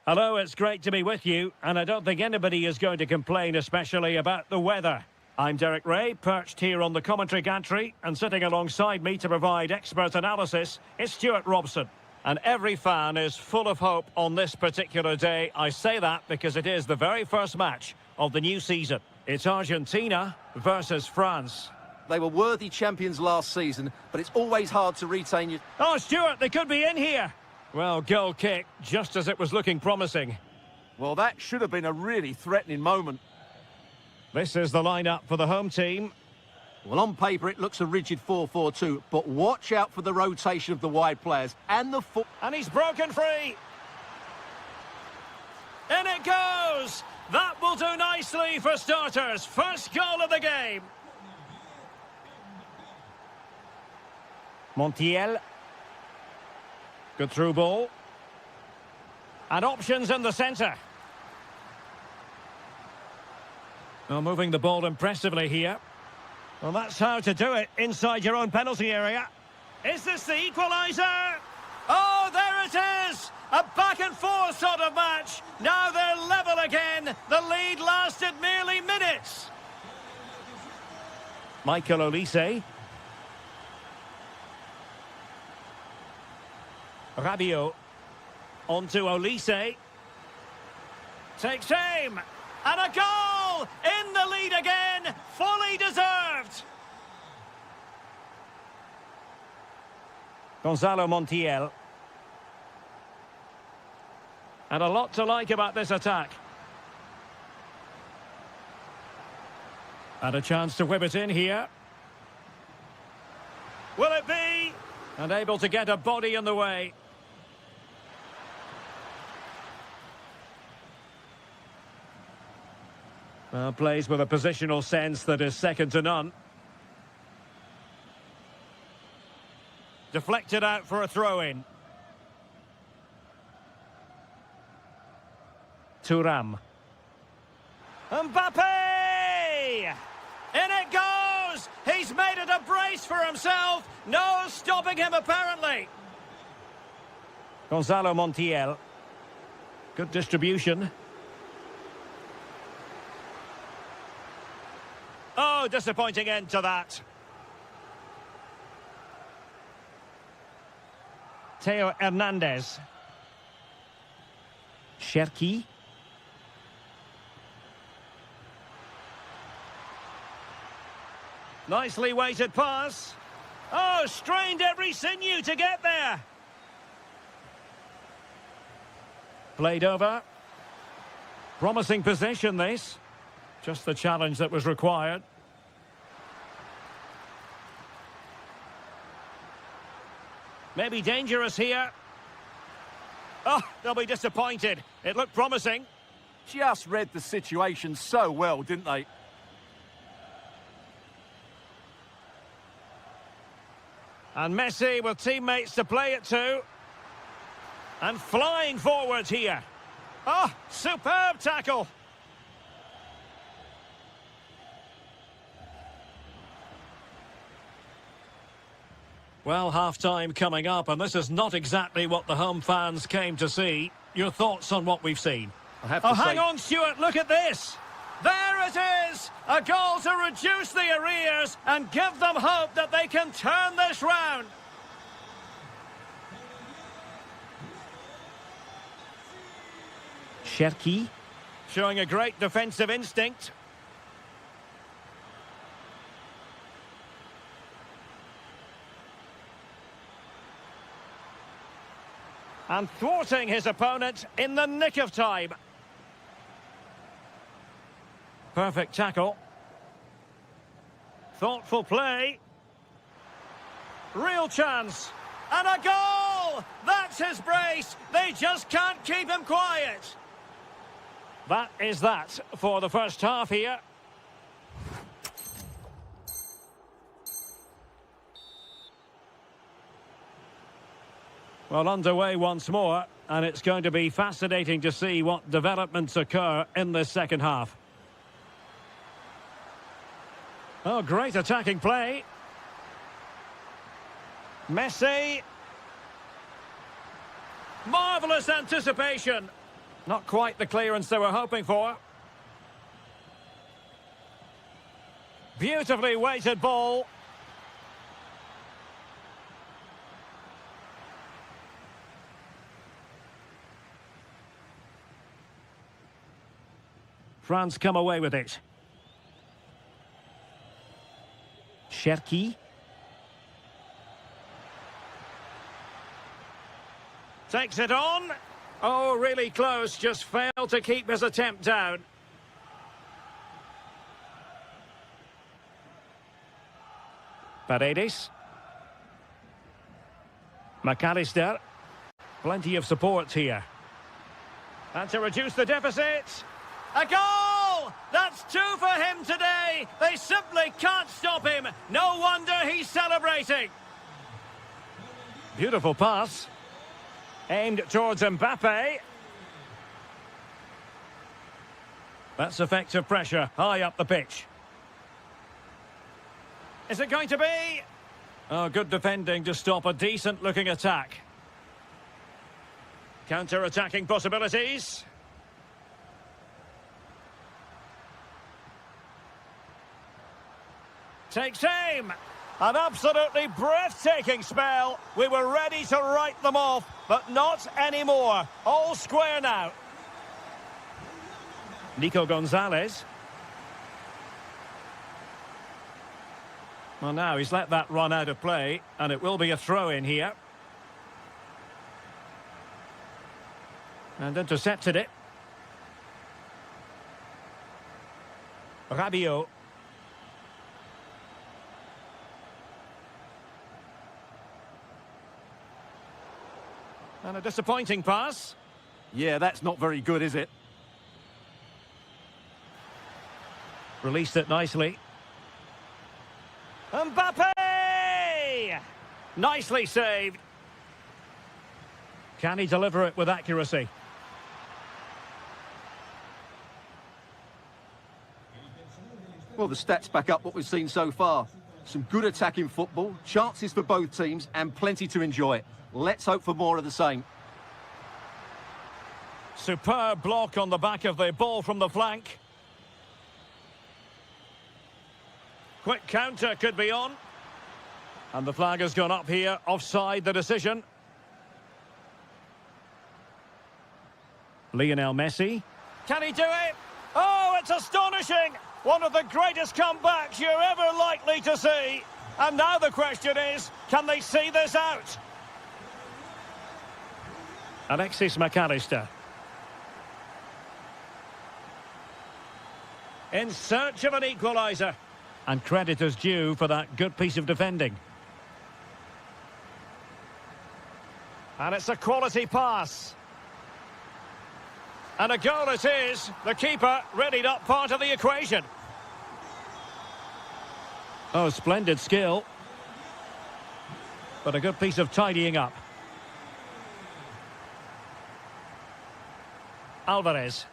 Hello, it's great to be with you, and I don't think anybody is going to complain, especially about the weather. I'm Derek Ray, perched here on the commentary gantry, and sitting alongside me to provide expert analysis is Stuart Robson. And every fan is full of hope on this particular day. I say that because it is the very first match of the new season. It's Argentina versus France. They were worthy champions last season, but it's always hard to retain your... Oh, Stuart, they could be in here. Well, goal kick, just as it was looking promising. Well, that should have been a really threatening moment. This is the lineup for the home team. Well, on paper, it looks a rigid 4-4-2, but watch out for the rotation of the wide players and the foot... And he's broken free. In it goes. That will do nicely for starters. First goal of the game. Montiel. Good through ball. And options in the centre. Well, moving the ball impressively here. Well, that's how to do it inside your own penalty area. Is this the equaliser? Oh, there it is! A back-and-forth sort of match. Now they're level again. The lead lasted merely minutes. Michael Olise. Rabiot. On to Olise. Takes aim. And a goal! In the lead again. Fully deserved. Gonzalo Montiel. And a lot to like about this attack. And a chance to whip it in here. Will it be? And able to get a body in the way. Well, plays with a positional sense that is second to none. Deflected out for a throw-in. Thuram. Mbappe! In it goes! He's made it a brace for himself. No stopping him, apparently. Gonzalo Montiel. Good distribution. Oh, disappointing end to that. Theo Hernandez. Cherki. Nicely weighted pass. Oh, strained every sinew to get there. Played over. Promising possession, this. Just the challenge that was required. Maybe dangerous here. Oh, they'll be disappointed. It looked promising. Just read the situation so well, didn't they? And Messi with teammates to play it to. And flying forward here. Oh, superb tackle. Well, half-time coming up, and this is not exactly what the home fans came to see. Your thoughts on what we've seen? Hang on, Stuart, look at this. There it is! A goal to reduce the arrears and give them hope that they can turn this round. Cherki. Showing a great defensive instinct. And thwarting his opponent in the nick of time. Perfect tackle. Thoughtful play. Real chance. And a goal! That's his brace. They just can't keep him quiet. That is that for the first half here. Well, underway once more, and it's going to be fascinating to see what developments occur in this second half. Oh, great attacking play. Messi. Marvellous anticipation. Not quite the clearance they were hoping for. Beautifully weighted ball. France come away with it. Cherki. Takes it on. Oh, really close. Just failed to keep his attempt down. Paredes. McAllister. Plenty of support here. And to reduce the deficit. A goal! That's two for him today. They simply can't stop him. No wonder he's celebrating. Beautiful pass. Aimed towards Mbappe. That's effective pressure high up the pitch. Is it going to be? Oh, good defending to stop a decent-looking attack. Counter-attacking possibilities. Takes aim. An absolutely breathtaking spell. We were ready to write them off, but not anymore. All square now. Nico Gonzalez. Well, now he's let that run out of play, and it will be a throw-in here. And intercepted it. Rabiot. And a disappointing pass. Yeah, that's not very good, is it? Released it nicely. Mbappe! Nicely saved. Can he deliver it with accuracy? Well, the stats back up what we've seen so far. Some good attacking football, chances for both teams, and plenty to enjoy. Let's hope for more of the same. Superb block on the back of the ball from the flank. Quick counter could be on. And the flag has gone up here, offside the decision. Lionel Messi. Can he do it? Oh, it's astonishing! One of the greatest comebacks you're ever likely to see. And now the question is, can they see this out? Alexis McAllister. In search of an equaliser. And credit is due for that good piece of defending. And it's a quality pass. And a goal it is. The keeper readied up part of the equation. Oh, splendid skill. But a good piece of tidying up. Alvarez.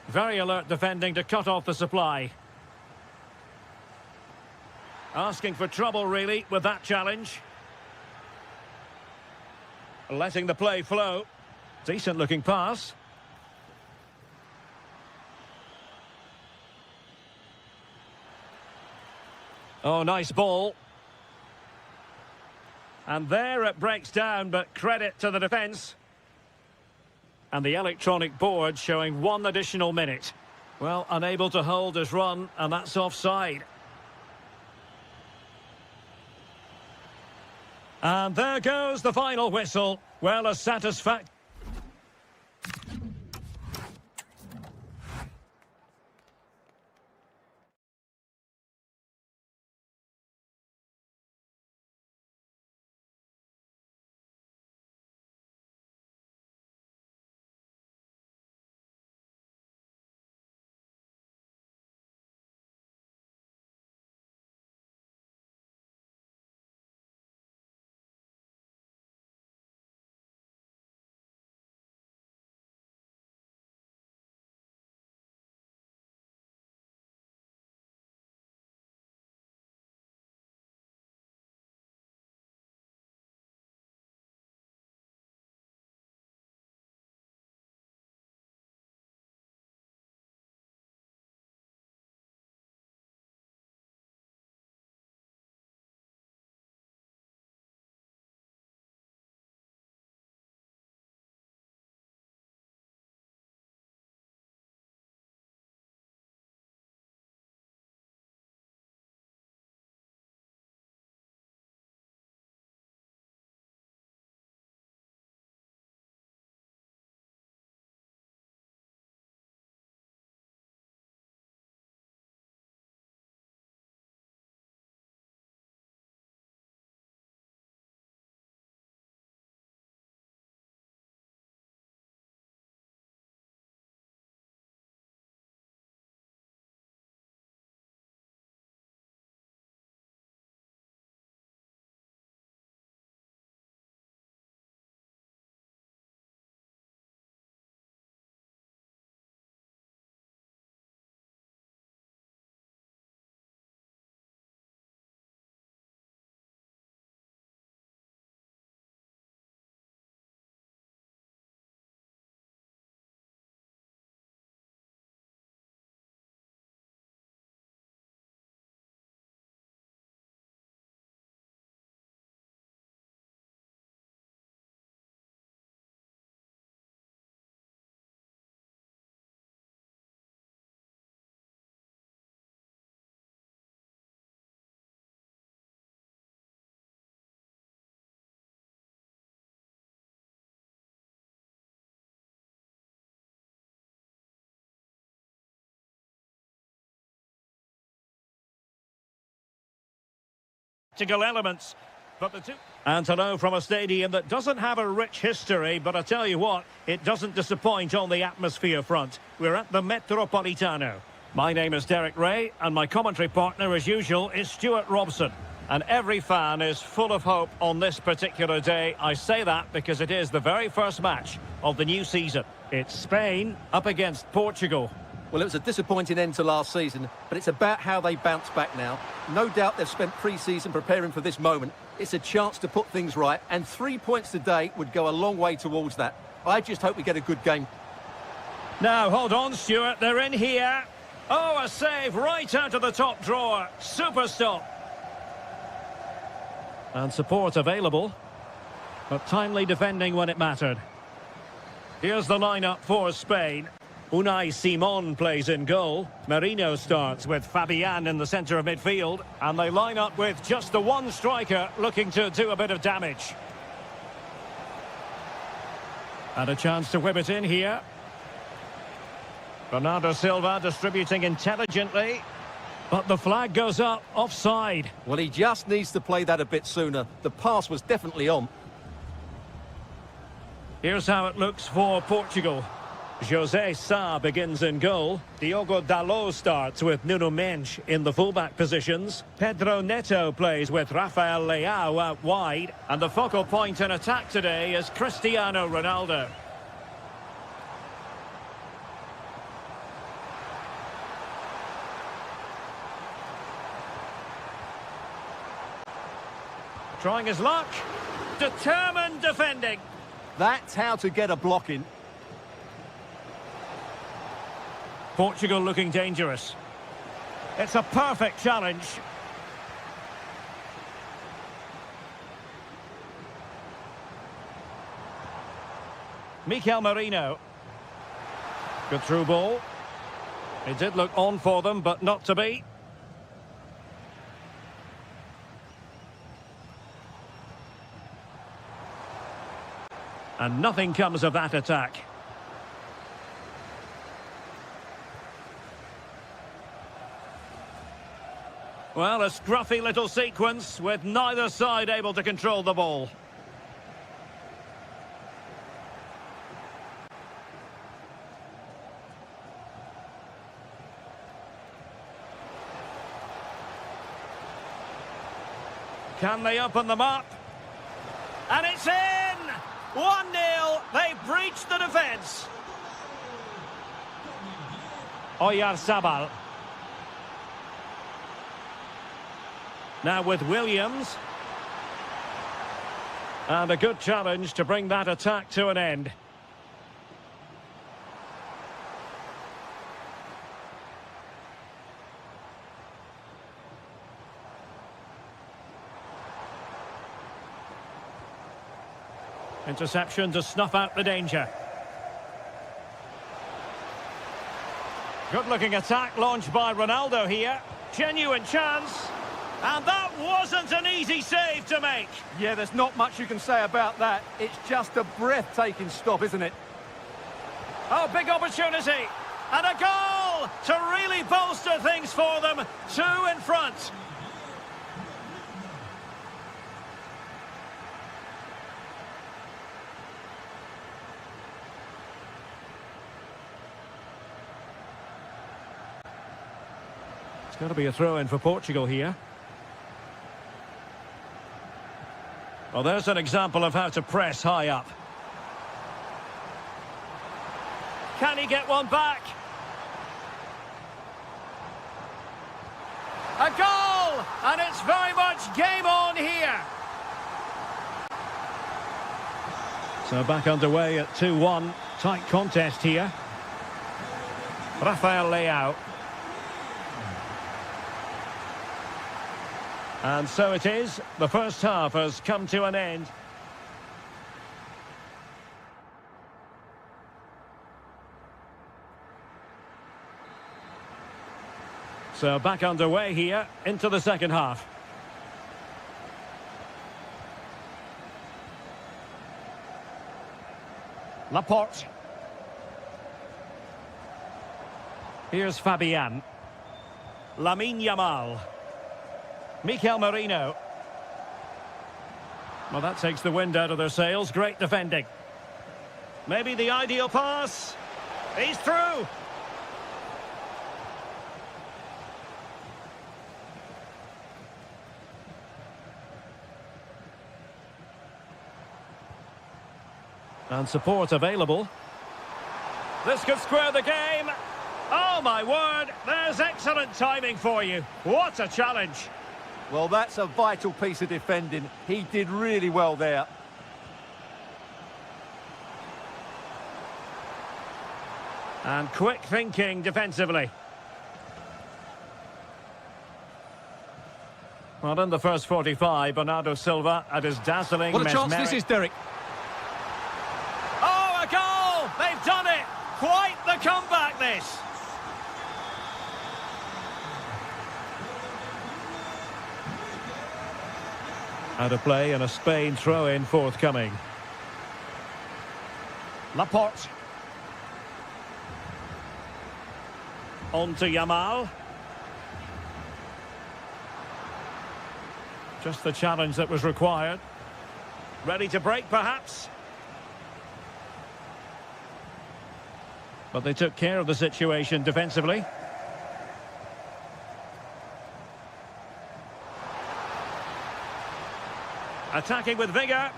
Very alert defending to cut off the supply. Asking for trouble, really, with that challenge. Letting the play flow. Decent-looking pass. Oh, nice ball. And there it breaks down, but credit to the defence. And the electronic board showing 1 additional minute. Well, unable to hold his run, and that's offside. And there goes the final whistle. Well, a satisfactory... tactical elements. But the two... And hello from a stadium that doesn't have a rich history, but I tell you what, it doesn't disappoint on the atmosphere front. We're at the Metropolitano. My name is Derek Ray, and my commentary partner, as usual, is Stuart Robson. And every fan is full of hope on this particular day. I say that because it is the very first match of the new season. It's Spain up against Portugal. Well, it was a disappointing end to last season, but it's about how they bounce back now. No doubt they've spent pre-season preparing for this moment. It's a chance to put things right, and 3 points today would go a long way towards that. I just hope we get a good game. Now, hold on, Stuart. They're in here. Oh, a save right out of the top drawer. Super stop. And support available, but timely defending when it mattered. Here's the lineup for Spain. Unai Simon plays in goal. Merino starts with Fabian in the centre of midfield. And they line up with just the one striker looking to do a bit of damage. And a chance to whip it in here. Bernardo Silva distributing intelligently. But the flag goes up, offside. Well, he just needs to play that a bit sooner. The pass was definitely on. Here's how it looks for Portugal. José Sá begins in goal. Diogo Dalot starts with Nuno Mendes in the fullback positions. Pedro Neto plays with Rafael Leao out wide. And the focal point in attack today is Cristiano Ronaldo. Trying his luck. Determined defending. That's how to get a block in. Portugal looking dangerous. It's a perfect challenge. Mikel Merino. Good through ball. It did look on for them, but not to be. And nothing comes of that attack. Well, a scruffy little sequence with neither side able to control the ball. Can they open them up? And it's in! 1-0, they breached the defence. Oyarzabal. Now with Williams. And a good challenge to bring that attack to an end. Interception to snuff out the danger. Good-looking attack launched by Ronaldo here. Genuine chance. And that wasn't an easy save to make. Yeah, there's not much you can say about that. It's just a breathtaking stop, isn't it? Oh, big opportunity. And a goal to really bolster things for them. 2 in front. It's going to be a throw-in for Portugal here. Well, there's an example of how to press high up. Can he get one back? A goal! And it's very much game on here. So back underway at 2-1. Tight contest here. Rafael Leao. And so it is. The first half has come to an end. So back underway here into the second half. Laporte. Here's Fabian. Lamine Yamal. Mikel Merino. Well, that takes the wind out of their sails. Great defending. Maybe the ideal pass. He's through. And support available. This could square the game. Oh, my word. There's excellent timing for you. What a challenge. Well, that's a vital piece of defending. He did really well there. And quick thinking defensively. Well, in the first 45, Bernardo Silva at his dazzling, What a chance mesmeric... this is, Derek. Oh, a goal! They've done it! Quite the comeback, this! Out of play and a Spain throw-in forthcoming. Laporte. On to Yamal. Just the challenge that was required. Ready to break, perhaps? But they took care of the situation defensively. Attacking with vigour.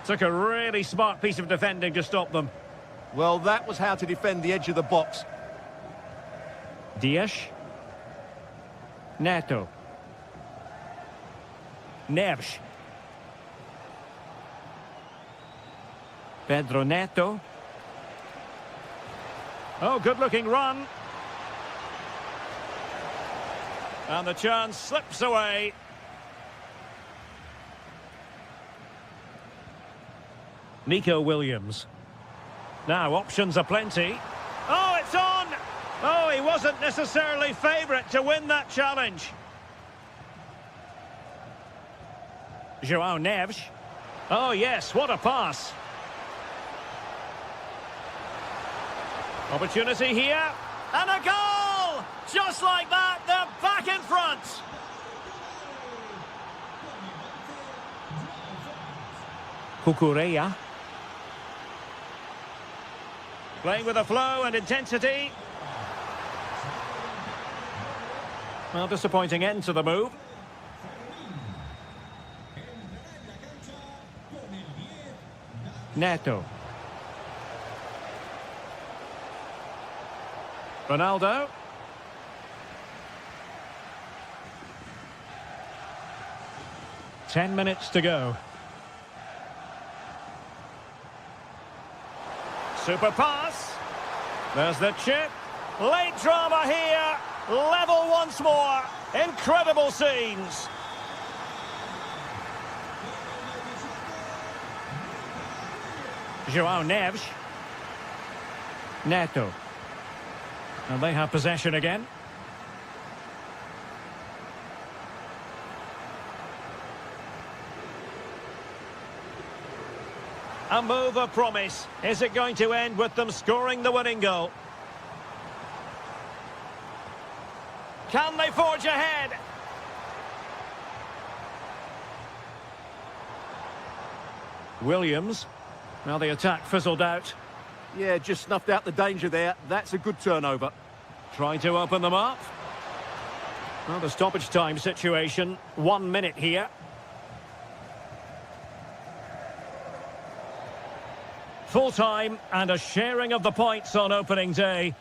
Took a really smart piece of defending to stop them. Well, that was how to defend the edge of the box. Dias. Neto. Neves. Pedro Neto. Oh, good-looking run. And the chance slips away. Nico Williams. Now, options are plenty. Oh, it's on! Oh, he wasn't necessarily favourite to win that challenge. João Neves. Oh, yes, what a pass. Opportunity here. And a goal! Just like that, they're back in front. Cucurella. Playing with a flow and intensity. Well, disappointing end to the move. Neto. Ronaldo. Ten minutes to go. Super pass. There's the chip. Late drama here. Level once more. Incredible scenes. João Neves. Neto. And they have possession again. A move of promise. Is it going to end with them scoring the winning goal? Can they forge ahead? Williams. Now the attack fizzled out. Yeah, just snuffed out the danger there. That's a good turnover. Trying to open them up. Well, the stoppage time situation. 1 minute here. Full time and a sharing of the points on opening day.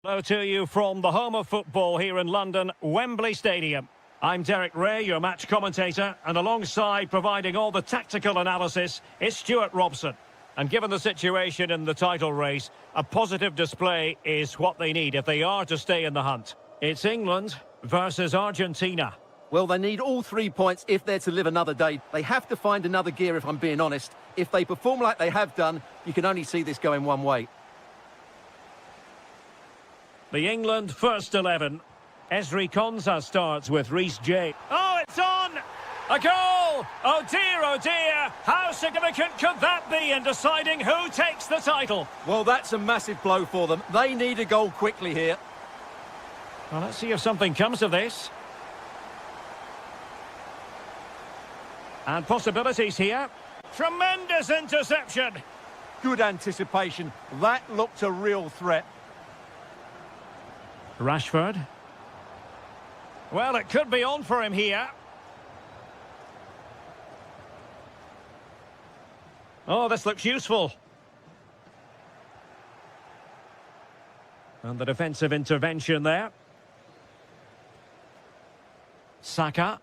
Hello to you from the home of football here in London, Wembley Stadium. I'm Derek Ray, your match commentator, and alongside providing all the tactical analysis is Stuart Robson. And given the situation in the title race, a positive display is what they need if they are to stay in the hunt. It's England versus Argentina. Well, they need all 3 points if they're to live another day. They have to find another gear, if I'm being honest. If they perform like they have done, you can only see this going one way. The England first 11. Esri Konsa starts with Reece J. Oh, it's on! A goal! Oh dear! How significant could that be in deciding who takes the title? Well, that's a massive blow for them. They need a goal quickly here. Well, let's see if something comes of this. And possibilities here. Tremendous interception! Good anticipation. That looked a real threat. Rashford. Well, it could be on for him here. Oh, this looks useful. And the defensive intervention there. Saka.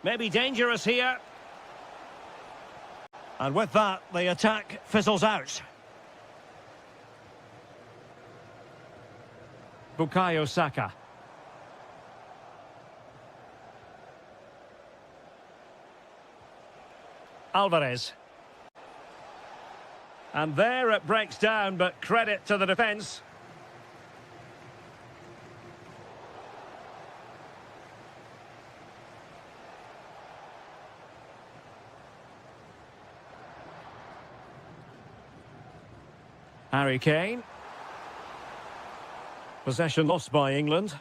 Maybe dangerous here. And with that, the attack fizzles out. Bukayo Saka. Alvarez. And there it breaks down, but credit to the defence. Harry Kane. Possession lost by England.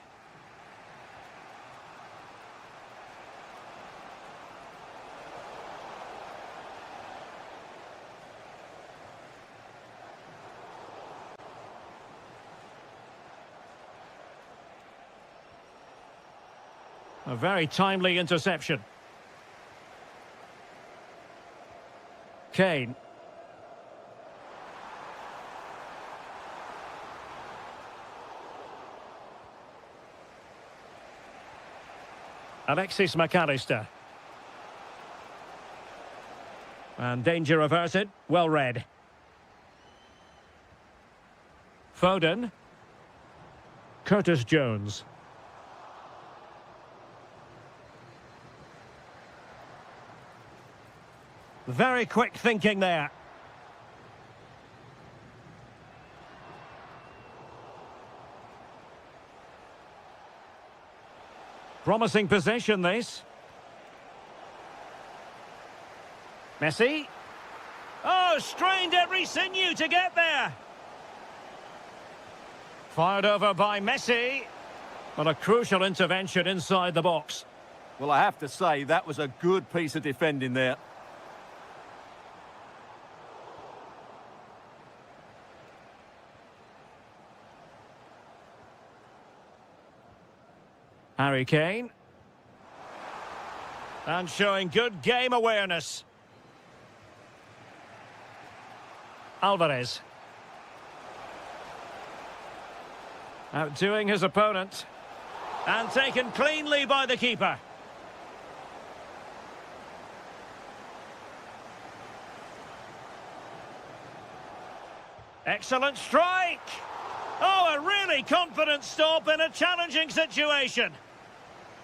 A very timely interception. Kane. Alexis McAllister. And danger averted. Well read. Foden. Curtis Jones. Very quick thinking there. Promising possession, this. Messi. Oh, strained every sinew to get there. Fired over by Messi. But a crucial intervention inside the box. Well, I have to say, that was a good piece of defending there. Harry Kane. And showing good game awareness. Alvarez. Outdoing his opponent. And taken cleanly by the keeper. Excellent strike! Oh, a really confident stop in a challenging situation.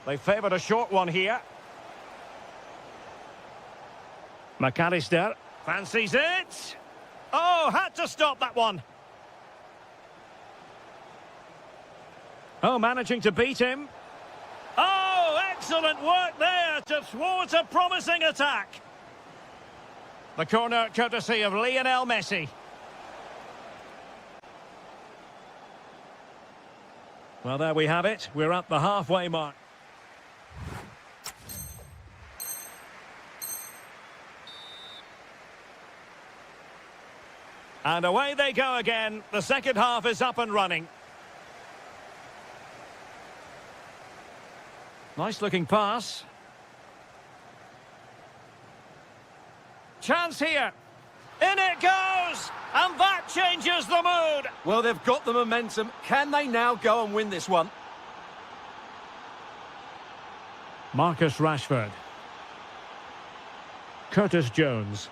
They favoured a short one here. McAllister fancies it. Oh, had to stop that one. Oh, managing to beat him. Oh, excellent work there to thwart a promising attack. The corner courtesy of Lionel Messi. Well, there we have it. We're at the halfway mark. And away they go again. The second half is up and running. Nice looking pass. Chance here. In it goes! And that changes the mood! Well, they've got the momentum. Can they now go and win this one? Marcus Rashford. Curtis Jones.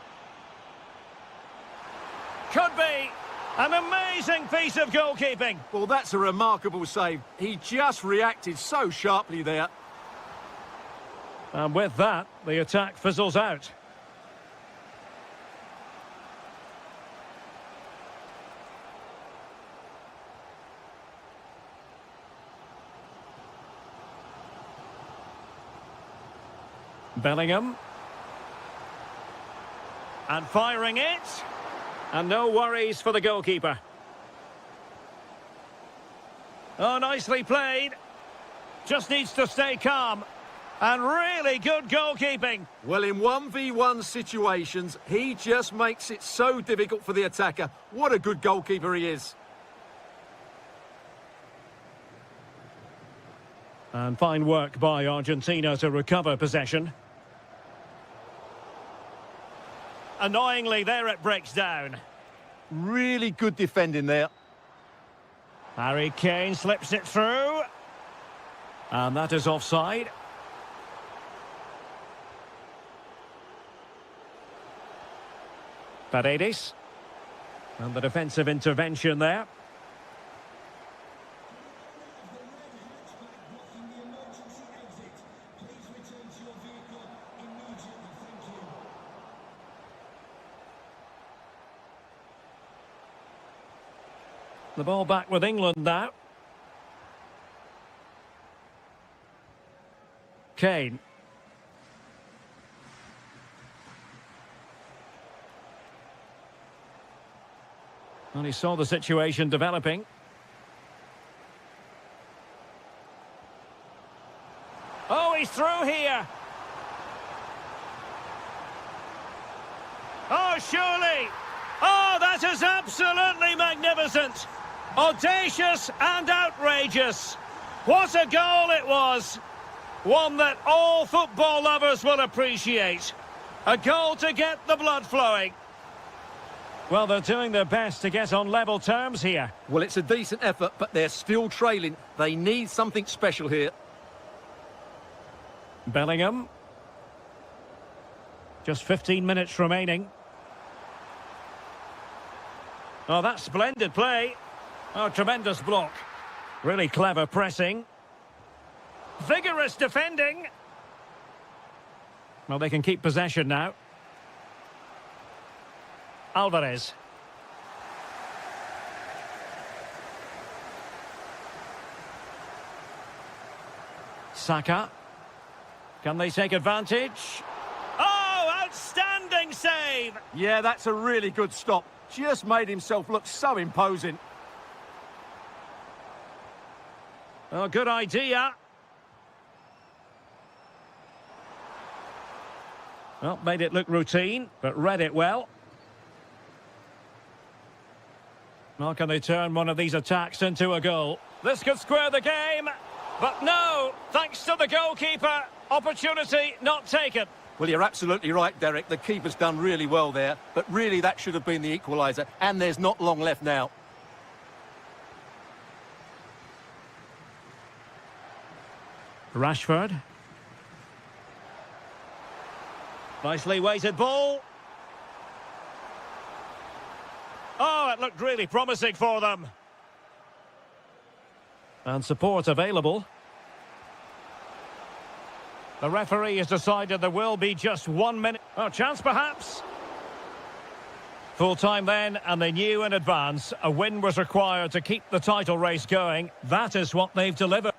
Could be an amazing piece of goalkeeping. Well, that's a remarkable save. He just reacted so sharply there. And with that, the attack fizzles out. Bellingham. And firing it. And no worries for the goalkeeper. Oh, nicely played. Just needs to stay calm. And really good goalkeeping. Well, in 1v1 situations, he just makes it so difficult for the attacker. What a good goalkeeper he is. And fine work by Argentina to recover possession. Annoyingly, there it breaks down. Really good defending there. Harry Kane slips it through. And that is offside. Paredes. And the defensive intervention there. The ball back with England now. Kane. And he saw the situation developing. Oh, he's through here. Oh, surely. Oh, that is absolutely magnificent. Audacious and outrageous. What a goal it was. One that all football lovers will appreciate. A goal to get the blood flowing. Well, they're doing their best to get on level terms here. Well, it's a decent effort, but they're still trailing. They need something special here. Bellingham. Just 15 minutes remaining. Oh, that's splendid play. Oh, tremendous block. Really clever pressing. Vigorous defending. Well, they can keep possession now. Alvarez. Saka. Can they take advantage? Oh, outstanding save! Yeah, that's a really good stop. Just made himself look so imposing. Oh, good idea. Well, made it look routine, but read it well. Well, can they turn one of these attacks into a goal? This could square the game, but no, thanks to the goalkeeper, opportunity not taken. Well, you're absolutely right, Derek. The keeper's done really well there, but really that should have been the equaliser, and there's not long left now. Rashford. Nicely weighted ball. Oh, it looked really promising for them. And support available. The referee has decided there will be just 1 minute. Oh, chance perhaps. Full time then, and they knew in advance a win was required to keep the title race going. That is what they've delivered.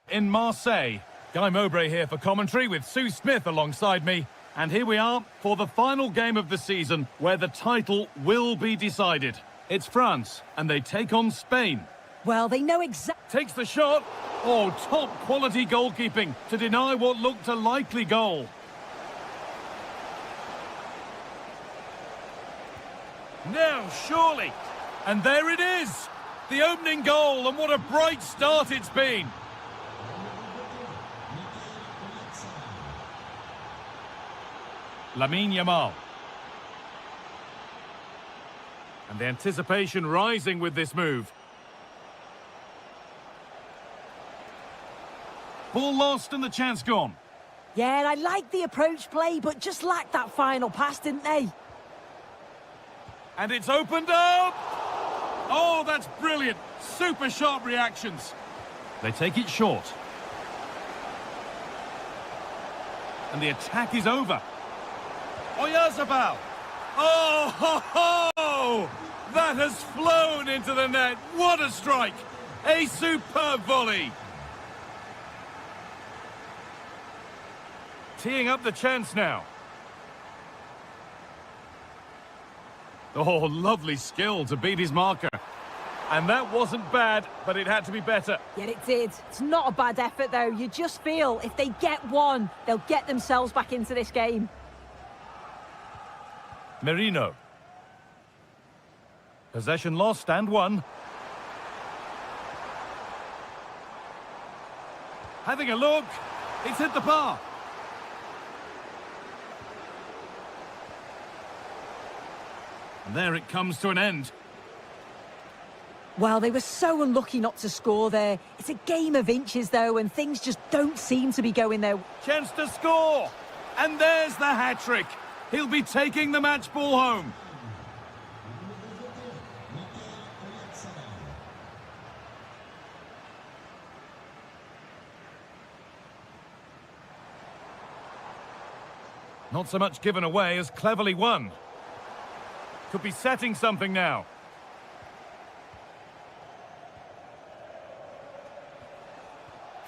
in Marseille. Guy Mowbray here for commentary with Sue Smith alongside me. And here we are for the final game of the season where the title will be decided. It's France and they take on Spain. Well, they know exactly... Takes the shot. Oh, top quality goalkeeping to deny what looked a likely goal. Now, surely. And there it is. The opening goal, and what a bright start it's been. Lamine Yamal. And the anticipation rising with this move. Ball lost and the chance gone. Yeah, and I like the approach play, but just lacked that final pass, didn't they? And it's opened up! Oh, that's brilliant. Super sharp reactions. They take it short. And the attack is over. Oyarzabal. Oh, ho, ho! That has flown into the net. What a strike! A superb volley. Teeing up the chance now. Oh, lovely skill to beat his marker. And that wasn't bad, but it had to be better. Yeah, it did. It's not a bad effort, though. You just feel if they get one, they'll get themselves back into this game. Merino. Possession lost and won. Having a look. It's hit the bar. And there it comes to an end. Well, they were so unlucky not to score there. It's a game of inches, though, and things just don't seem to be going their way. Chance to score. And there's the hat-trick. He'll be taking the match ball home. Not so much given away as cleverly won. Could be setting something now.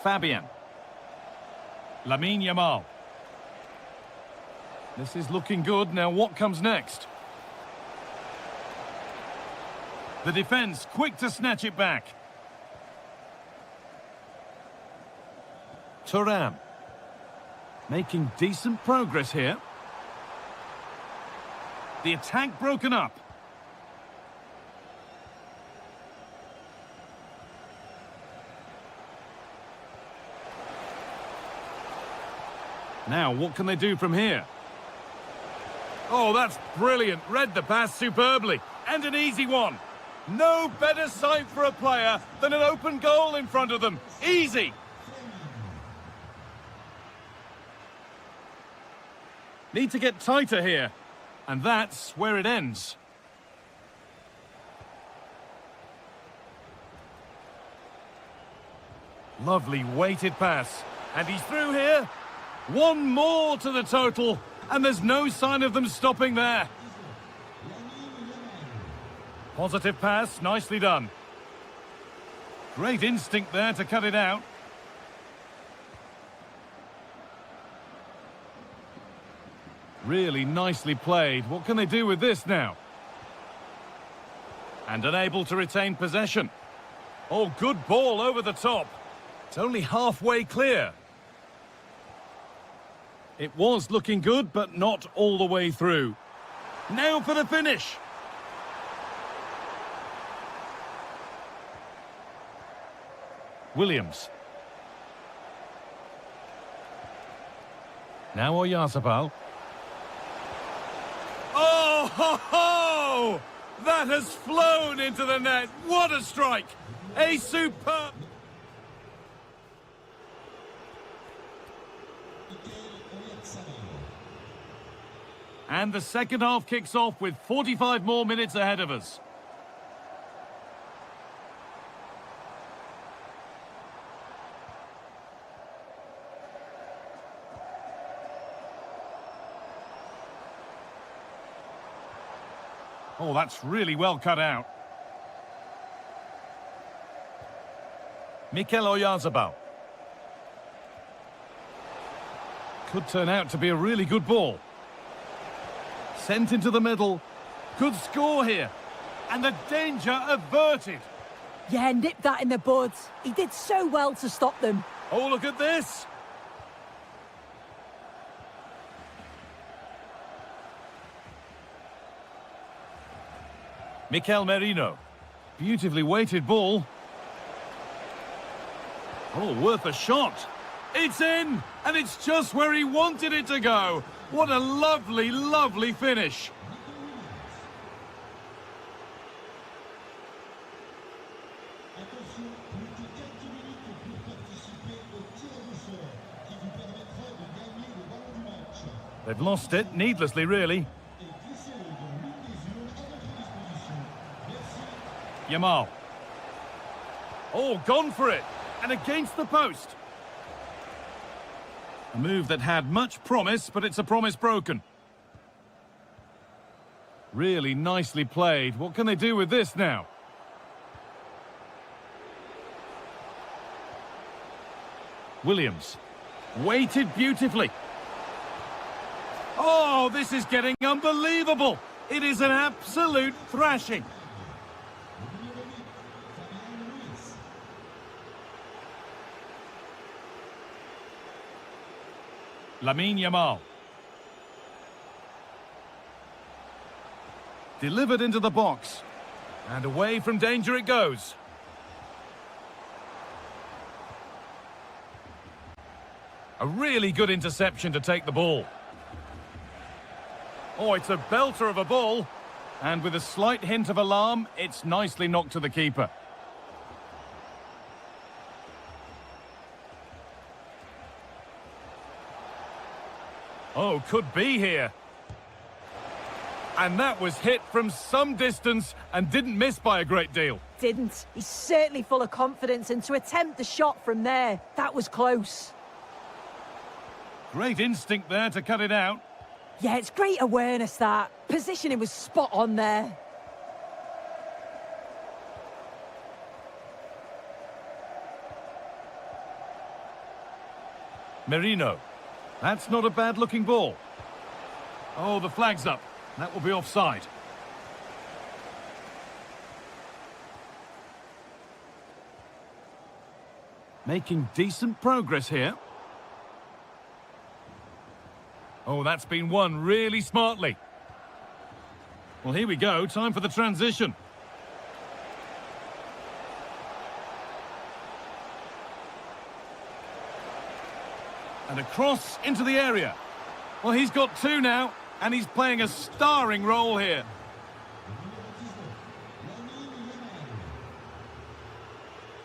Fabian. Lamine Yamal. This is looking good. Now what comes next? The defence quick to snatch it back. Thuram. Making decent progress here. The attack broken up. Now, what can they do from here? Oh, that's brilliant. Read the pass superbly. And an easy one. No better sight for a player than an open goal in front of them. Easy. Need to get tighter here. And that's where it ends. Lovely weighted pass. And he's through here. One more to the total. And there's no sign of them stopping there. Positive pass, nicely done. Great instinct there to cut it out. Really nicely played. What can they do with this now? And unable to retain possession. Oh, good ball over the top. It's only halfway clear. It was looking good, but not all the way through. Now for the finish. Williams. Now Oyarzabal. Oh, ho, ho! That has flown into the net. What a strike! A superb... And the second half kicks off with 45 more minutes ahead of us. Oh, that's really well cut out. Mikel Oyarzabal. Could turn out to be a really good ball. Sent into the middle. Good score here. And the danger averted. Yeah, nipped that in the bud. He did so well to stop them. Oh, look at this. Mikel Merino. Beautifully weighted ball. Oh, worth a shot. It's in, and it's just where he wanted it to go. What a lovely, lovely finish. They've lost it, needlessly, really. Yamal. Oh, gone for it. And against the post. A move that had much promise, but it's a promise broken. Really nicely played. What can they do with this now? Williams. Weighted beautifully. Oh, this is getting unbelievable. It is an absolute thrashing. Lamine Yamal. Delivered into the box. And away from danger it goes. A really good interception to take the ball. Oh, it's a belter of a ball. And with a slight hint of alarm, it's nicely knocked to the keeper. Oh, could be here. And that was hit from some distance and didn't miss by a great deal. Didn't. He's certainly full of confidence, and to attempt the shot from there, that was close. Great instinct there to cut it out. Yeah, it's great awareness, that. Positioning was spot on there. Merino. That's not a bad-looking ball. Oh, the flag's up. That will be offside. Making decent progress here. Oh, that's been won really smartly. Well, here we go. Time for the transition. And a cross into the area. Well, he's got two now, and he's playing a starring role here.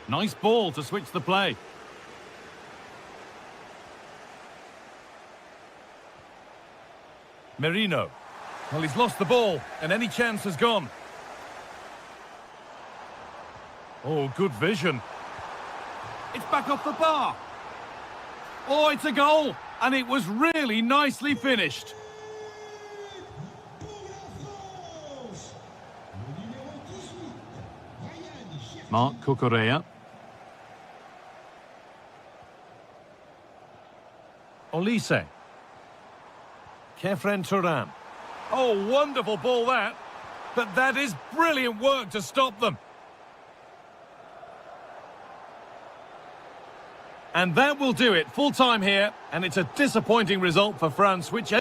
Nice ball to switch the play. Merino. Well, he's lost the ball, and any chance has gone. Oh, good vision. It's back off the bar. Oh, it's a goal, and it was really nicely finished. Mark Cucurella. Olise. Kefren Turan. Oh, wonderful ball that. But that is brilliant work to stop them. And that will do it. Full time here, and it's a disappointing result for France, which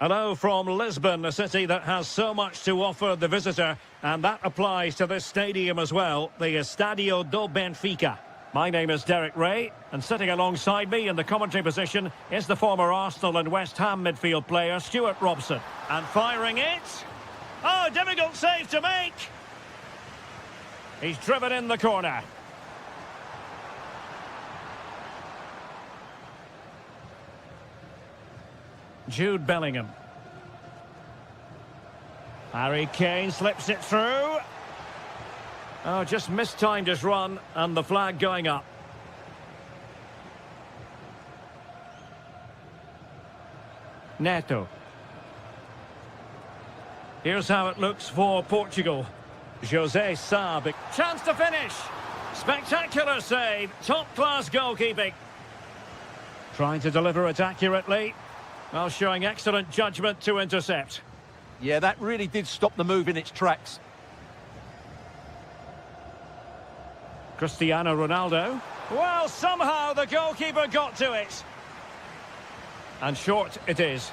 Hello from Lisbon, a city that has so much to offer the visitor, and that applies to this stadium as well, the Estadio do Benfica. My name is Derek Ray, and sitting alongside me in the commentary position is the former Arsenal and West Ham midfield player Stuart Robson. And firing it. Oh, difficult save to make. He's driven in the corner. Jude Bellingham. Harry Kane slips it through. Oh, just mistimed his run, and the flag going up. Neto. Here's how it looks for Portugal. José Sá. Chance to finish. Spectacular save. Top-class goalkeeping. Trying to deliver it accurately. Well, showing excellent judgment to intercept. Yeah, that really did stop the move in its tracks. Cristiano Ronaldo. Well, somehow the goalkeeper got to it. And short it is.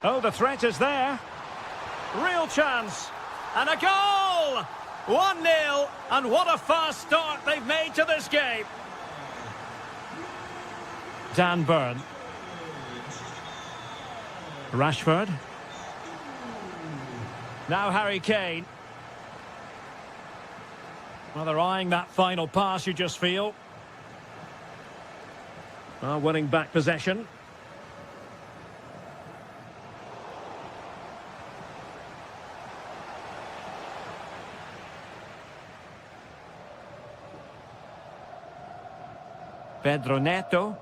Oh, the threat is there. Real chance. And a goal! 1-0, and what a fast start they've made to this game. Dan Burn. Rashford. Now Harry Kane. Well, they're eyeing that final pass, you just feel. Well, winning back possession. Pedro Neto.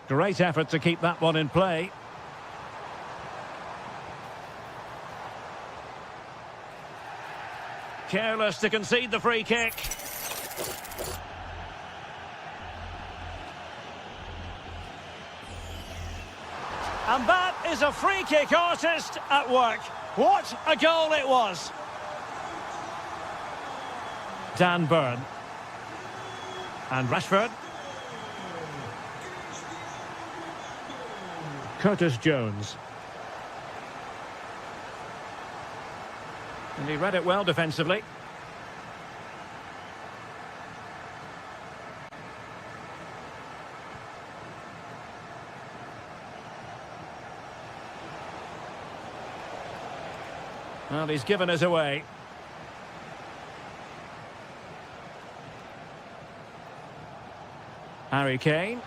Great effort to keep that one in play. Careless to concede the free kick. And that is a free kick artist at work. What a goal it was. Dan Burn. And Rashford. Curtis Jones. And he read it well defensively. Well, he's given us away. Harry Kane.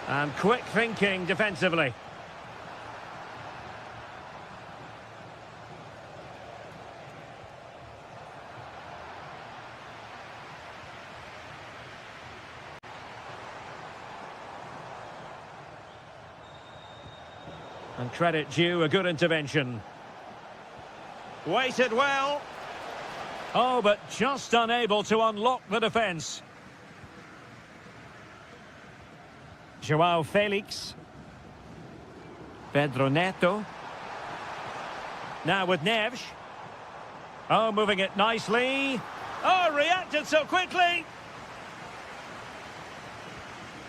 And quick thinking defensively. And credit due, a good intervention. Waited well. Oh, but just unable to unlock the defence. João Felix. Pedro Neto. Now with Neves. Oh, moving it nicely. Oh, reacted so quickly.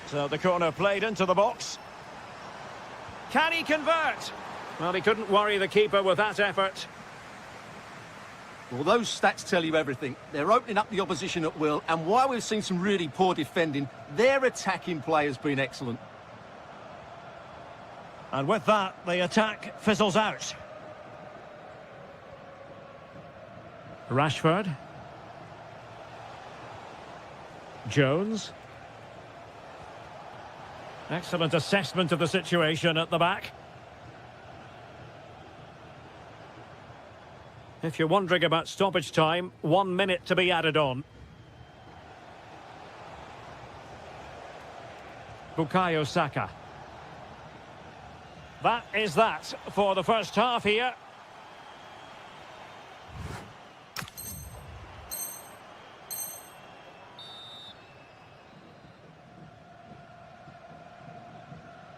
So the corner played into the box. Can he convert? Well, he couldn't worry the keeper with that effort. Well, those stats tell you everything. They're opening up the opposition at will, and while we've seen some really poor defending, their attacking play has been excellent. And with that, the attack fizzles out. Rashford. Jones. Excellent assessment of the situation at the back. If you're wondering about stoppage time, 1 minute to be added on. Bukayo Saka. That is that for the first half here.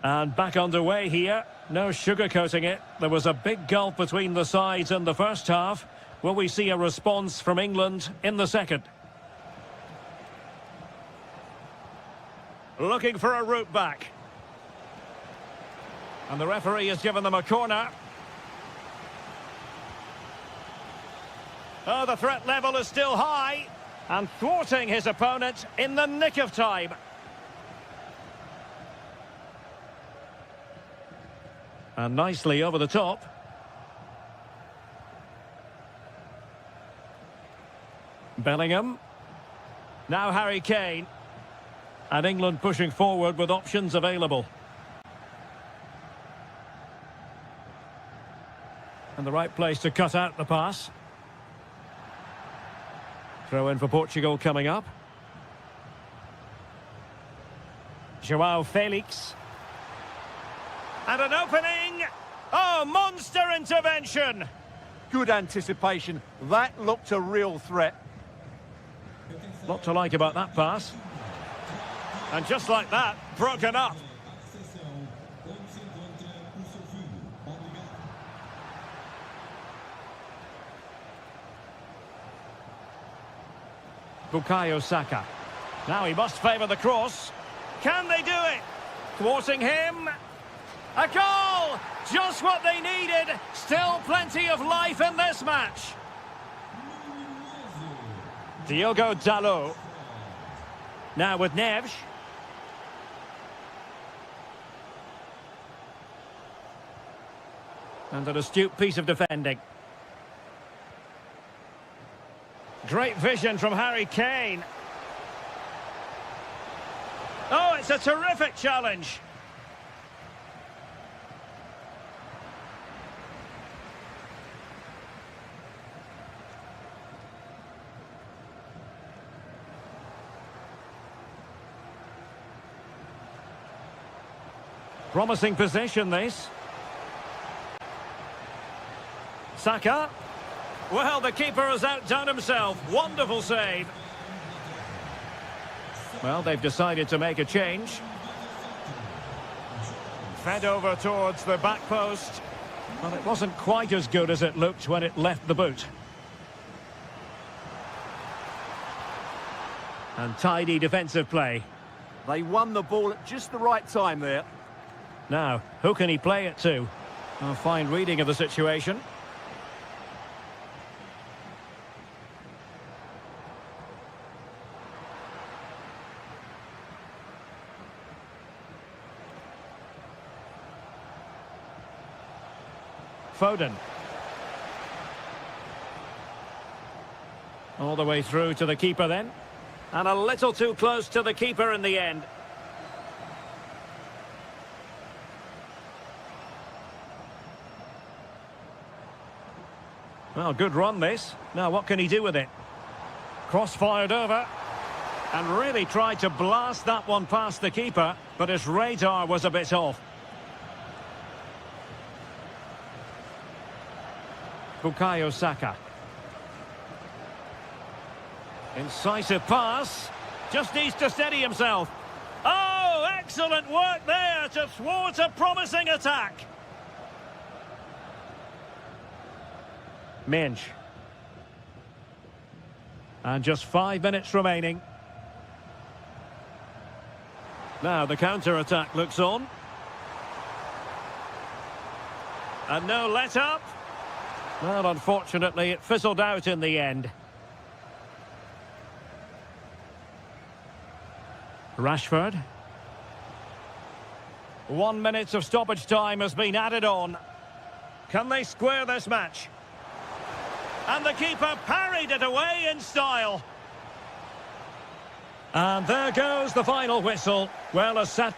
And back underway here. No sugarcoating it. There was a big gulf between the sides in the first half. Will we see a response from England in the second? Looking for a route back. And the referee has given them a corner. Oh, the threat level is still high. And thwarting his opponent in the nick of time. And nicely over the top. Bellingham. Now Harry Kane. And England pushing forward with options available. And the right place to cut out the pass. Throw in for Portugal coming up. João Felix. And an opening. Oh, monster intervention. Good anticipation. That looked a real threat. Lot to like about that pass. And just like that, broken up. Bukayo Saka. Now he must favour the cross. Can they do it? Thwarting him. A goal! Just what they needed. Still plenty of life in this match. Diogo Dalot. Now with Neves. And an astute piece of defending. Great vision from Harry Kane. Oh, it's a terrific challenge. Promising position, this. Saka. Well, the keeper has outdone himself. Wonderful save. Well, they've decided to make a change. Fed over towards the back post. Well, it wasn't quite as good as it looked when it left the boot. And tidy defensive play. They won the ball at just the right time there. Now, who can he play it to? A fine reading of the situation. Foden. All the way through to the keeper then. And a little too close to the keeper in the end. Well, good run this. Now what can he do with it? Cross fired over. And really tried to blast that one past the keeper, but his radar was a bit off. Bukayo Saka. Incisive pass. Just needs to steady himself. Oh, excellent work there to thwart a promising attack. Minch. And just 5 minutes remaining. Now the counter-attack looks on. And no let-up. Well, unfortunately, it fizzled out in the end. Rashford. 1 minute of stoppage time has been added on. Can they square this match? And the keeper parried it away in style. And there goes the final whistle. Well, a set.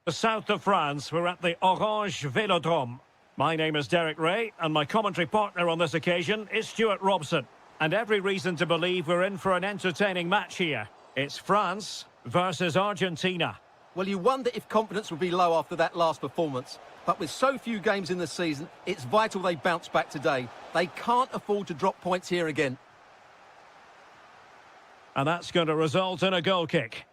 The south of France, we're at the Orange Vélodrome. My name is Derek Ray, and my commentary partner on this occasion is Stuart Robson. And every reason to believe we're in for an entertaining match here. It's France versus Argentina. Well, you wonder if confidence would be low after that last performance. But with so few games in the season, it's vital they bounce back today. They can't afford to drop points here again. And that's going to result in a goal kick.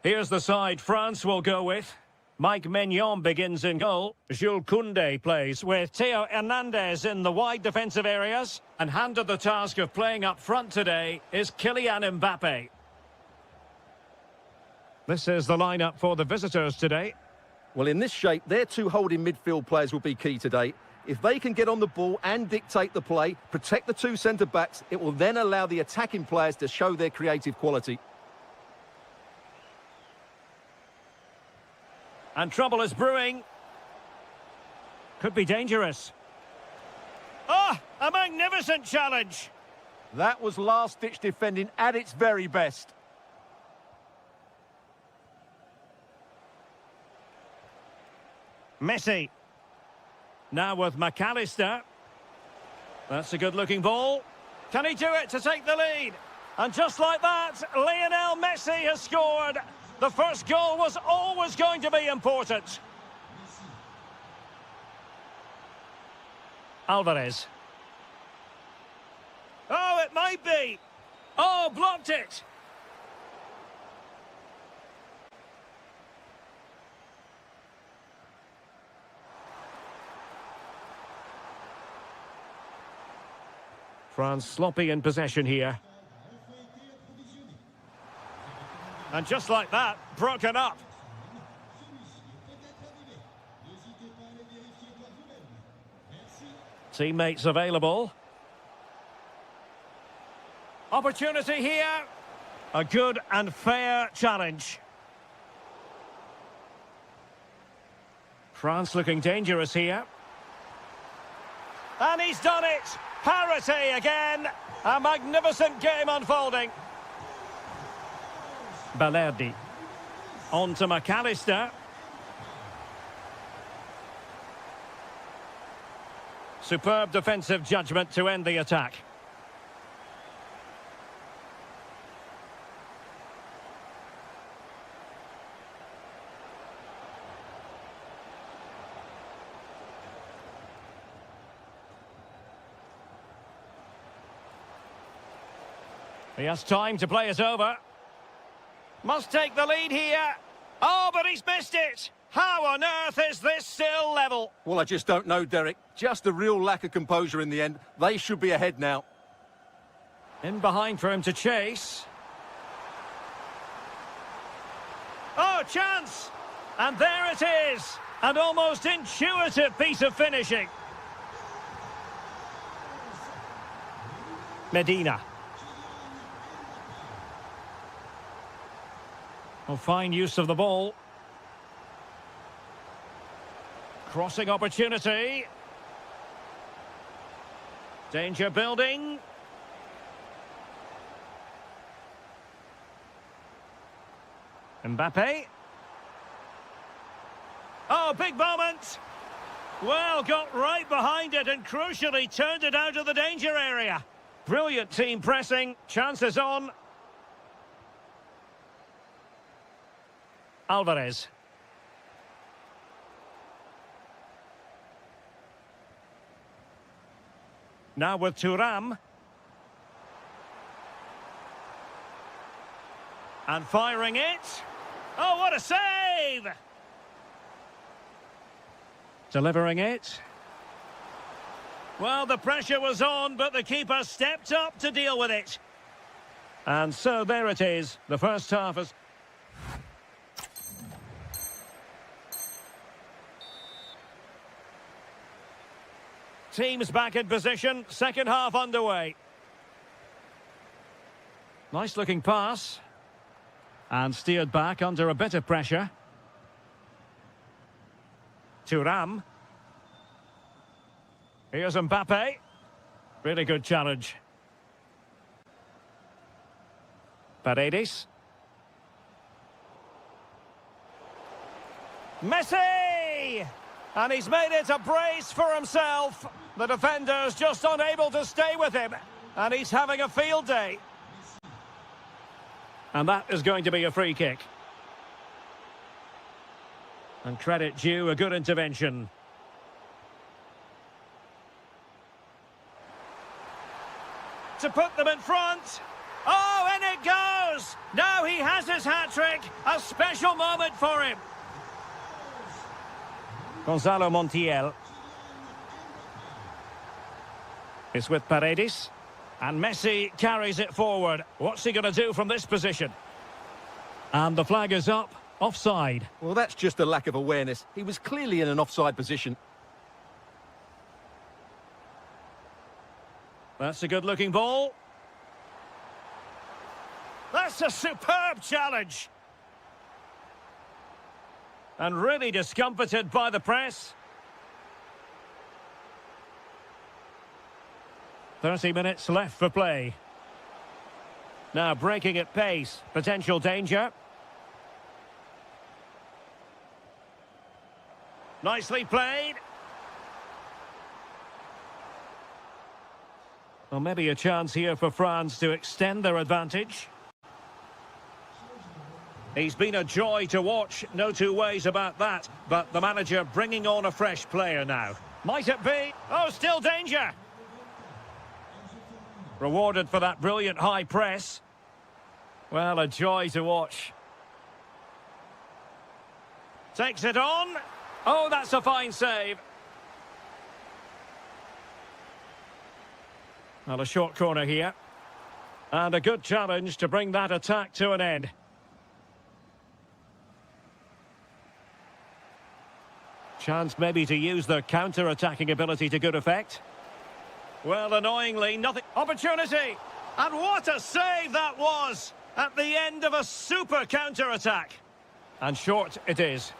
Here's the side France will go with. Mike Maignan begins in goal. Jules Koundé plays with Theo Hernandez in the wide defensive areas. And handed the task of playing up front today is Kylian Mbappe. This is the lineup for the visitors today. Well, in this shape, their two holding midfield players will be key today. If they can get on the ball and dictate the play, protect the two centre-backs, it will then allow the attacking players to show their creative quality. And trouble is brewing. Could be dangerous. Ah, a magnificent challenge. That was last-ditch defending at its very best. Messi. Now with McAllister. That's a good-looking ball. Can he do it to take the lead? And just like that, Lionel Messi has scored. The first goal was always going to be important. Alvarez. Oh, it might be. Oh, blocked it. France sloppy in possession here. And just like that, broken up. Teammates available. Opportunity here. A good and fair challenge. France looking dangerous here. And he's done it. Parity again. A magnificent game unfolding. Balerdi. On to McAllister. Superb defensive judgment to end the attack. He has time to play it over. Must take the lead here. Oh, but he's missed it. How on earth is this still level? Well, I just don't know, Derek. Just a real lack of composure in the end. They should be ahead now. In behind for him to chase. Oh, chance! And there it is. An almost intuitive piece of finishing. Medina. Oh, fine use of the ball. Crossing opportunity. Danger building. Mbappe. Oh, big moment. Well, got right behind it and crucially turned it out of the danger area. Brilliant team pressing. Chances on. Alvarez. Now with Thuram. And firing it. Oh, what a save! Delivering it. Well, the pressure was on, but the keeper stepped up to deal with it. And so there it is. The first half is... Teams back in position, second half underway. Nice looking pass. And steered back under a bit of pressure. Thuram. Here's Mbappe. Really good challenge. Paredes. Messi! And he's made it a brace for himself. The defender's just unable to stay with him. And he's having a field day. And that is going to be a free kick. And credit due, a good intervention. To put them in front. Oh, and it goes! Now he has his hat-trick. A special moment for him. Gonzalo Montiel. It's with Paredes. And Messi carries it forward. What's he going to do from this position? And the flag is up. Offside. Well, that's just a lack of awareness. He was clearly in an offside position. That's a good-looking ball. That's a superb challenge. And really discomfited by the press. 30 minutes left for play. Now breaking at pace. Potential danger. Nicely played. Well, maybe a chance here for France to extend their advantage. He's been a joy to watch, no two ways about that. But the manager bringing on a fresh player now. Might it be? Oh, still danger. Rewarded for that brilliant high press. Well, a joy to watch. Takes it on. Oh, that's a fine save. Well, a short corner here. And a good challenge to bring that attack to an end. Chance maybe to use the counter-attacking ability to good effect. Well, annoyingly, nothing. Opportunity! And what a save that was! At the end of a super counter-attack. And short it is.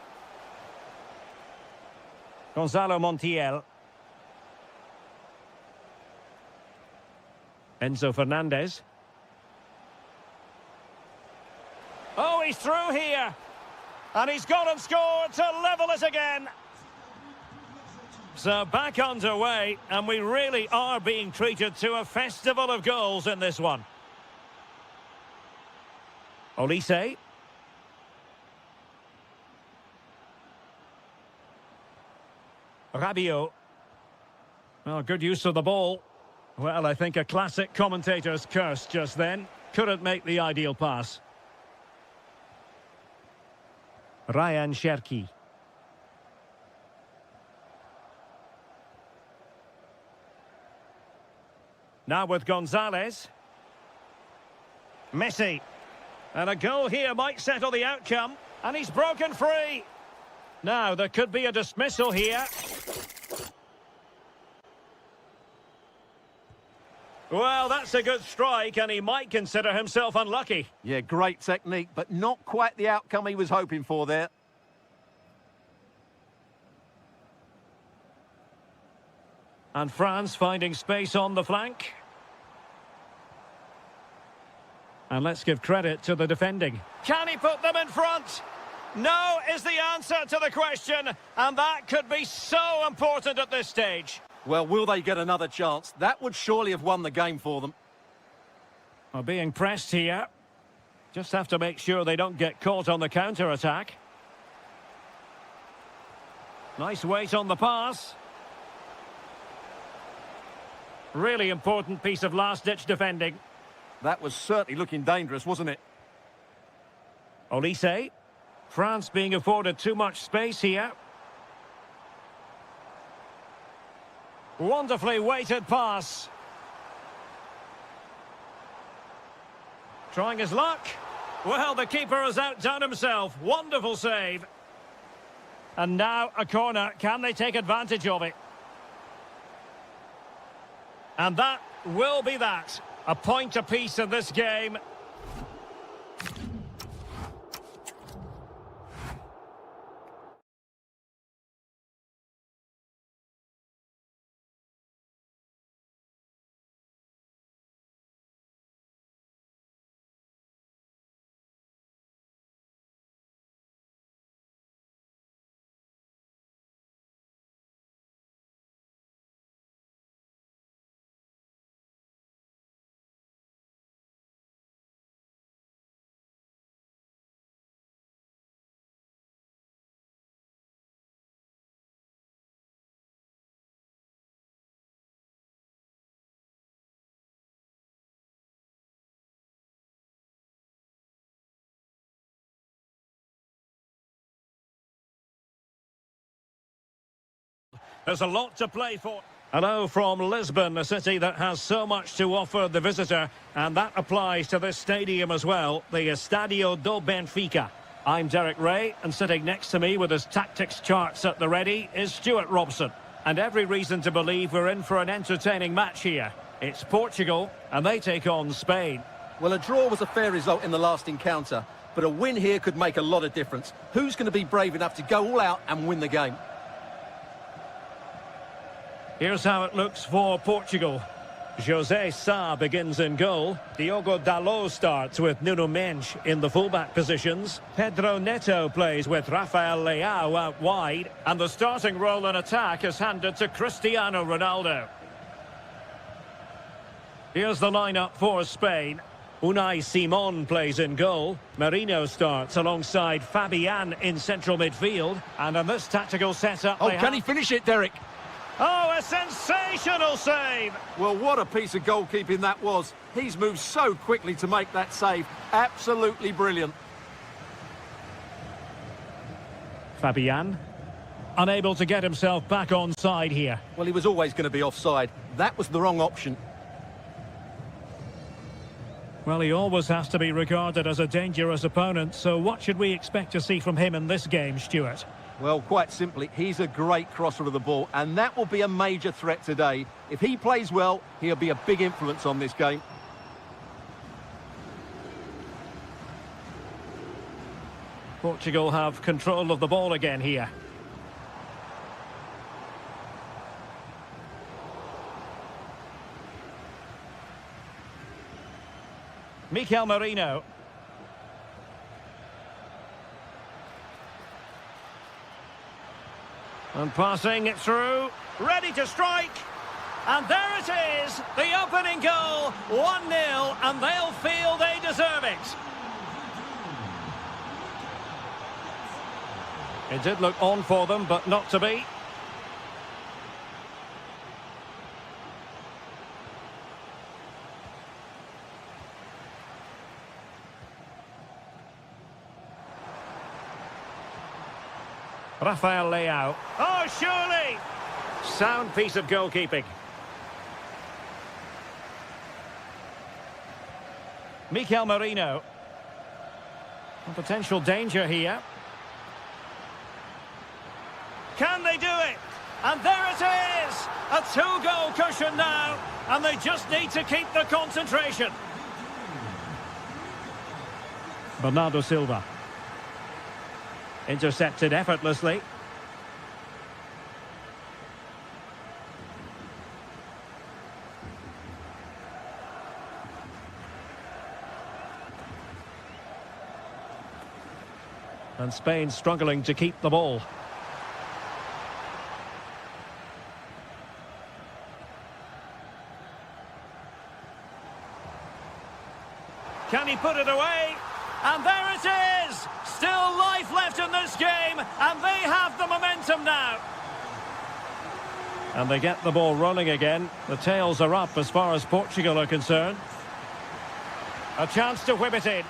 Gonzalo Montiel. Enzo Fernandez. Oh, he's through here. And he's gone and scored to level it again. So back underway, and we really are being treated to a festival of goals in this one. Olise. Rabiot. Well, good use of the ball. Well, I think a classic commentator's curse just then. Couldn't make the ideal pass. Ryan Cherki. Now with Gonzalez. Messi. And a goal here might settle the outcome. And he's broken free. Now, there could be a dismissal here. Well, that's a good strike, and he might consider himself unlucky. Yeah, great technique, but not quite the outcome he was hoping for there. And France finding space on the flank. And let's give credit to the defending. Can he put them in front? No is the answer to the question, and that could be so important at this stage. Well, will they get another chance? That would surely have won the game for them. Well, being pressed here. Just have to make sure they don't get caught on the counter-attack. Nice weight on the pass. Really important piece of last-ditch defending. That was certainly looking dangerous, wasn't it? Olise. France being afforded too much space here. Wonderfully weighted pass. Trying his luck. Well, the keeper has outdone himself. Wonderful save. And now a corner. Can they take advantage of it? And that will be that. A point apiece in this game. There's a lot to play for. Hello from Lisbon, a city that has so much to offer the visitor, and that applies to this stadium as well, the Estadio do Benfica. I'm Derek Ray, and sitting next to me with his tactics charts at the ready is Stuart Robson. And every reason to believe we're in for an entertaining match here. It's Portugal, and they take on Spain. Well, a draw was a fair result in the last encounter, but a win here could make a lot of difference. Who's going to be brave enough to go all out and win the game? Here's how it looks for Portugal. José Sá begins in goal. Diogo Dalot starts with Nuno Mendes in the fullback positions. Pedro Neto plays with Rafael Leao out wide. And the starting role in attack is handed to Cristiano Ronaldo. Here's the lineup for Spain. Unai Simon plays in goal. Marino starts alongside Fabian in central midfield. And in this tactical setup... Oh, can he finish it, Derek? Oh, a sensational save! Well, what a piece of goalkeeping that was. He's moved so quickly to make that save. Absolutely brilliant. Fabian, unable to get himself back onside here. Well, he was always going to be offside. That was the wrong option. Well, he always has to be regarded as a dangerous opponent, so what should we expect to see from him in this game, Stuart? Well, quite simply, he's a great crosser of the ball, and that will be a major threat today. If he plays well, he'll be a big influence on this game. Portugal have control of the ball again here. Mikel Merino. And passing it through, ready to strike. And there it is, the opening goal, 1-0, and they'll feel they deserve it. It did look on for them, but not to be. Rafael Leao. Oh, surely! Sound piece of goalkeeping. Mikel Merino. A potential danger here. Can they do it? And there it is! A two-goal cushion now, and they just need to keep the concentration. Bernardo Silva. Intercepted effortlessly. And Spain struggling to keep the ball. Can he put it away? And there it is! Still life left in this game, and they have the momentum now. And they get the ball rolling again. The tails are up as far as Portugal are concerned. A chance to whip it in.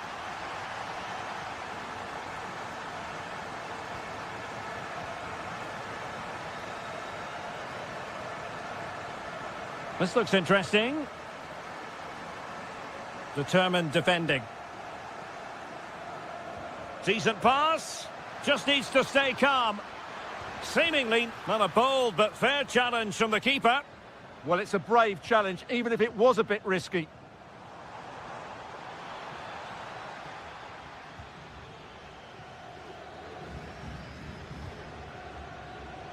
This looks interesting. Determined defending. Decent pass. Just needs to stay calm. Seemingly not a bold but fair challenge from the keeper. Well, it's a brave challenge, even if it was a bit risky.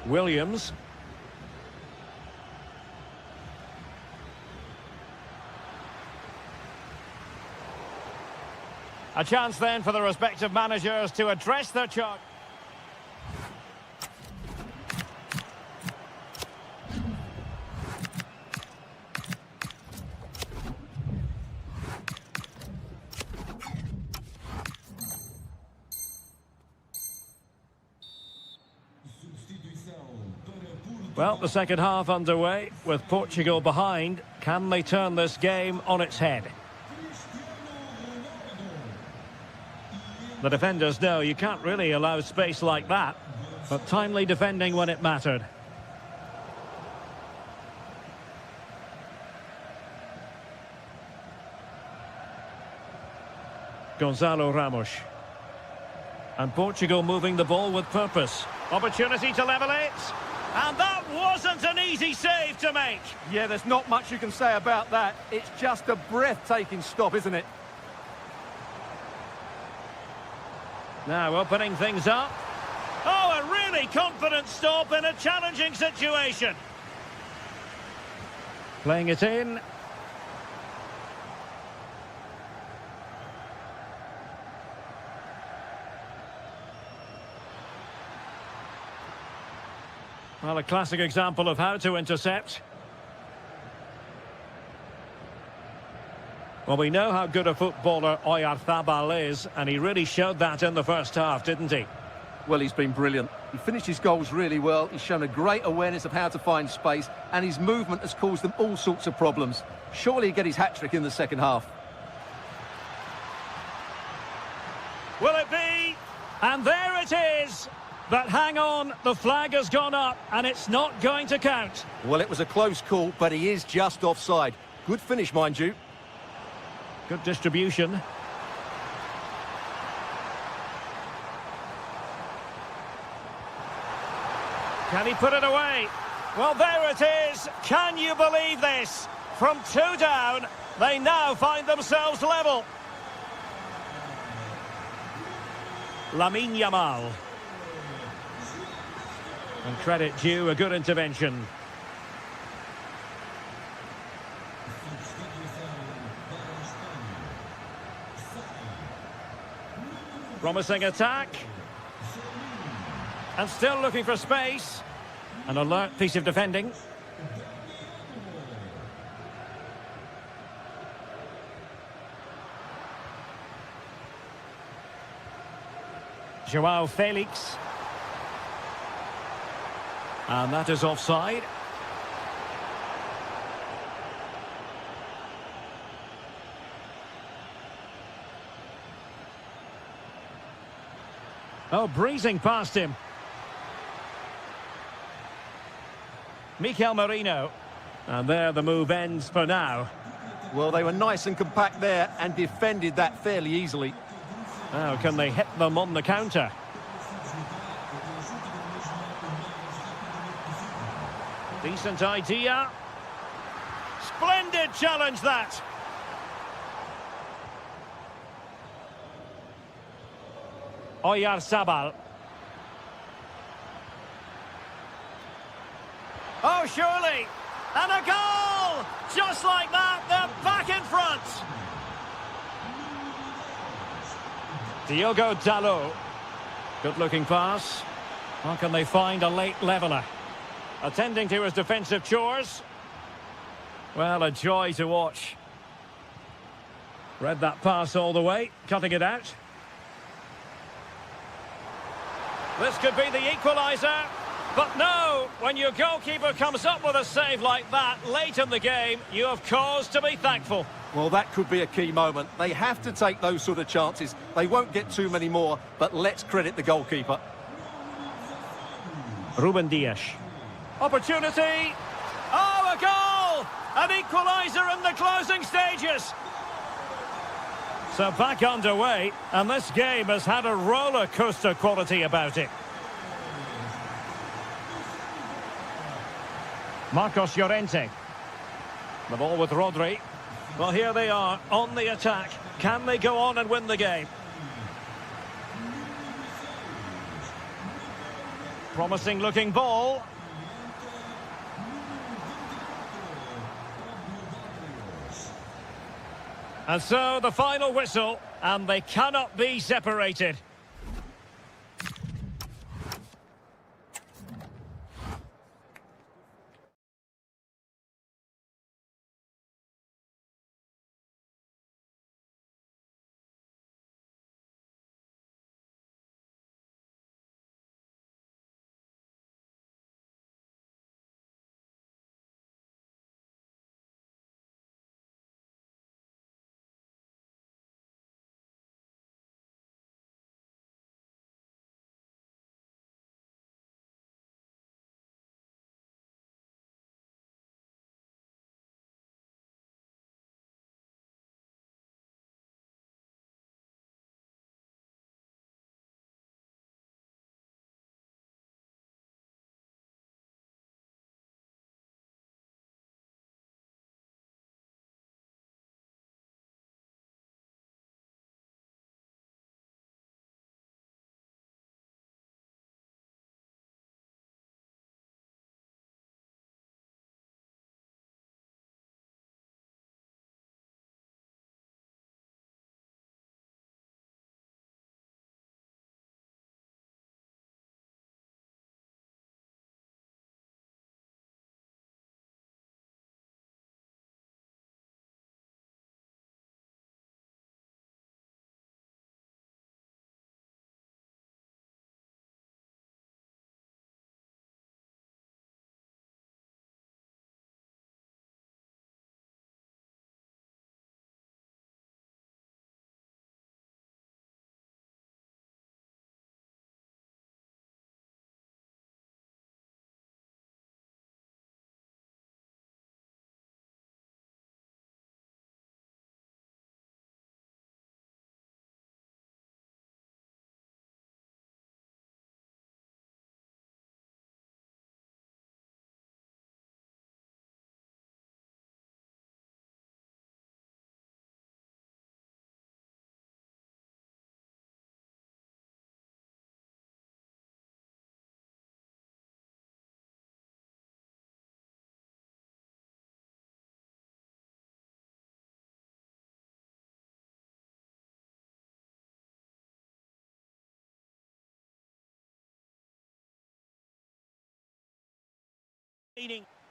Williams. A chance then for the respective managers to address their charge. Well, the second half underway with Portugal behind. Can they turn this game on its head? The defenders know you can't really allow space like that, but timely defending when it mattered. Gonzalo Ramos. And Portugal moving the ball with purpose. Opportunity to level it. And that wasn't an easy save to make. Yeah, there's not much you can say about that. It's just a breathtaking stop, isn't it? Now opening things up. Oh, a really confident stop in a challenging situation. Playing it in. Well, a classic example of how to intercept. Well, we know how good a footballer Oyarzabal is, and he really showed that in the first half, didn't he? Well, he's been brilliant. He finished his goals really well. He's shown a great awareness of how to find space, and his movement has caused them all sorts of problems. Surely he'll get his hat-trick in the second half. Will it be? And there it is! But hang on, the flag has gone up, and it's not going to count. Well, it was a close call, but he is just offside. Good finish, mind you. Good distribution. Can he put it away? Well, there it is. Can you believe this? From 2 down, they now find themselves level. Lamine Yamal. And credit due, a good intervention. Promising attack. And still looking for space. An alert piece of defending. Joao Felix. And that is offside. Oh, breezing past him. Mikel Merino. And there the move ends for now. Well, they were nice and compact there and defended that fairly easily. Now, can they hit them on the counter? Decent idea. Splendid challenge, that. Oyarzabal. Oh, surely. And a goal! Just like that, they're back in front. Diogo Dalot. Good-looking pass. How can they find a late leveller? Attending to his defensive chores. Well, a joy to watch. Read that pass all the way, cutting it out. This could be the equaliser. But no, when your goalkeeper comes up with a save like that late in the game, you have cause to be thankful. Well, that could be a key moment. They have to take those sort of chances. They won't get too many more, but let's credit the goalkeeper. Ruben Dias. Opportunity. Oh, a goal! An equaliser in the closing stages. So back underway, and this game has had a roller coaster quality about it. Marcos Llorente. The ball with Rodri. Well, here they are on the attack. Can they go on and win the game? Promising looking ball. And so the final whistle, and they cannot be separated.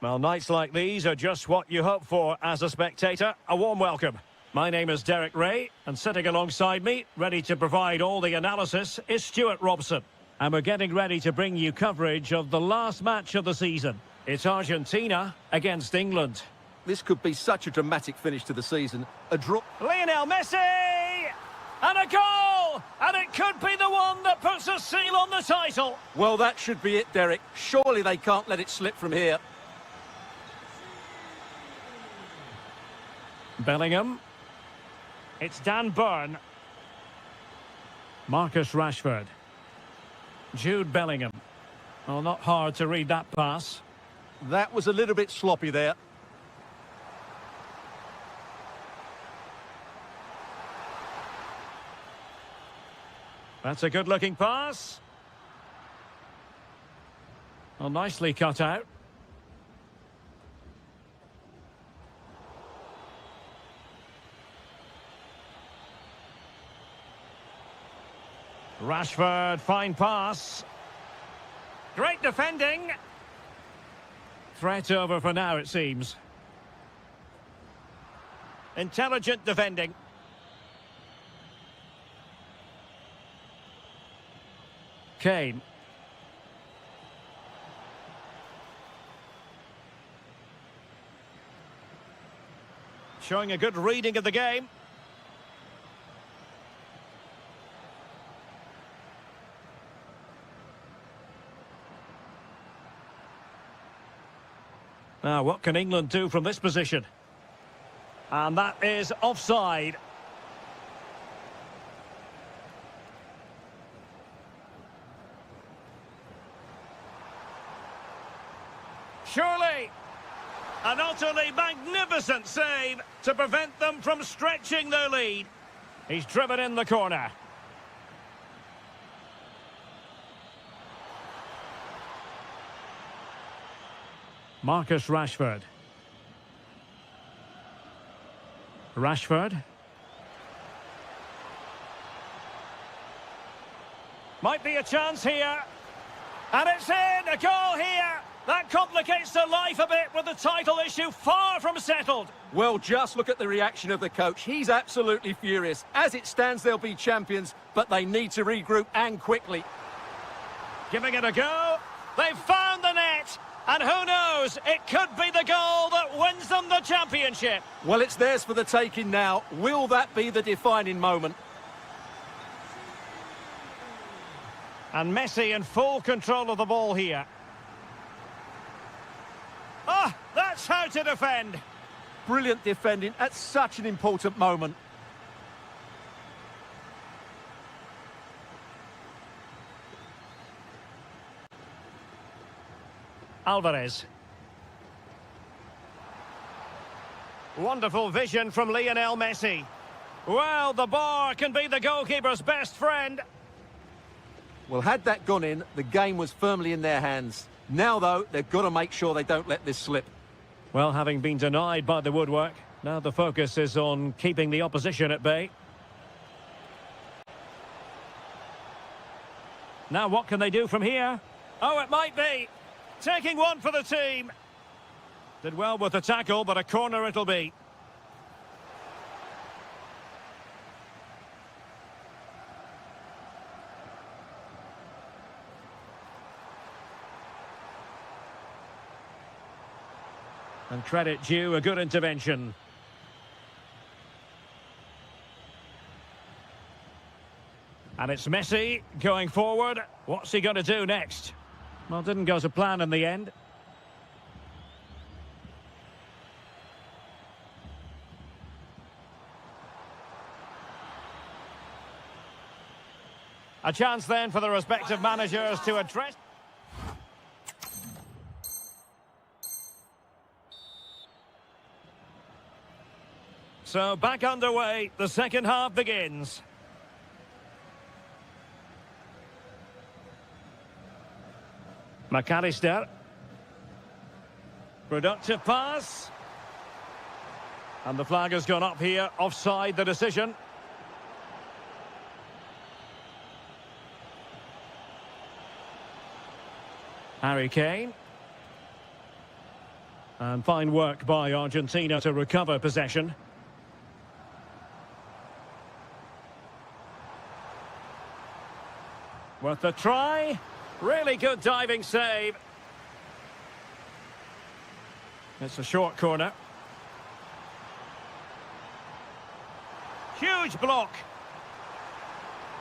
Well, nights like these are just what you hope for as a spectator. A warm welcome. My name is Derek Ray, and sitting alongside me, ready to provide all the analysis, is Stuart Robson. And we're getting ready to bring you coverage of the last match of the season. It's Argentina against England. This could be such a dramatic finish to the season. A draw. Lionel Messi! And a goal! And it could be the one that puts a seal on the title. Well, that should be it, Derek. Surely they can't let it slip from here. Bellingham. It's Dan Burn. Marcus Rashford. Jude Bellingham. Well, not hard to read that pass. That was a little bit sloppy there. That's a good-looking pass. Well, nicely cut out. Rashford, fine pass. Great defending. Threat over for now, it seems. Intelligent defending. Kane. Showing a good reading of the game. Now, what can England do from this position? And that is offside. Surely, an utterly magnificent save to prevent them from stretching their lead. He's driven in the corner. Marcus Rashford. Rashford. Might be a chance here. And it's in! A goal here! That complicates their life a bit with the title issue far from settled. Well, just look at the reaction of the coach. He's absolutely furious. As it stands, they'll be champions, but they need to regroup and quickly. Giving it a go. They've found the net. And who knows, it could be the goal that wins them the championship. Well, it's theirs for the taking now. Will that be the defining moment? And Messi in full control of the ball here. Ah, that's how to defend. Brilliant defending at such an important moment. Alvarez. Wonderful vision from Lionel Messi. Well, the bar can be the goalkeeper's best friend. Well, had that gone in, the game was firmly in their hands. Now, though, they've got to make sure they don't let this slip. Well, having been denied by the woodwork, now the focus is on keeping the opposition at bay. Now, what can they do from here? Oh, it might be. Taking one for the team. Did well with the tackle, but a corner it'll be. And credit due, a good intervention. And it's Messi going forward. What's he going to do next? Well, didn't go to plan in the end. A chance then for the respective managers to address. So back underway, the second half begins. McAllister. Productive pass. And the flag has gone up here, offside the decision. Harry Kane. And fine work by Argentina to recover possession. Worth a try. Really good diving save. It's a short corner. Huge block.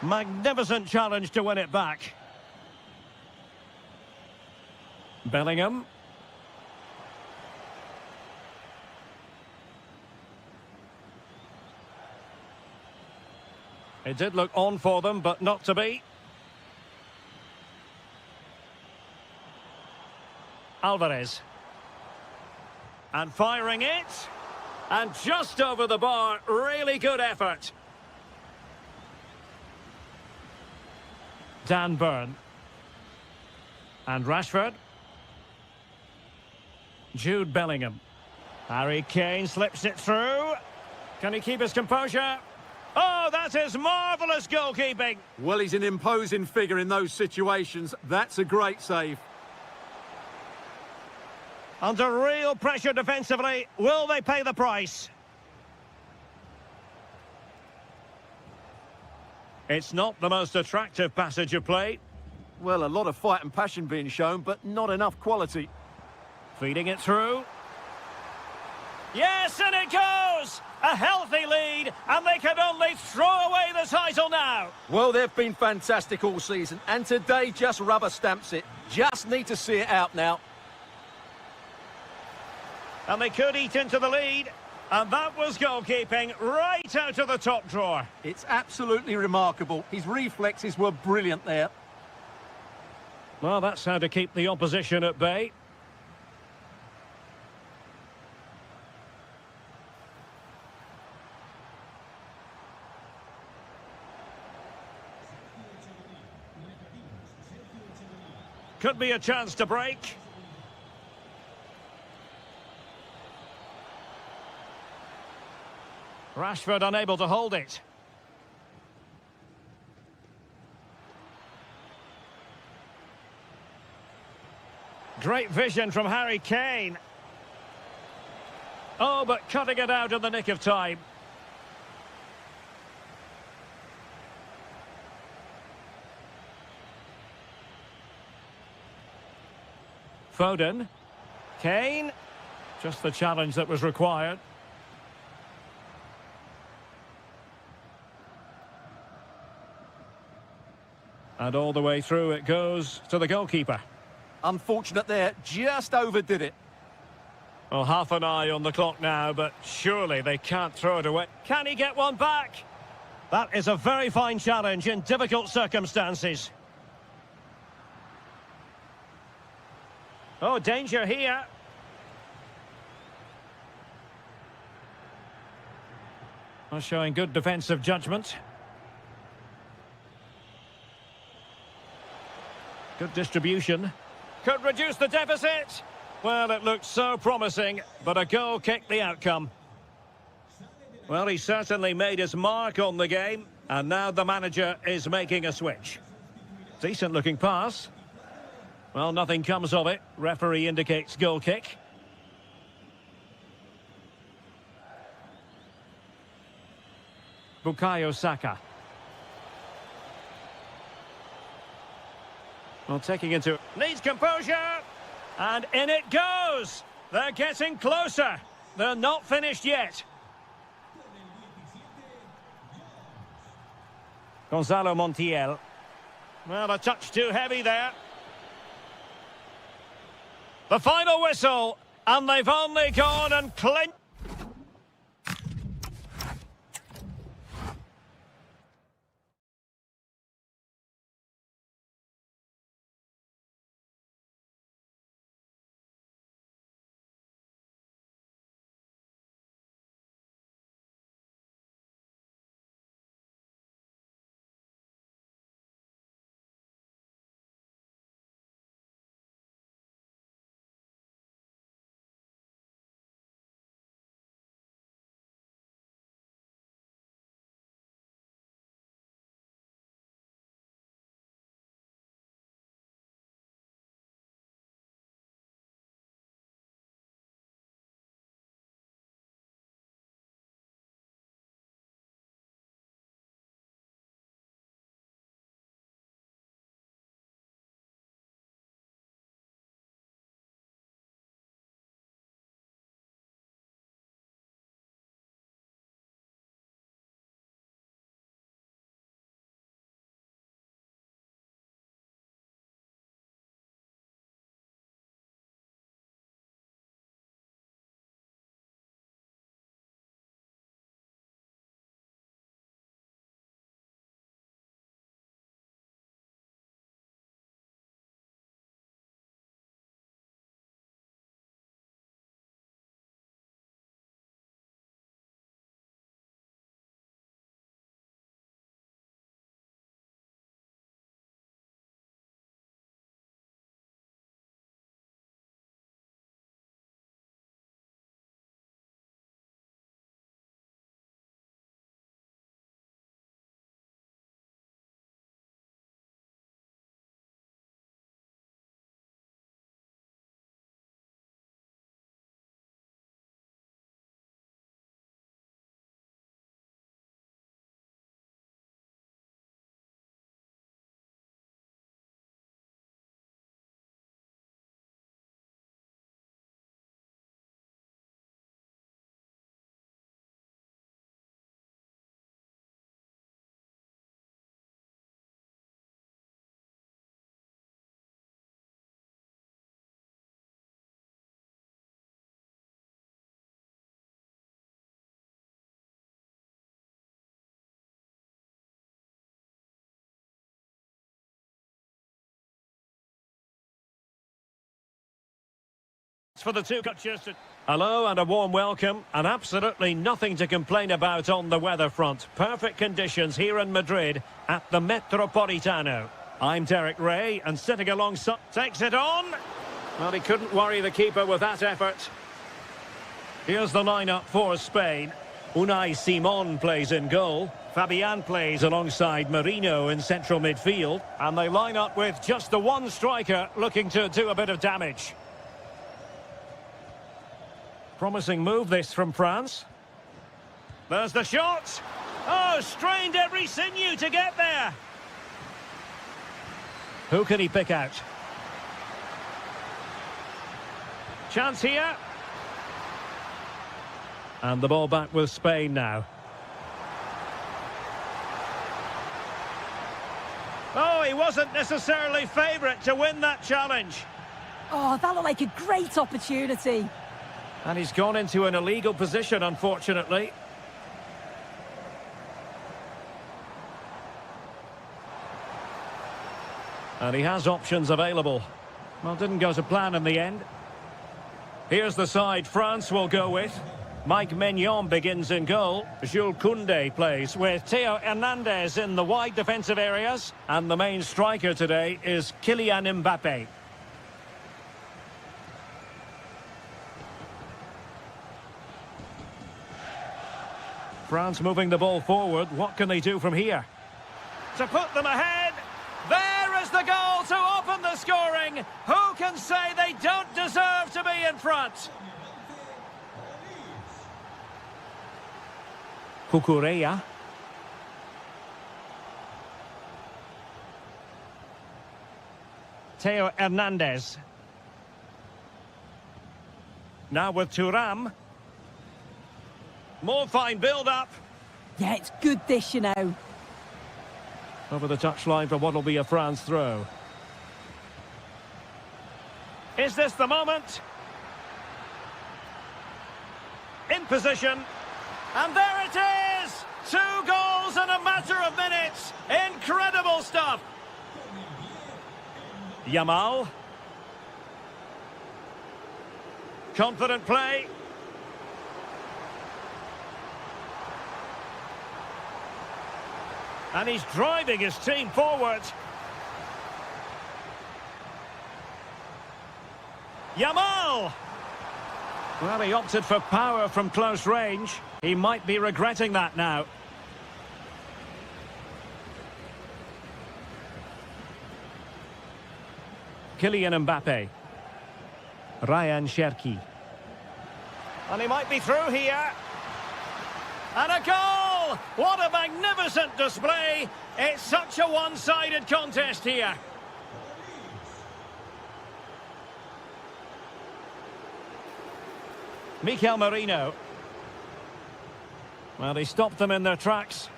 Magnificent challenge to win it back. Bellingham. It did look on for them, but not to be. Alvarez. And firing it. And just over the bar. Really good effort. Dan Burn. And Rashford. Jude Bellingham. Harry Kane slips it through. Can he keep his composure? Oh, that is marvellous goalkeeping. Well, he's an imposing figure in those situations. That's a great save. Under real pressure defensively. Will they pay the price? It's not the most attractive passage of play. Well, a lot of fight and passion being shown, but not enough quality. Feeding it through. Yes, and it goes! A healthy lead, and they can only throw away the title now. Well, they've been fantastic all season, and today just rubber stamps it. Just need to see it out now. And they could eat into the lead. And that was goalkeeping right out of the top drawer. It's absolutely remarkable. His reflexes were brilliant there. Well, that's how to keep the opposition at bay. Could be a chance to break. Rashford unable to hold it. Great vision from Harry Kane. Oh, but cutting it out in the nick of time. Foden. Kane. Just the challenge that was required. And all the way through it goes to the goalkeeper. Unfortunate there, just overdid it. Well, half an eye on the clock now, but surely they can't throw it away. Can he get one back? That is a very fine challenge in difficult circumstances. Oh, danger here. Well, showing good defensive judgment. Good distribution. Could reduce the deficit. Well, it looked so promising, but a goal kicked the outcome. Well, he certainly made his mark on the game, and now the manager is making a switch. Decent looking pass. Well, nothing comes of it. Referee indicates goal kick. Bukayo Saka. Well, taking into... Needs composure! And in it goes! They're getting closer. They're not finished yet. Gonzalo Montiel. Well, a touch too heavy there. The final whistle, and they've only gone and clinched. for the two coaches. Hello and a warm welcome, and absolutely nothing to complain about on the weather front. Perfect conditions here in Madrid at the Metropolitano. I'm Derek Ray, and sitting alongside... Takes it on! Well, he couldn't worry the keeper with that effort. Here's the lineup for Spain. Unai Simon plays in goal. Fabian plays alongside Marino in central midfield. And they line up with just the one striker looking to do a bit of damage. Promising move this from France. There's the shot. Oh, strained every sinew to get there. Who can he pick out? Chance here. And the ball back with Spain now. Oh, he wasn't necessarily favourite to win that challenge. Oh, that looked like a great opportunity. And he's gone into an illegal position, unfortunately. And he has options available. Well, didn't go to plan in the end. Here's the side France will go with. Mike Maignan begins in goal. Jules Koundé plays with Theo Hernandez in the wide defensive areas. And the main striker today is Kylian Mbappé. France moving the ball forward. What can they do from here? To put them ahead. There is the goal to open the scoring. Who can say they don't deserve to be in front? Cucurella. Theo Hernandez. Now with Thuram. More fine build-up. Yeah, it's good dish, you know. Over the touchline for what will be a France throw. Is this the moment? In position. And there it is! 2 goals in a matter of minutes. Incredible stuff. Yamal. Confident play. And he's driving his team forward. Yamal! Well, he opted for power from close range. He might be regretting that now. Kylian Mbappé. Ryan Cherki. And he might be through here. And a goal! What a magnificent display! It's such a one-sided contest here. Mikel Merino. Well, he stopped them in their tracks.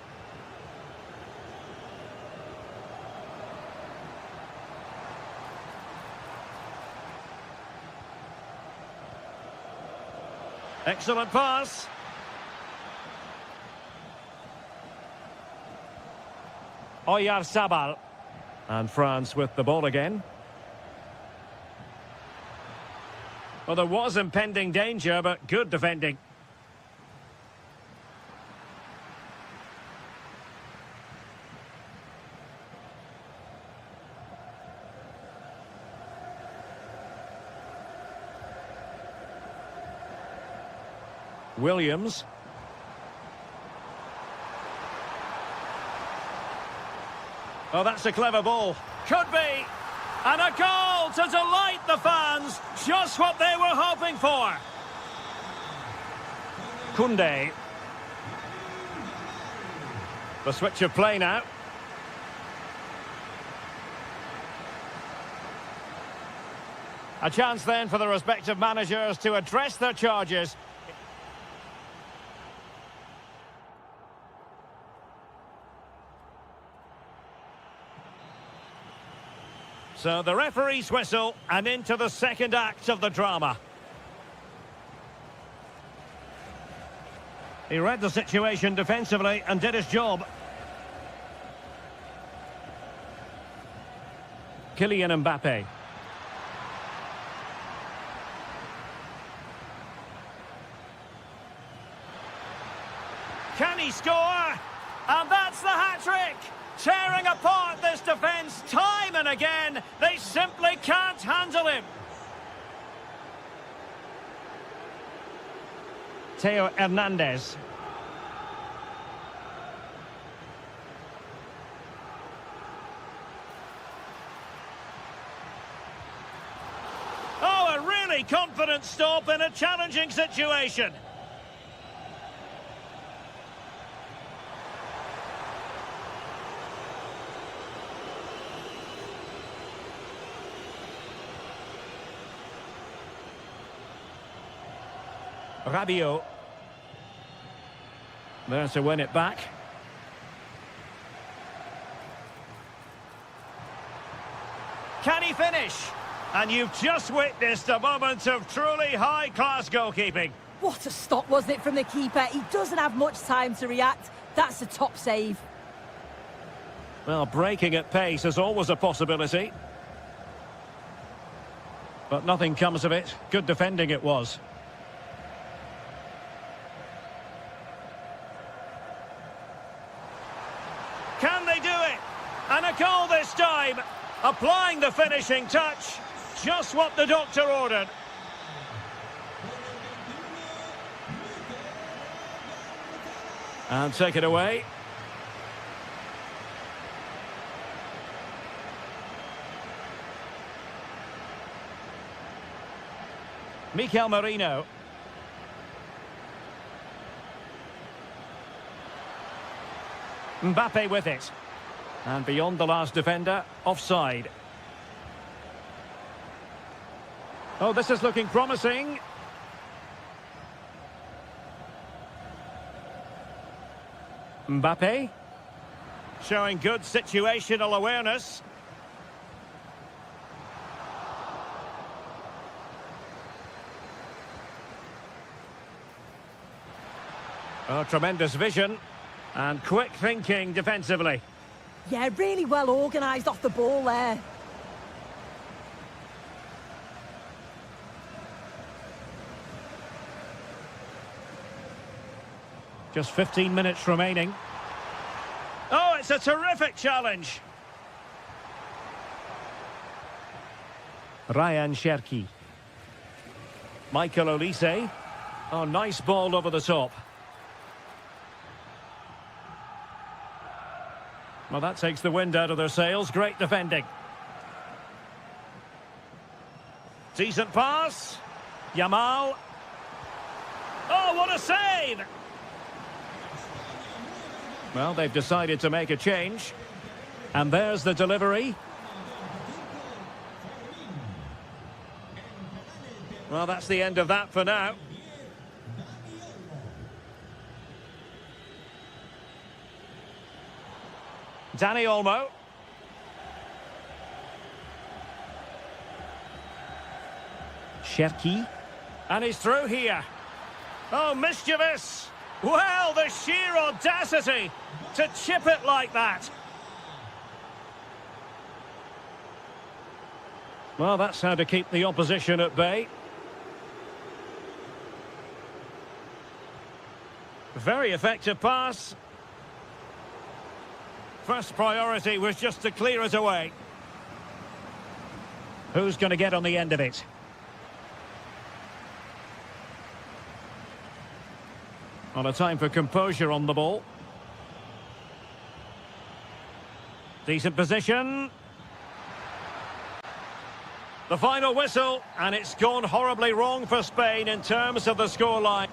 Excellent pass. Oyarzabal. And France with the ball again. Well, there was impending danger, but good defending. Williams. Oh, that's a clever ball. Could be. And a goal to delight the fans. Just what they were hoping for. Koundé. The switch of play now. A chance then for the respective managers to address their charges. So the referee's whistle, and into the second act of the drama. He read the situation defensively and did his job. Kylian Mbappé. Can he score? And that's the hat-trick! Tearing apart this defence time and again. They simply can't handle him. Theo Hernandez. Oh, a really confident stop in a challenging situation. Rabiot. There to win it back. Can he finish? And you've just witnessed a moment of truly high-class goalkeeping. What a stop, wasn't it, from the keeper? He doesn't have much time to react. That's a top save. Well, breaking at pace is always a possibility. But nothing comes of it. Good defending it was. Can they do it? And a goal this time. Applying the finishing touch. Just what the doctor ordered. And take it away. Mikel Merino. Mbappe with it. And beyond the last defender, offside. Oh, this is looking promising. Mbappe. Showing good situational awareness. Oh, tremendous vision. And quick thinking defensively. Yeah, really well organised off the ball there. Just 15 minutes remaining. Oh, it's a terrific challenge. Ryan Cherki. Michael Olise. Oh, nice ball over the top. Well, that takes the wind out of their sails. Great defending. Decent pass. Yamal. Oh, what a save! Well, they've decided to make a change. And there's the delivery. Well, that's the end of that for now. Danny Olmo. Cherki. And he's through here. Oh, mischievous. Well, the sheer audacity to chip it like that. Well, that's how to keep the opposition at bay. Very effective pass. First priority was just to clear it away. Who's going to get on the end of it? On a time for composure on the ball. Decent position. The final whistle, and it's gone horribly wrong for Spain in terms of the scoreline.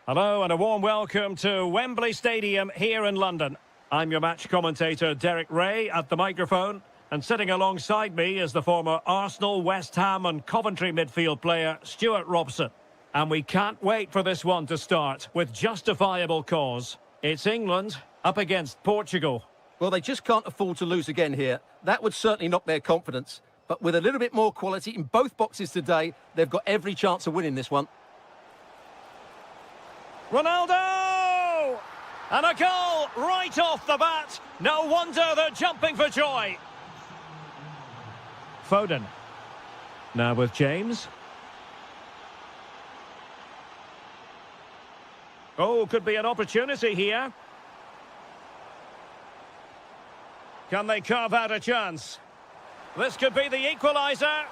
Hello and a warm welcome to Wembley Stadium here in London. I'm your match commentator Derek Ray at the microphone, and sitting alongside me is the former Arsenal, West Ham and Coventry midfield player Stuart Robson. And we can't wait for this one to start with justifiable cause. It's England up against Portugal. Well, they just can't afford to lose again here. That would certainly knock their confidence. But with a little bit more quality in both boxes today, they've got every chance of winning this one. Ronaldo! And a goal right off the bat. No wonder they're jumping for joy. Foden. Now with James. Oh, could be an opportunity here. Can they carve out a chance? This could be the equaliser.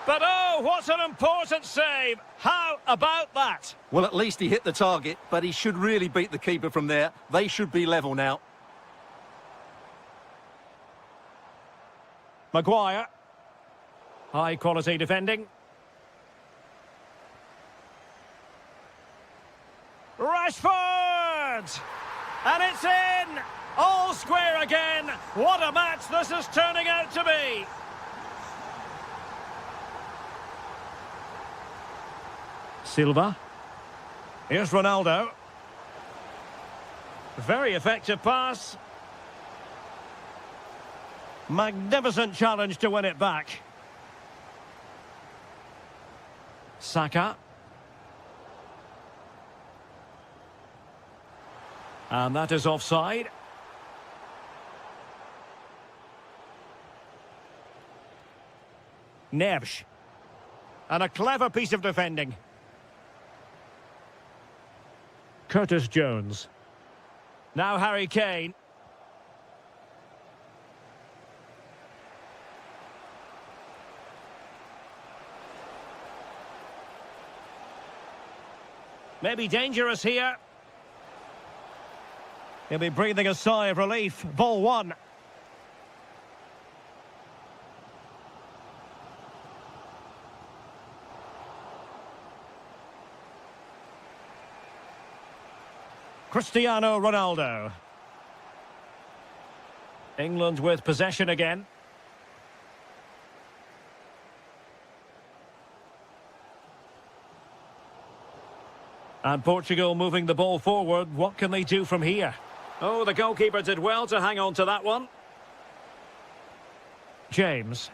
But oh, what an important save. How about that? Well, at least he hit the target, but he should really beat the keeper from there. They should be level now. Maguire. High quality defending. Rashford! And it's in! All square again. What a match this is turning out to be. Silva. Here's Ronaldo. Very effective pass. Magnificent challenge to win it back. Saka. And that is offside. Neves. And a clever piece of defending. Curtis Jones. Now Harry Kane. Maybe dangerous here. He'll be breathing a sigh of relief. Ball one. Cristiano Ronaldo. England with possession again. And Portugal moving the ball forward. What can they do from here? Oh, the goalkeeper did well to hang on to that one. James.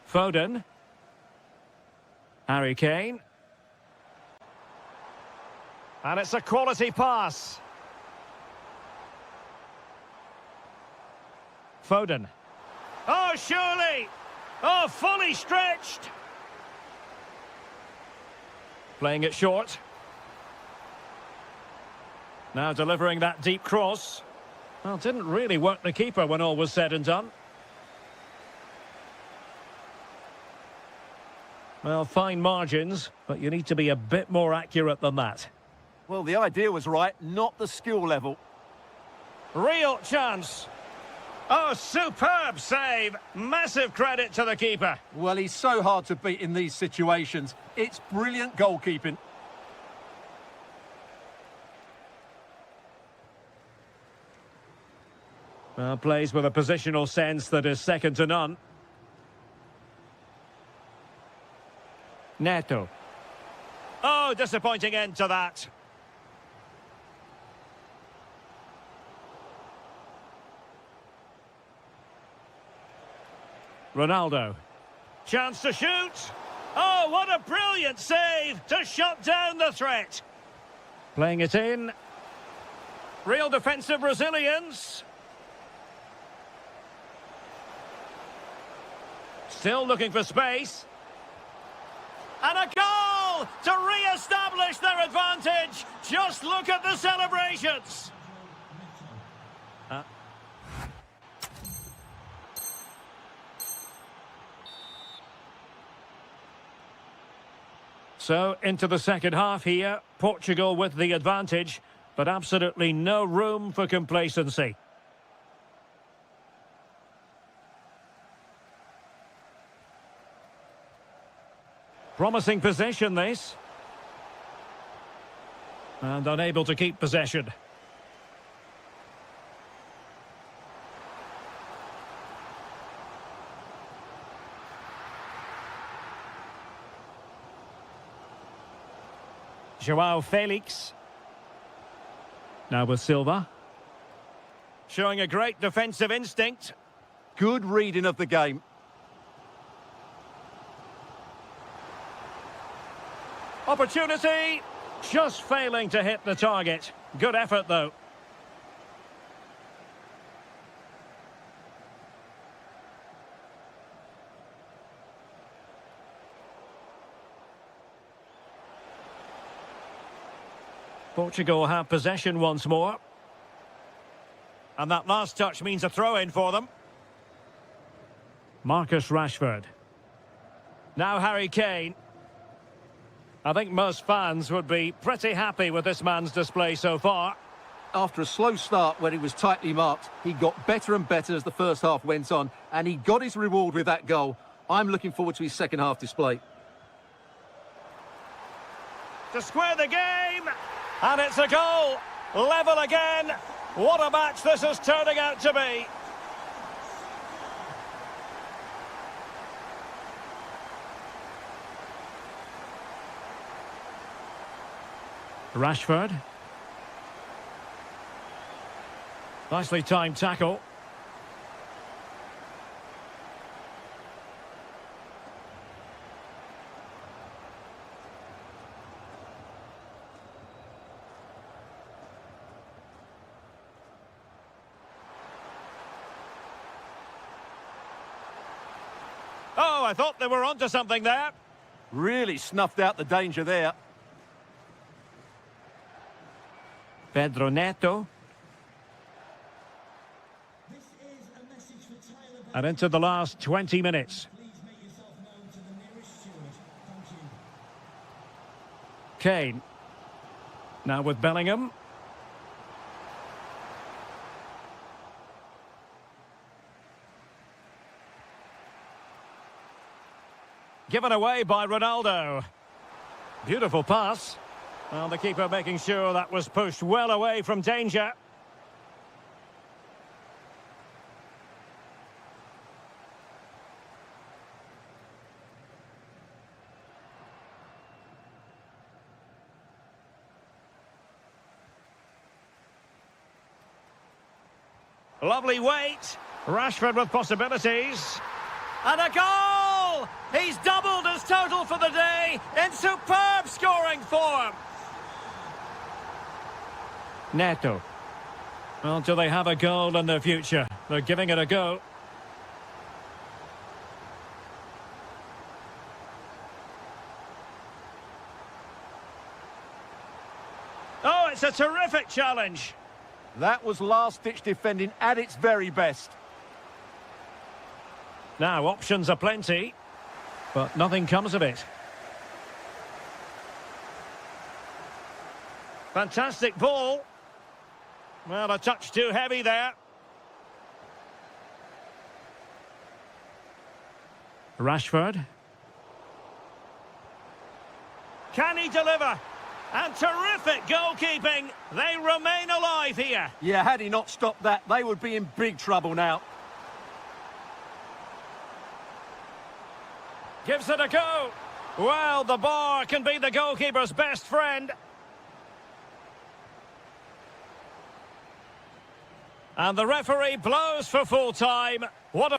Foden. Harry Kane. And it's a quality pass. Foden. Oh, surely! Oh, fully stretched! Playing it short. Now delivering that deep cross. Well, didn't really work the keeper when all was said and done. Well, fine margins, but you need to be a bit more accurate than that. Well, the idea was right, not the skill level. Real chance. Oh, superb save. Massive credit to the keeper. Well, he's so hard to beat in these situations. It's brilliant goalkeeping. Well, plays with a positional sense that is second to none. Neto. Oh, disappointing end to that. Ronaldo. Chance to shoot. Oh, what a brilliant save to shut down the threat. Playing it in. Real defensive resilience. Still looking for space. And a goal to re-establish their advantage. Just look at the celebrations. So, into the second half here. Portugal with the advantage, but absolutely no room for complacency. Promising possession, this. And unable to keep possession. Joao Felix. Now with Silva. Showing a great defensive instinct. Good reading of the game. Opportunity. Just failing to hit the target. Good effort, though. Portugal have possession once more. And that last touch means a throw-in for them. Marcus Rashford. Now Harry Kane. I think most fans would be pretty happy with this man's display so far. After a slow start where he was tightly marked, he got better and better as the first half went on, and he got his reward with that goal. I'm looking forward to his second half display. To square the game, and it's a goal. Level again. What a match this is turning out to be. Rashford. Nicely timed tackle. Oh, I thought they were onto something there. Really snuffed out the danger there. Pedro Neto. And into the last 20 minutes. Kane. Now with Bellingham. Given away by Ronaldo. Beautiful pass. Well, the keeper making sure that was pushed well away from danger. Lovely weight. Rashford with possibilities. And a goal! He's doubled his total for the day in superb scoring form. Neto. Well, do they have a goal in their future? They're giving it a go. Oh, it's a terrific challenge. That was last-ditch defending at its very best. Now, options are plenty, but nothing comes of it. Fantastic ball. Well, a touch too heavy there. Rashford. Can he deliver? And terrific goalkeeping. They remain alive here. Yeah, had he not stopped that, they would be in big trouble now. Gives it a go. Well, the bar can be the goalkeeper's best friend. And the referee blows for full time. What a...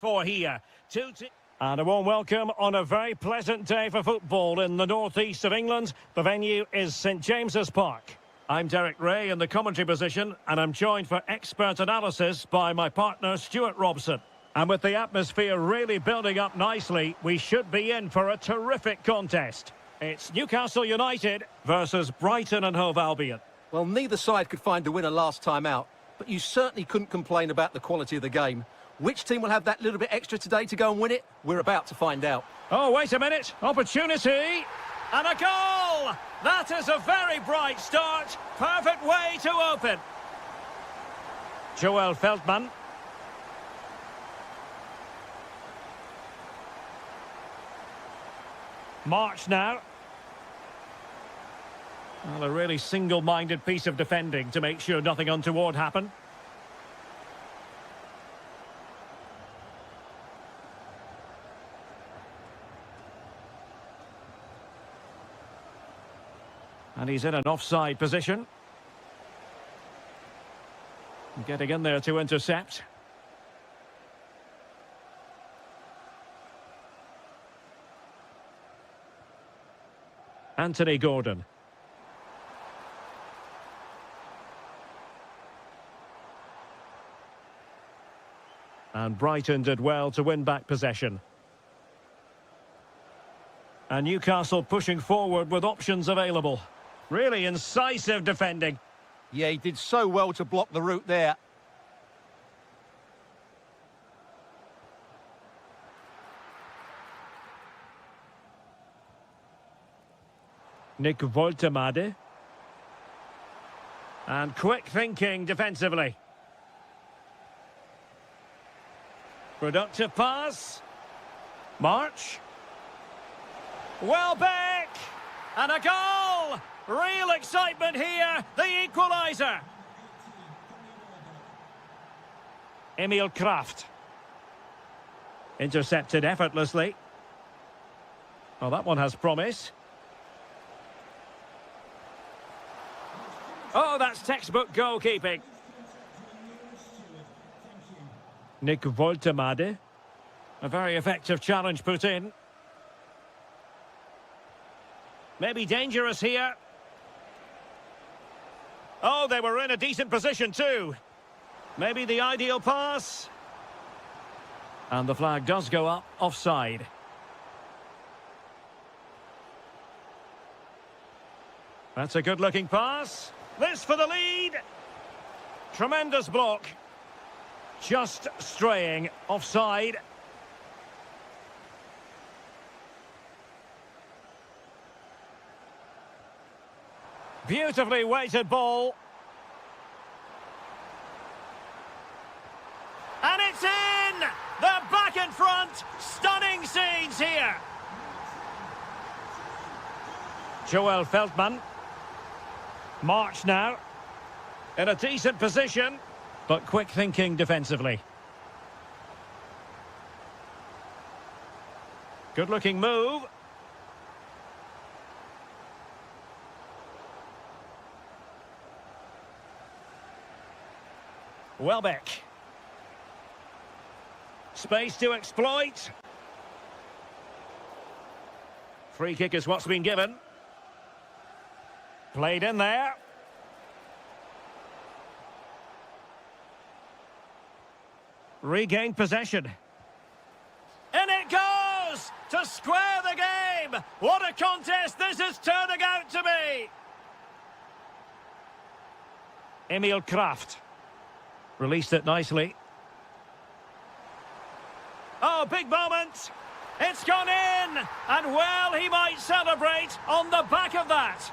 For here. And a warm welcome on a very pleasant day for football in the northeast of England. The venue is St James's Park. I'm Derek Ray in the commentary position, and I'm joined for expert analysis by my partner Stuart Robson. And with the atmosphere really building up nicely, we should be in for a terrific contest. It's Newcastle United versus Brighton and Hove Albion. Well, neither side could find a winner last time out, but you certainly couldn't complain about the quality of the game. Which team will have that little bit extra today to go and win it? We're about to find out. Oh, wait a minute. Opportunity. And a goal! That is a very bright start. Perfect way to open. Joel Feldman. March now. Well, a really single-minded piece of defending to make sure nothing untoward happened. And he's in an offside position. Getting in there to intercept. Anthony Gordon. And Brighton did well to win back possession. And Newcastle pushing forward with options available. Really incisive defending. Yeah, he did so well to block the route there. Nick Woltemade. And quick thinking defensively. Productive pass. March. Welbeck. And a goal! Real excitement here. The equaliser. Emil Kraft. Intercepted effortlessly. Well, that one has promise. Oh, that's textbook goalkeeping. Nick Woltemade. A very effective challenge put in. Maybe dangerous here. Oh, they were in a decent position too. Maybe the ideal pass. And the flag does go up, offside. That's a good-looking pass. This for the lead. Tremendous block. Just straying, offside. Beautifully weighted ball. And it's in! They're back in front. Stunning scenes here. Joel Feldman. March now. In a decent position, but quick thinking defensively. Good-looking move. Welbeck. Space to exploit. Free kick is what's been given. Played in there. Regained possession. And it goes to square the game. What a contest this is turning out to be. Emil Kraft. Released it nicely. Oh, big moment. It's gone in. And well, he might celebrate on the back of that.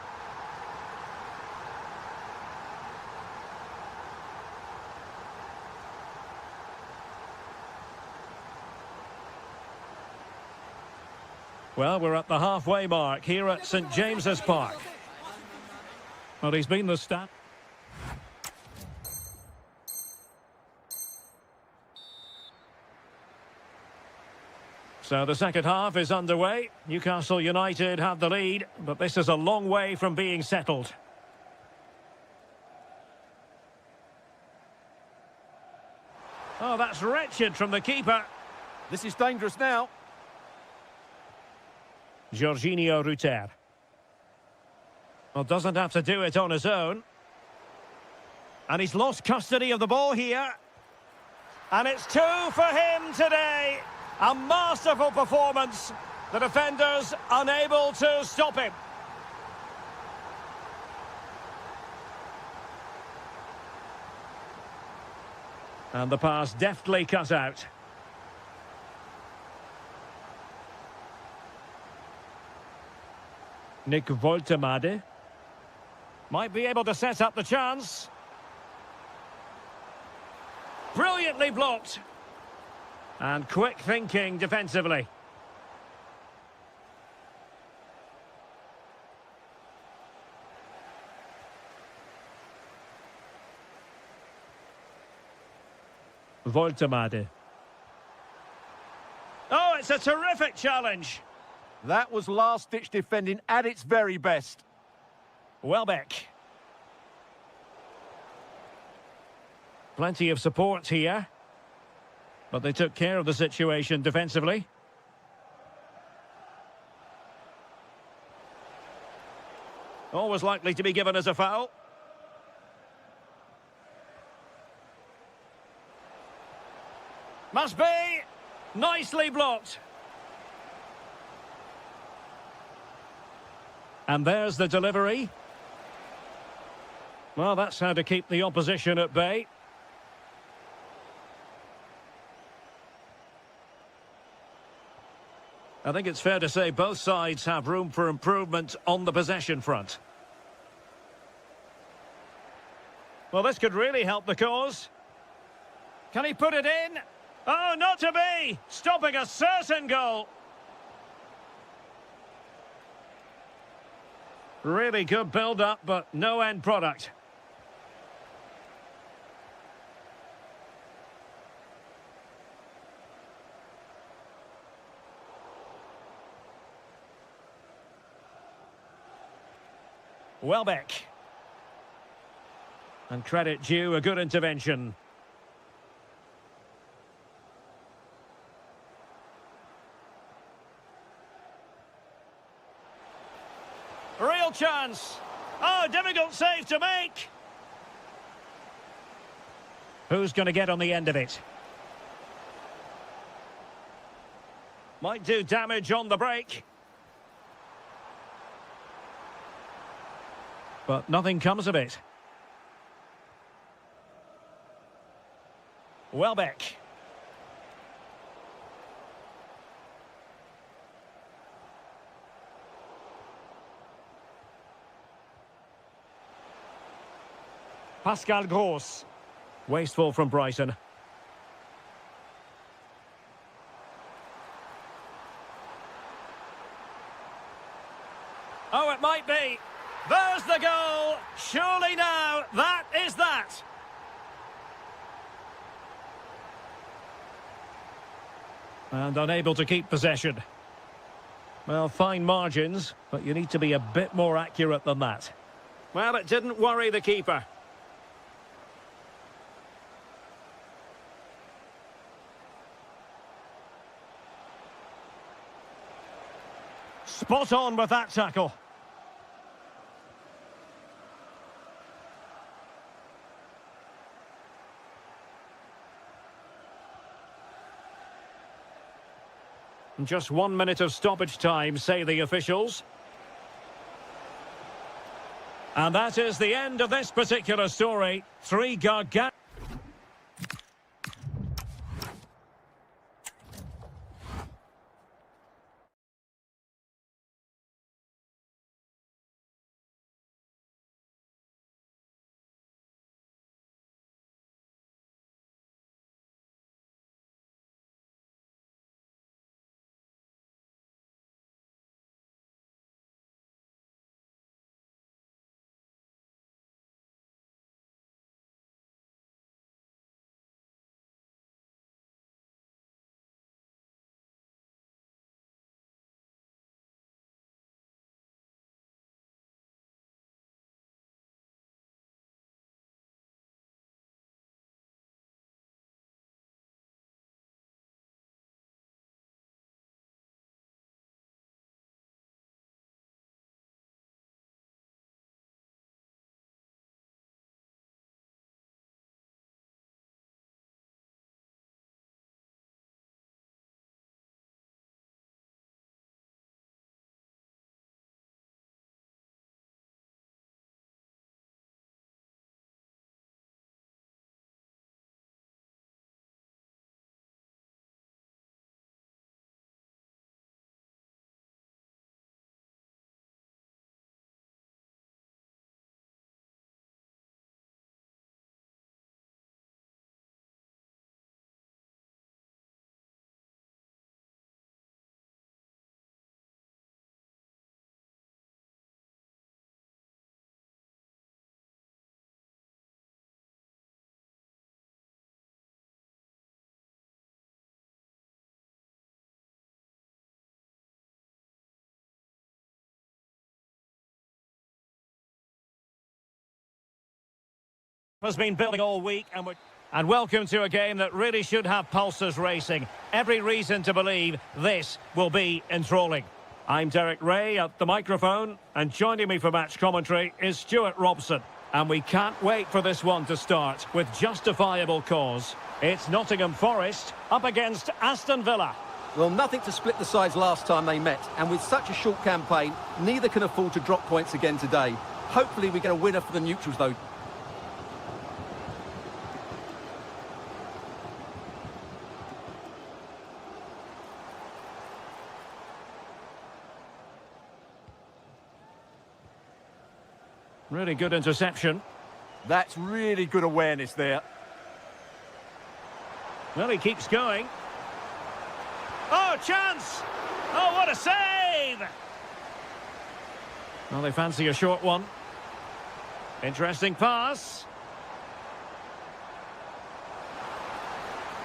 Well, we're at the halfway mark here at St James's Park. Well, he's been the stat. So the second half is underway. Newcastle United have the lead, but this is a long way from being settled. Oh, that's wretched from the keeper. This is dangerous now. Jorginho Ruter. Well, doesn't have to do it on his own. And he's lost custody of the ball here. And it's 2 for him today. A masterful performance. The defenders unable to stop him. And the pass deftly cut out. Nick Woltemade. Might be able to set up the chance. Brilliantly blocked. And quick thinking defensively. Woltemade. Oh, it's a terrific challenge. That was last-ditch defending at its very best. Welbeck. Plenty of support here. But they took care of the situation defensively. Always likely to be given as a foul. Must be. Nicely blocked. And there's the delivery. Well, that's how to keep the opposition at bay. I think it's fair to say both sides have room for improvement on the possession front. Well, this could really help the cause. Can he put it in? Oh, not to be! Stopping a certain goal. Really good build-up, but no end product. Welbeck. And credit due, a good intervention. Real chance. Oh, difficult save to make. Who's going to get on the end of it? Might do damage on the break. But nothing comes of it. Welbeck. Pascal Gross. Wasteful from Brighton. Oh, it might be. There's the goal. Surely now, that is that. And unable to keep possession. Well, fine margins, but you need to be a bit more accurate than that. Well, it didn't worry the keeper. Spot on with that tackle. Just 1 minute of stoppage time, say the officials. And that is the end of this particular story. 3 gargantuan Has been building all week and welcome to a game that really should have pulses racing. Every reason to believe this will be enthralling. I'm Derek Ray at the microphone, and joining me for match commentary is Stuart Robson. And we can't wait for this one to start with justifiable cause. It's Nottingham Forest up against Aston Villa. Well, nothing to split the sides last time they met, and with such a short campaign, neither can afford to drop points again today. Hopefully we get a winner for the neutrals, though. Really good interception. That's really good awareness there. Well, he keeps going. Oh, chance! Oh, what a save! Well, they fancy a short one. Interesting pass.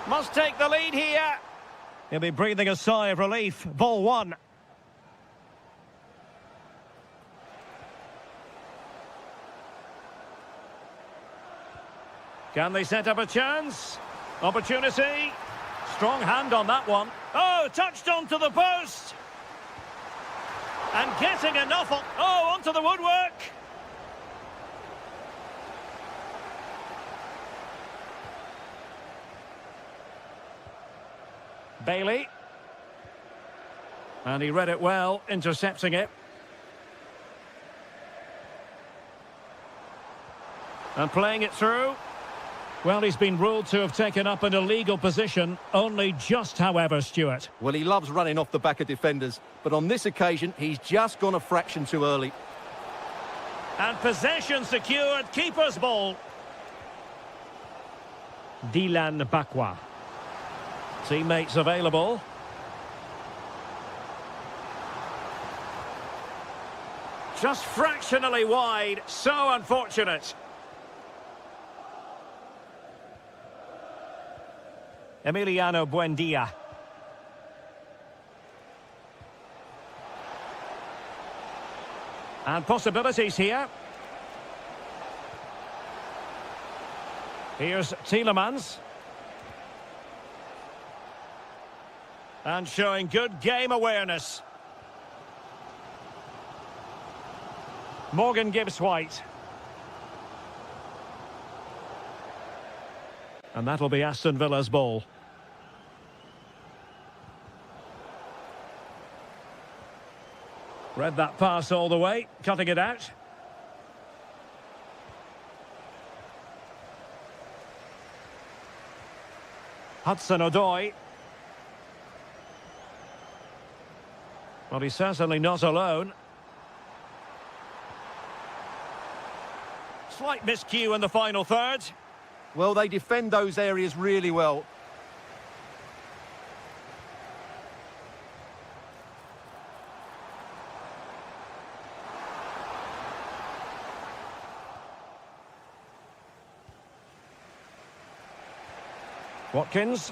Must take the lead here. He'll be breathing a sigh of relief. Ball one. Can they set up a chance? Opportunity. Strong hand on that one. Oh, touched onto the post. And getting enough on... Oh, onto the woodwork. Bailey. And he read it well, intercepting it. And playing it through. Well, he's been ruled to have taken up an illegal position, only just, however, Stuart. Well, he loves running off the back of defenders, but on this occasion, he's just gone a fraction too early. And possession secured, keeper's ball. Dylan Bakwa. Teammates available. Just fractionally wide, so unfortunate. Emiliano Buendia. And possibilities here. Here's Tielemans. And showing good game awareness. Morgan Gibbs-White. And that'll be Aston Villa's ball. Read that pass all the way, cutting it out. Hudson-Odoi. Well, he's certainly not alone. Slight miscue in the final third. Well, they defend those areas really well. Watkins.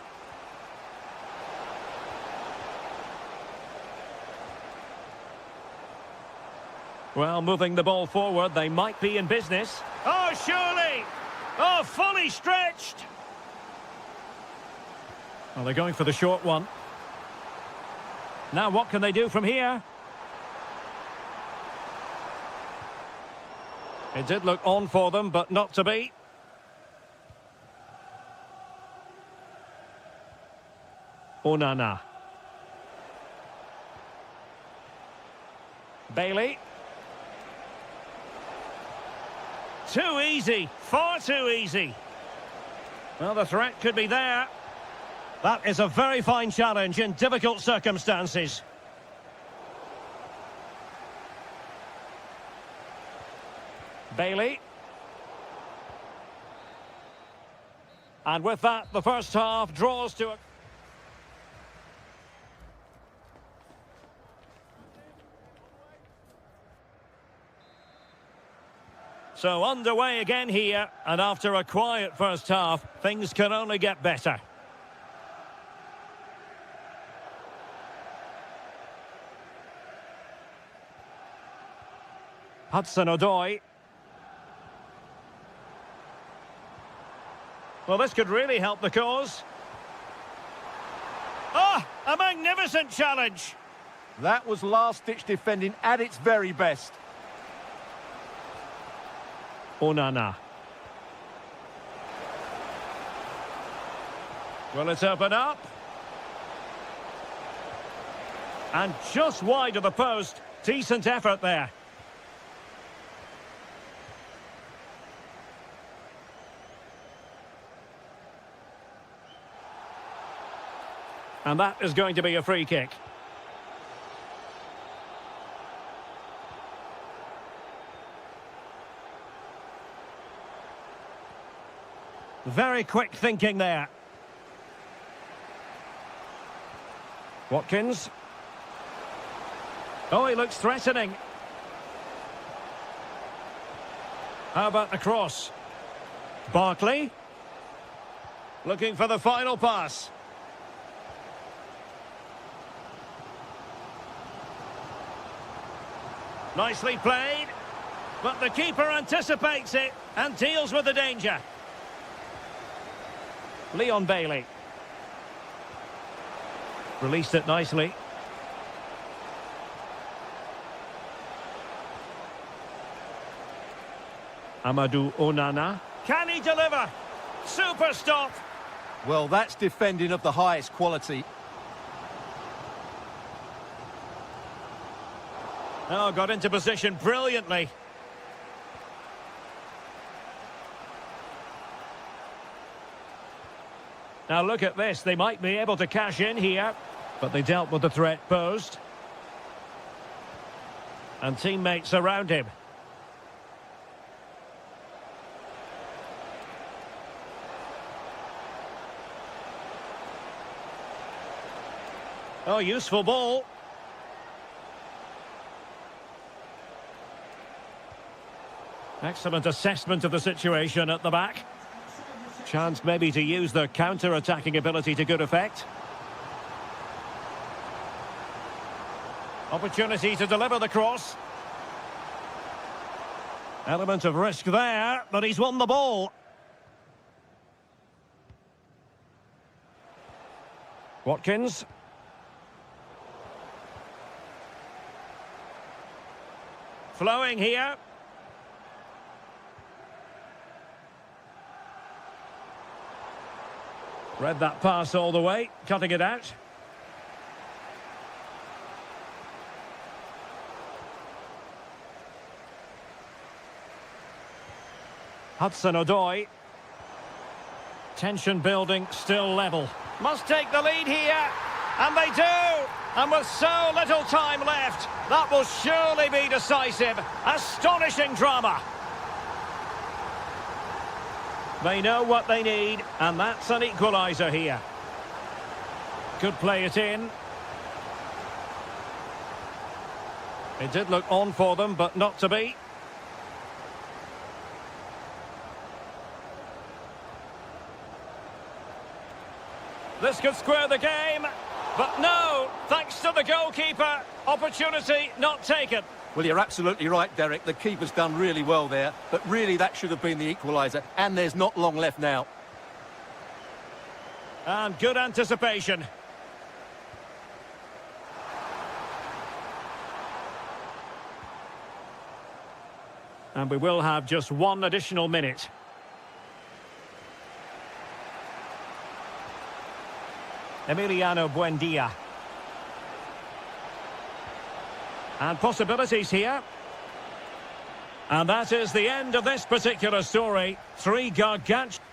Well, moving the ball forward, they might be in business. Oh, surely! Oh, fully stretched! Well, they're going for the short one. Now, what can they do from here? It did look on for them, but not to be. Onana. Bailey. Too easy, far too easy. Well, the threat could be there. That is a very fine challenge in difficult circumstances. Bailey. And with that, the first half draws to a... So underway again here, and after a quiet first half, things can only get better. Hudson-Odoi. Well, this could really help the cause. Oh, a magnificent challenge. That was last-ditch defending at its very best. Onana. Will it open up? And just wide of the post. Decent effort there. And that is going to be a free kick. Very quick thinking there. Watkins. Oh, he looks threatening. How about the cross? Barkley. Looking for the final pass. Nicely played. But the keeper anticipates it and deals with the danger. Leon Bailey. Released it nicely. Amadou Onana. Can he deliver? Super stop. Well, that's defending of the highest quality. Oh, got into position brilliantly. Now look at this, they might be able to cash in here, but they dealt with the threat posed. And teammates around him. Oh, useful ball. Excellent assessment of the situation at the back. Chance maybe to use their counter-attacking ability to good effect. Opportunity to deliver the cross. Element of risk there, but he's won the ball. Watkins. Flowing here. Read that pass all the way, cutting it out. Hudson-Odoi. Tension building, still level. Must take the lead here, and they do! And with so little time left, that will surely be decisive. Astonishing drama. They know what they need, and that's an equaliser here. Could play it in. It did look on for them, but not to be. This could square the game, but no, thanks to the goalkeeper. Opportunity not taken. Well, you're absolutely right, Derek. The keeper's done really well there, but really that should have been the equaliser, and there's not long left now. And good anticipation. And we will have just one additional minute. Emiliano Buendia. And possibilities here. And that is the end of this particular story. 3 gargantuan...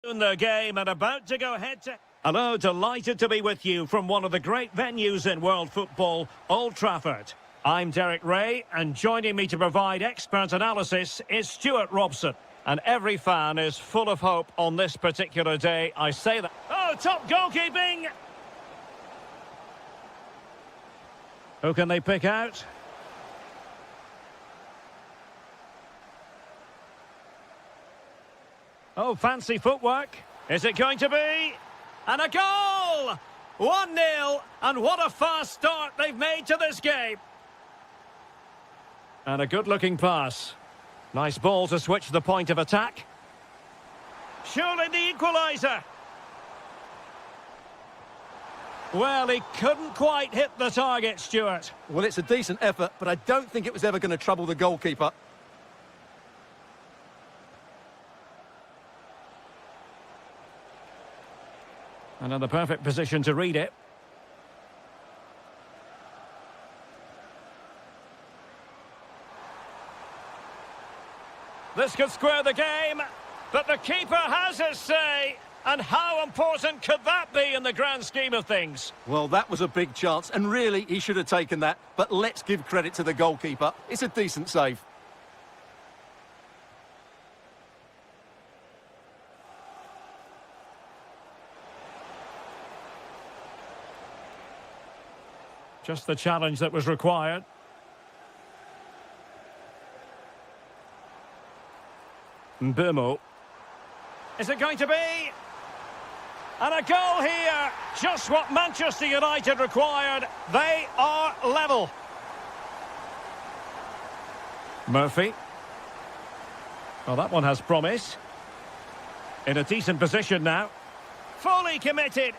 In the game and about to go head to... Hello, delighted to be with you from one of the great venues in world football, Old Trafford. I'm Derek Ray, and joining me to provide expert analysis is Stuart Robson. And every fan is full of hope on this particular day. I say that... Oh, top goalkeeping! Who can they pick out? Oh, fancy footwork. Is it going to be? And a goal! 1-0, and what a fast start they've made to this game. And a good-looking pass. Nice ball to switch the point of attack. Surely the equaliser. Well, he couldn't quite hit the target, Stuart. Well, it's a decent effort, but I don't think it was ever going to trouble the goalkeeper. And in the perfect position to read it. This could square the game, but the keeper has his say. And how important could that be in the grand scheme of things? Well, that was a big chance, and really, he should have taken that. But let's give credit to the goalkeeper. It's a decent save. Just the challenge that was required. Mbeumo. Is it going to be? And a goal here. Just what Manchester United required. They are level. Murphy. Well, that one has promise. In a decent position now. Fully committed.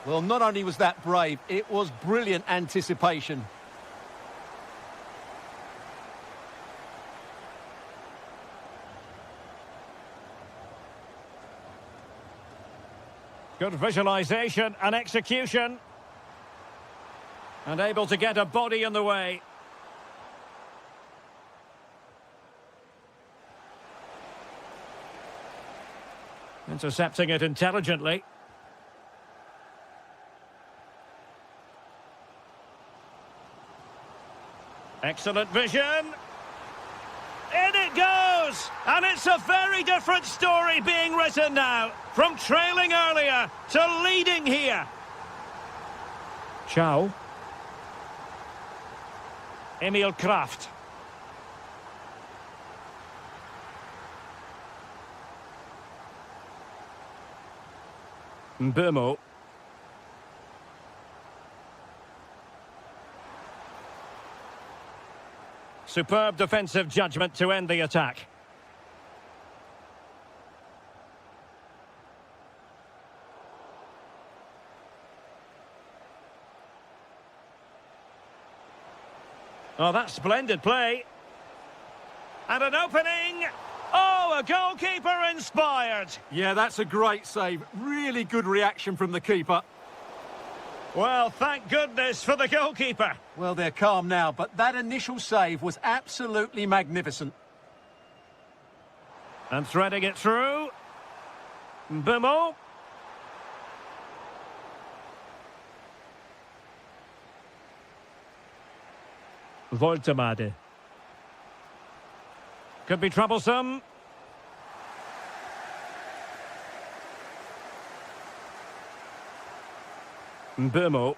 Well, not only was that brave, it was brilliant anticipation. Good visualisation and execution. And able to get a body in the way. Intercepting it intelligently. Excellent vision. In it goes! And it's a very different story being written now. From trailing earlier to leading here. Chow. Emil Kraft. Mbeumo. Superb defensive judgment to end the attack. Oh, that's splendid play. And an opening. Oh, a goalkeeper inspired. Yeah, that's a great save. Really good reaction from the keeper. Well, thank goodness for the goalkeeper. Well, they're calm now, but that initial save was absolutely magnificent. And threading it through. Mbeumo. Voltemade. Could be troublesome. Mbeumo.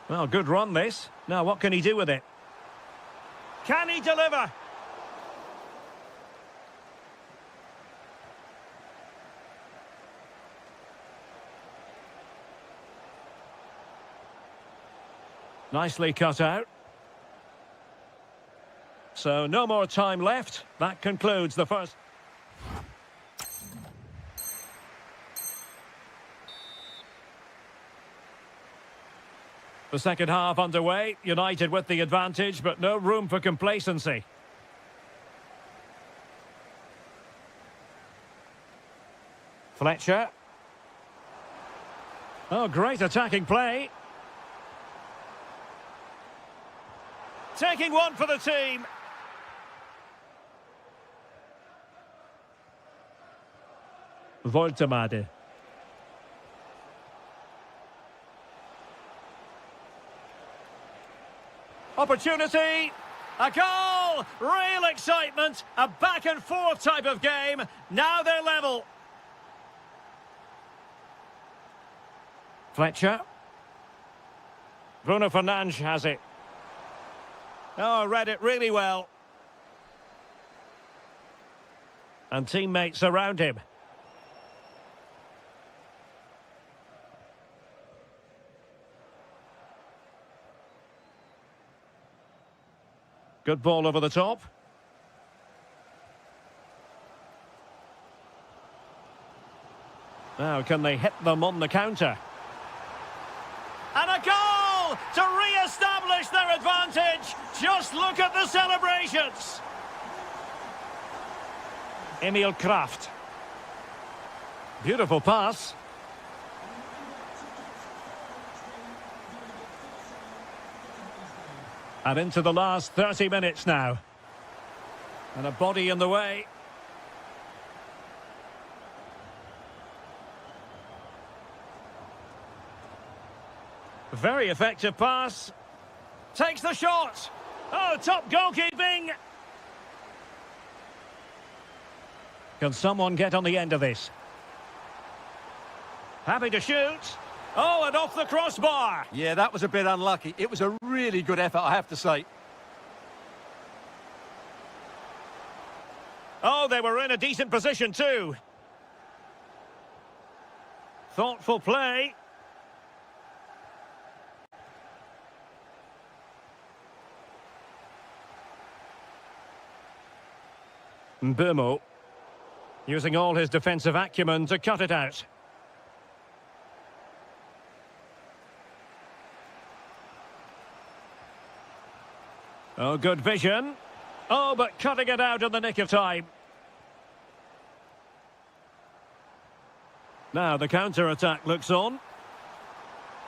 Well, good run this. Now, what can he do with it? Can he deliver? Nicely cut out. So, no more time left. That concludes the first... The second half underway. United with the advantage, but no room for complacency. Fletcher. Oh, great attacking play. Taking one for the team. Woltemade. Opportunity. A goal! Real excitement. A back and forth type of game. Now they're level. Fletcher. Bruno Fernandes has it. Oh, read it really well. And teammates around him. Good ball over the top. Now, can they hit them on the counter? And a goal to re-establish their advantage. Just look at the celebrations. Emil Kraft. Beautiful pass. And into the last 30 minutes now. And a body in the way. Very effective pass. Takes the shot. Oh, top goalkeeping. Can someone get on the end of this? Happy to shoot. Oh, and off the crossbar. Yeah, that was a bit unlucky. It was a really good effort, I have to say. Oh, they were in a decent position too. Thoughtful play. Mbeumo, using all his defensive acumen to cut it out. Oh, good vision. Oh, but cutting it out in the nick of time. Now the counter-attack looks on.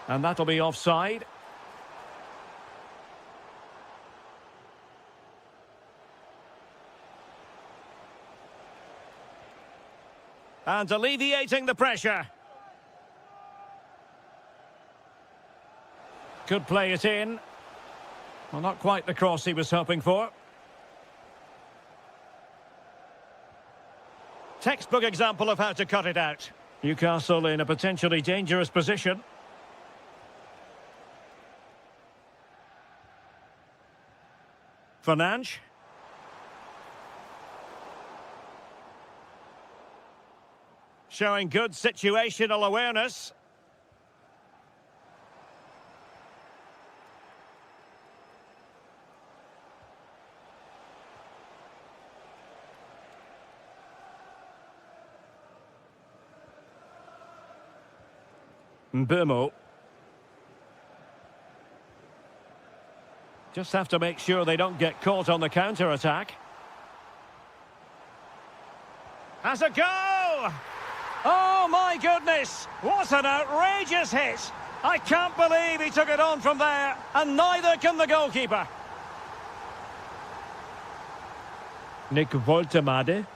And that'll be offside. And alleviating the pressure. Could play it in. Well, not quite the cross he was hoping for. Textbook example of how to cut it out. Newcastle in a potentially dangerous position. Fernandes. Showing good situational awareness. Mbeumo. Just have to make sure they don't get caught on the counter-attack. Has a go! Oh, my goodness! What an outrageous hit! I can't believe he took it on from there, and neither can the goalkeeper. Nick Woltemade.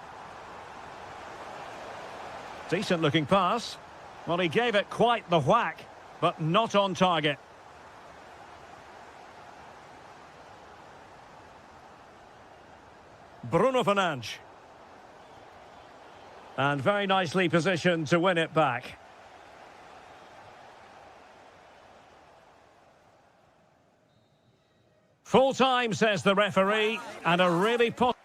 Decent-looking pass. Well, he gave it quite the whack, but not on target. Bruno Fernandes. And very nicely positioned to win it back. Full time, says the referee, and a really positive...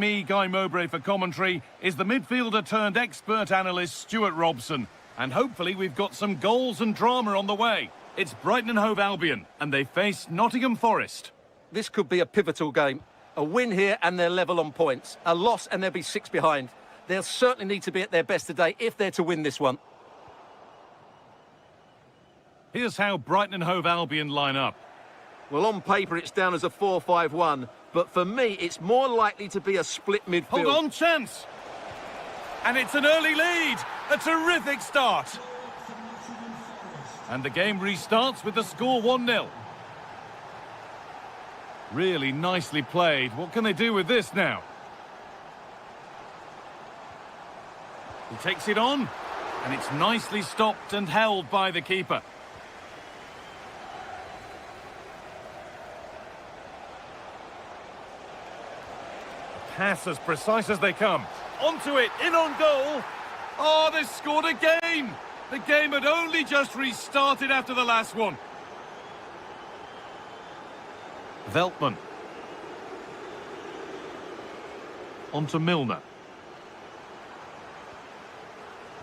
me, Guy Mowbray, for commentary, is the midfielder turned expert analyst Stuart Robson. And hopefully we've got some goals and drama on the way. It's Brighton and Hove Albion, and they face Nottingham-Forest. This could be a pivotal game. A win here and they're level on points. A loss and they'll be 6 behind. They'll certainly need to be at their best today if they're to win this one. Here's how Brighton and Hove Albion line up. Well, on paper it's down as a 4-5-1, but for me it's more likely to be a split midfield. Hold on, chance! And it's an early lead! A terrific start! And the game restarts with the score 1-0. Really nicely played. What can they do with this now? He takes it on, and it's nicely stopped and held by the keeper. Pass as precise as they come. Onto it, in on goal. Oh, they've scored again. The game had only just restarted after the last one. Veltman. Onto Milner.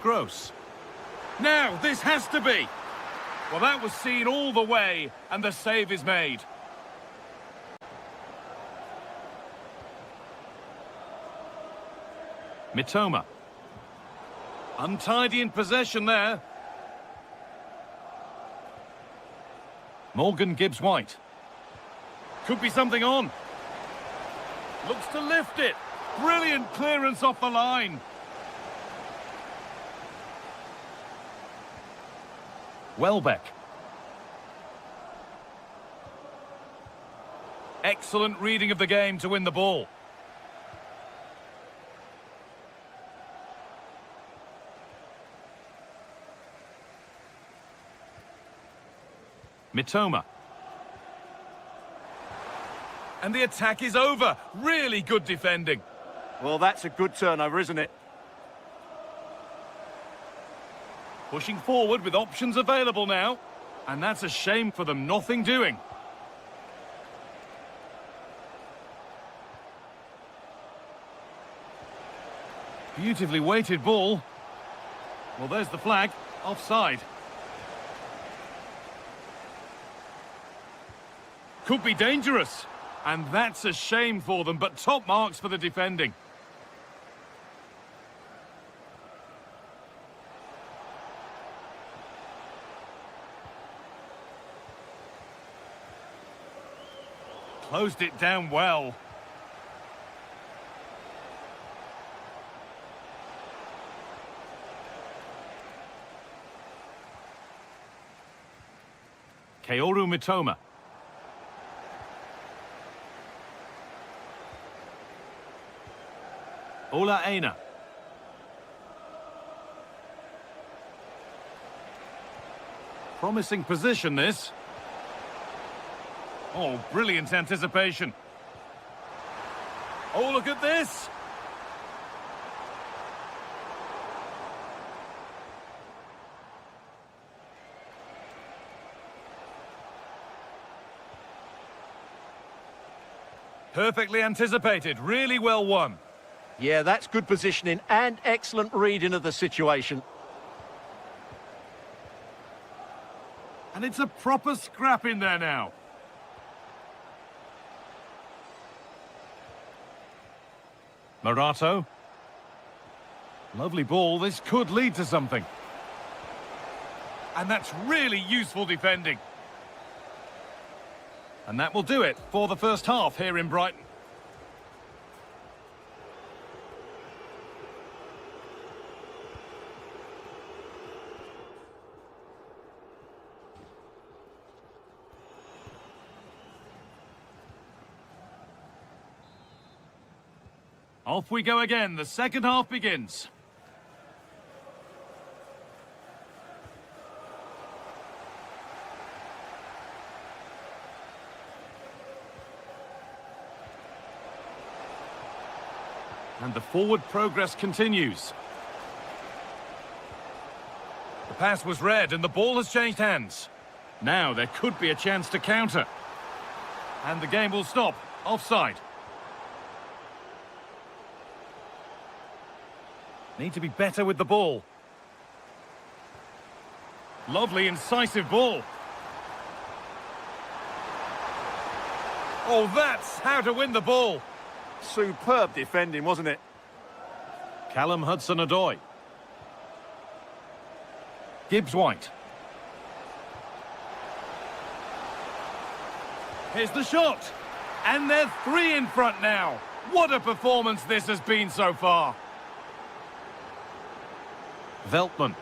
Gross. Now, this has to be. Well, that was seen all the way, and the save is made. Mitoma. Untidy in possession there. Morgan Gibbs-White. Could be something on. Looks to lift it. Brilliant clearance off the line. Welbeck. Excellent reading of the game to win the ball. Mitoma. And the attack is over. Really good defending. Well, that's a good turnover, isn't it? Pushing forward with options available now. And that's a shame for them, nothing doing. Beautifully weighted ball. Well, there's the flag. Offside. Could be dangerous. And that's a shame for them, but top marks for the defending. Closed it down well. Kaoru Mitoma. Ola Aina. Promising position, this. Oh, brilliant anticipation. Oh, look at this. Perfectly anticipated, really well won. Yeah, that's good positioning and excellent reading of the situation. And it's a proper scrap in there now. Morato. Lovely ball, this could lead to something. And that's really useful defending. And that will do it for the first half here in Brighton. Off we go again, the second half begins. And the forward progress continues. The pass was read and the ball has changed hands. Now there could be a chance to counter. And the game will stop. Offside. Need to be better with the ball. Lovely, incisive ball. Oh, that's how to win the ball. Superb defending, wasn't it? Callum Hudson-Odoi. Gibbs-White. Here's the shot. And they're 3 in front now. What a performance this has been so far. Veltman.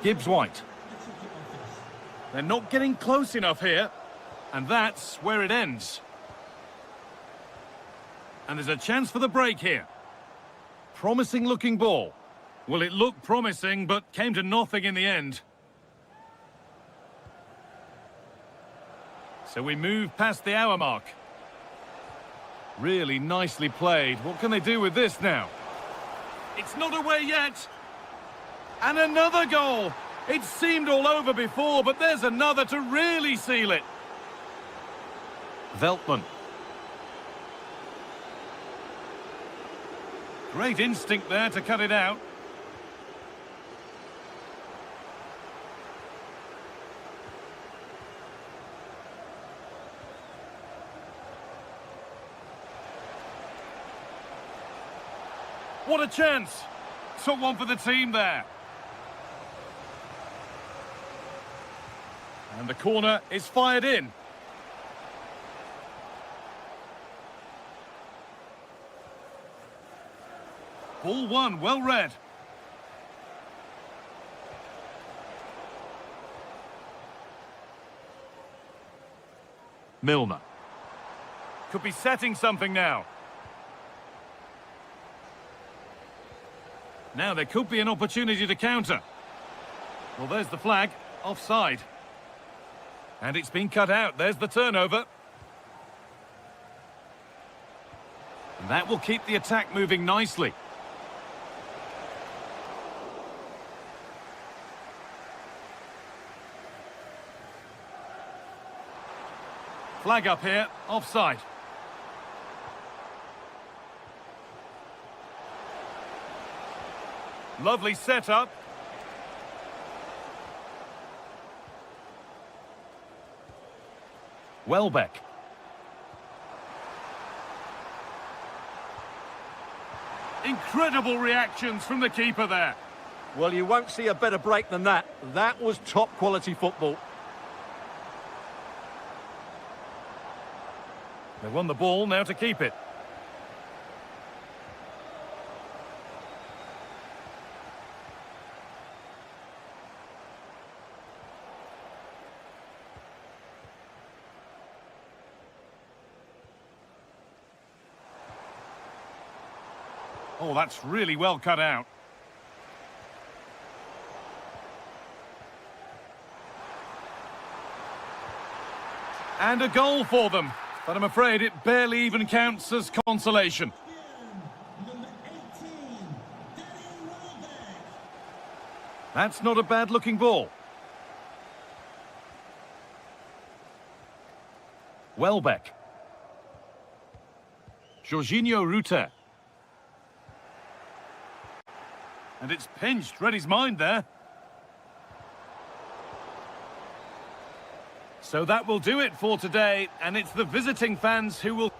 Gibbs-White. They're not getting close enough here. And that's where it ends. And there's a chance for the break here. Promising looking ball. Well, it looked promising, but came to nothing in the end. So we move past the hour mark. Really nicely played. What can they do with this now? It's not away yet. And another goal. It seemed all over before, but there's another to really seal it. Veltman. Great instinct there to cut it out. What a chance! Took one for the team there. And the corner is fired in. Ball one, well read. Milner. Could be setting something now. Now there could be an opportunity to counter. Well, there's the flag. Offside. And it's been cut out. There's the turnover. And that will keep the attack moving nicely. Flag up here. Offside. Lovely setup. Welbeck. Incredible reactions from the keeper there. Well, you won't see a better break than that. That was top quality football. They won the ball, now to keep it. Oh, that's really well cut out. And a goal for them. But I'm afraid it barely even counts as consolation. That's not a bad-looking ball. Welbeck. Jorginho Rutter. And it's pinched. Read his mind there. So that will do it for today, and it's the visiting fans who will...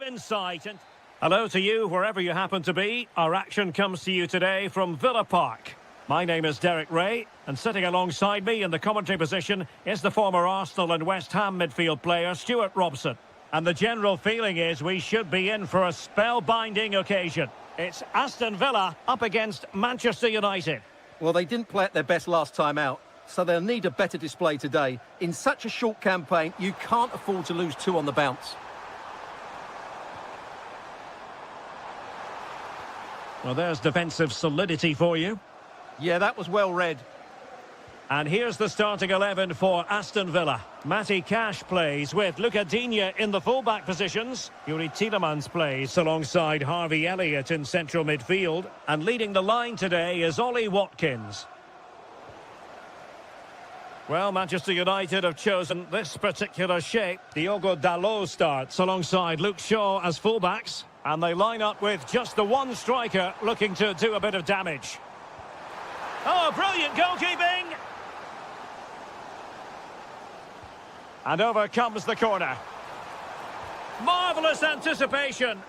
Insight and hello to you wherever you happen to be. Our action comes to you today from Villa Park. My name is Derek Ray, and sitting alongside me in the commentary position is the former Arsenal and West Ham midfield player Stuart Robson. And the general feeling is we should be in for a spellbinding occasion. It's Aston Villa up against Manchester United. Well, they didn't play at their best last time out, so they'll need a better display today. In such a short campaign, you can't afford to lose two on the bounce. Well, there's defensive solidity for you. Yeah, that was well read. And here's the starting 11 for Aston Villa. Matty Cash plays with Luca Digne in the fullback positions. Yuri Tielemans plays alongside Harvey Elliott in central midfield. And leading the line today is Ollie Watkins. Well, Manchester United have chosen this particular shape. Diogo Dalot starts alongside Luke Shaw as fullbacks. And they line up with just the one striker looking to do a bit of damage. Oh, brilliant goalkeeping! And over comes the corner. Marvellous anticipation.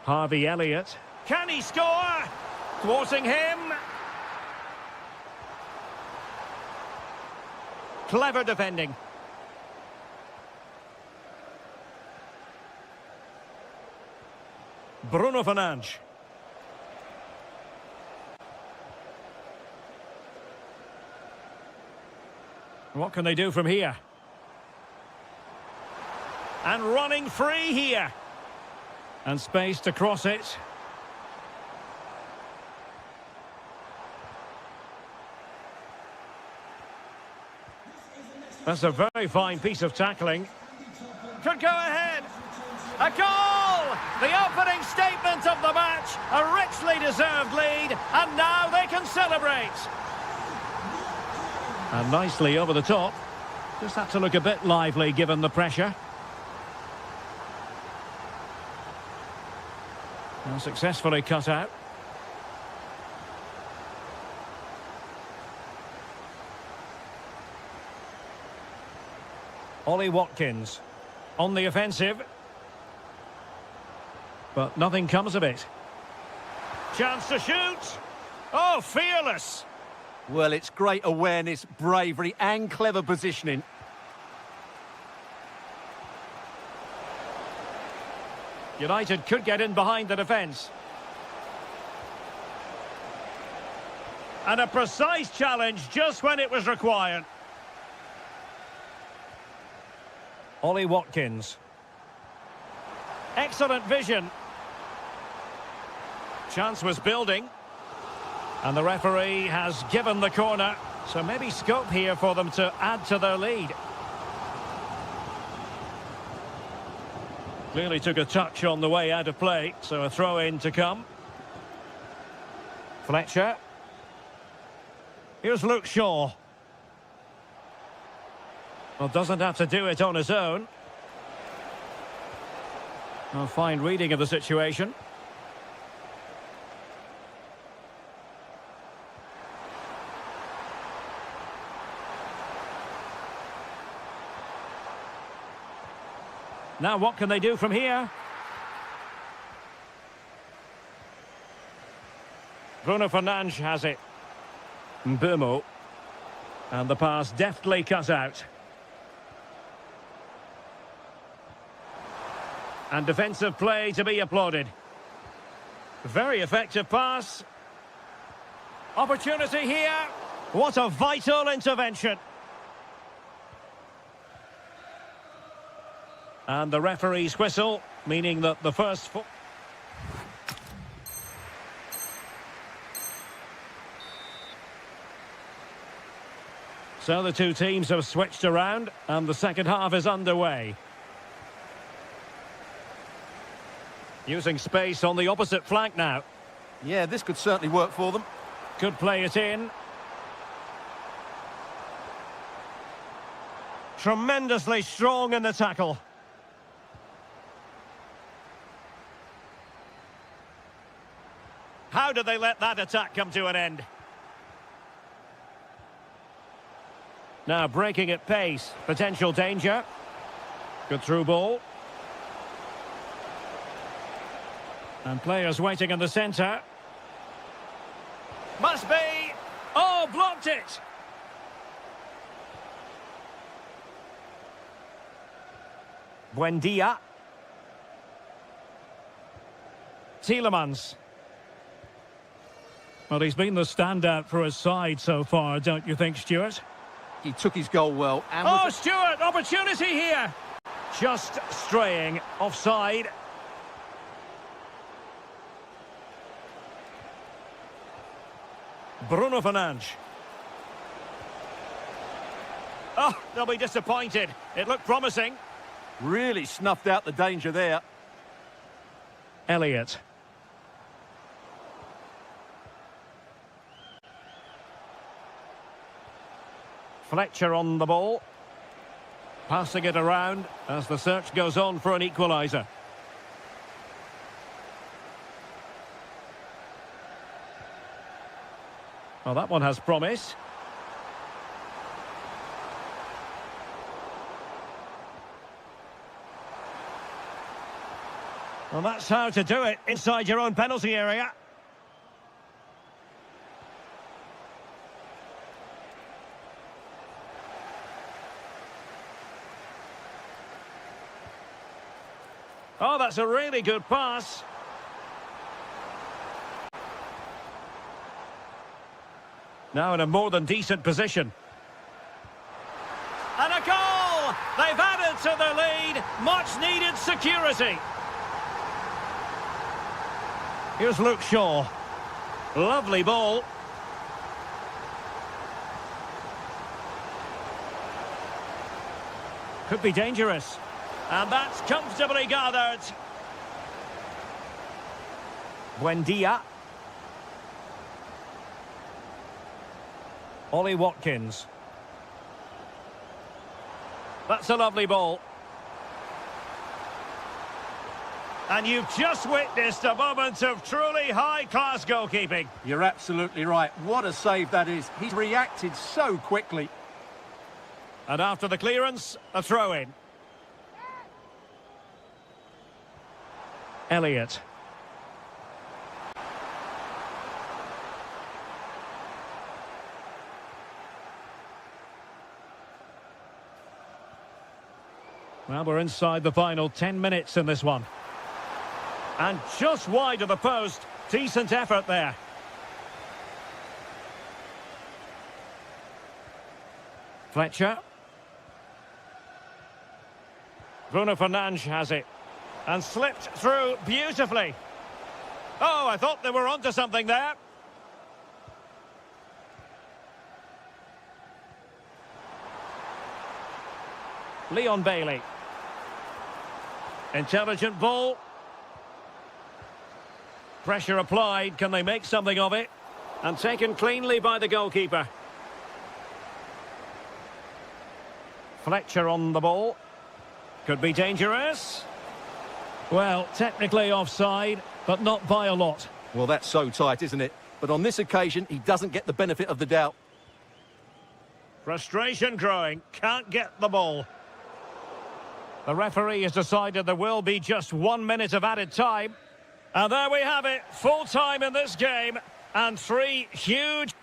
Harvey Elliott. Can he score? Thwarting him. Clever defending. Bruno Fernandes. What can they do from here? And running free here. And space to cross it. That's a very fine piece of tackling. Could go ahead. A goal! The opening statement of the match. A richly deserved lead. And now they can celebrate. And nicely over the top. Just had to look a bit lively given the pressure. And successfully cut out. Ollie Watkins on the offensive. But nothing comes of it. Chance to shoot. Oh, fearless. Well, it's great awareness, bravery and clever positioning. United could get in behind the defence. And a precise challenge just when it was required. Ollie Watkins. Excellent vision. Chance was building. And the referee has given the corner. So maybe scope here for them to add to their lead. Clearly took a touch on the way out of play. So a throw-in to come. Fletcher. Here's Luke Shaw. Well, doesn't have to do it on his own. A fine reading of the situation. Now what can they do from here? Bruno Fernandes has it. Mbeumo. And the pass deftly cut out. And defensive play to be applauded. Very effective pass. Opportunity here. What a vital intervention. And the referee's whistle, meaning that the first... So the two teams have switched around, and the second half is underway. Using space on the opposite flank now. Yeah, this could certainly work for them. Could play it in. Tremendously strong in the tackle. How did they let that attack come to an end? Now breaking at pace. Potential danger. Good through ball. And players waiting in the centre. Must be! Oh, blocked it! Buendia. Tielemans. Well, he's been the standout for his side so far, don't you think, Stuart? He took his goal well. And oh, Stuart, opportunity here! Just straying offside. Bruno Fernandes. Oh, they'll be disappointed. It looked promising. Really snuffed out the danger there. Elliott. Fletcher on the ball. Passing it around as the search goes on for an equaliser. Well, that one has promise. Well, that's how to do it inside your own penalty area. Oh, that's a really good pass. Now in a more than decent position. And a goal! They've added to their lead. Much needed security. Here's Luke Shaw. Lovely ball. Could be dangerous. And that's comfortably gathered. Buendia. Ollie Watkins. That's a lovely ball. And you've just witnessed a moment of truly high-class goalkeeping. You're absolutely right. What a save that is. He's reacted so quickly. And after the clearance, a throw-in. Elliott. Well, we're inside the final 10 minutes in this one. And just wide of the post. Decent effort there. Fletcher. Bruno Fernandes has it. And slipped through beautifully. Oh, I thought they were onto something there. Leon Bailey. Intelligent ball. Pressure applied. Can they make something of it? And taken cleanly by the goalkeeper. Fletcher on the ball. Could be dangerous. Well, technically offside, but not by a lot. Well, that's so tight, isn't it? But on this occasion, he doesn't get the benefit of the doubt. Frustration growing. Can't get the ball. The referee has decided there will be just 1 minute of added time. And there we have it. Full time in this game. And 3 huge...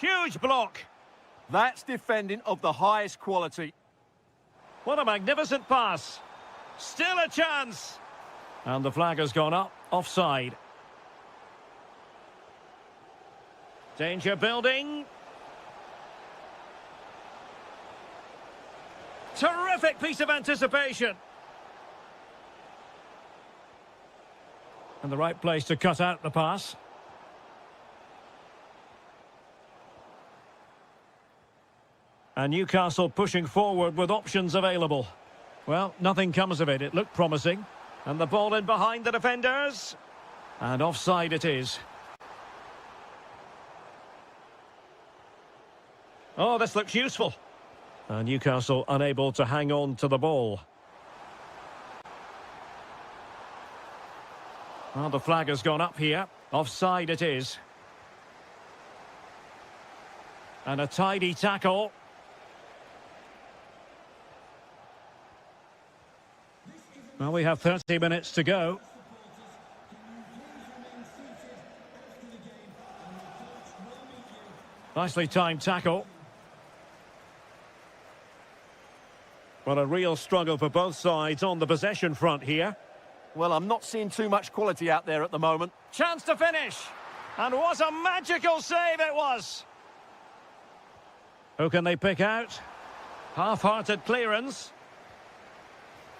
Huge block. That's defending of the highest quality. What a magnificent pass. Still a chance. And the flag has gone up, offside. Danger building. Terrific piece of anticipation. And the right place to cut out the pass. And Newcastle pushing forward with options available. Well, nothing comes of it. It looked promising. And the ball in behind the defenders. And offside it is. Oh, this looks useful. And Newcastle unable to hang on to the ball. Well, the flag has gone up here. Offside it is. And a tidy tackle. Well, we have 30 minutes to go. Nicely timed tackle. Well, a real struggle for both sides on the possession front here. Well, I'm not seeing too much quality out there at the moment. Chance to finish. And what a magical save it was. Who can they pick out? Half-hearted clearance.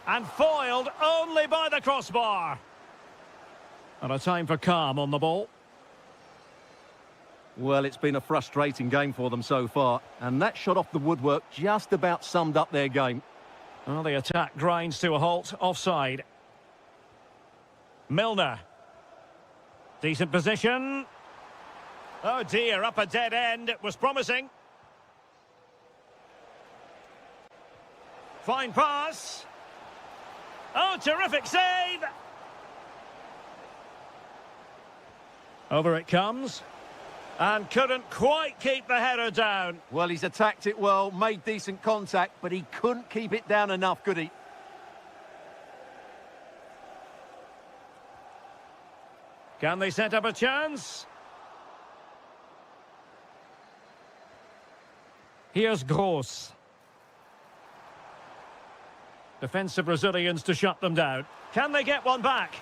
And foiled only by the crossbar. And a time for calm on the ball. Well, it's been a frustrating game for them so far. And that shot off the woodwork just about summed up their game. Well, the attack grinds to a halt, offside. Milner. Decent position. Oh dear, up a dead end. It was promising. Fine pass. Oh, terrific save. Over it comes. And couldn't quite keep the header down. Well, he's attacked it well, made decent contact, but he couldn't keep it down enough, could he? Can they set up a chance? Here's Gross. Defensive Brazilians to shut them down. Can they get one back?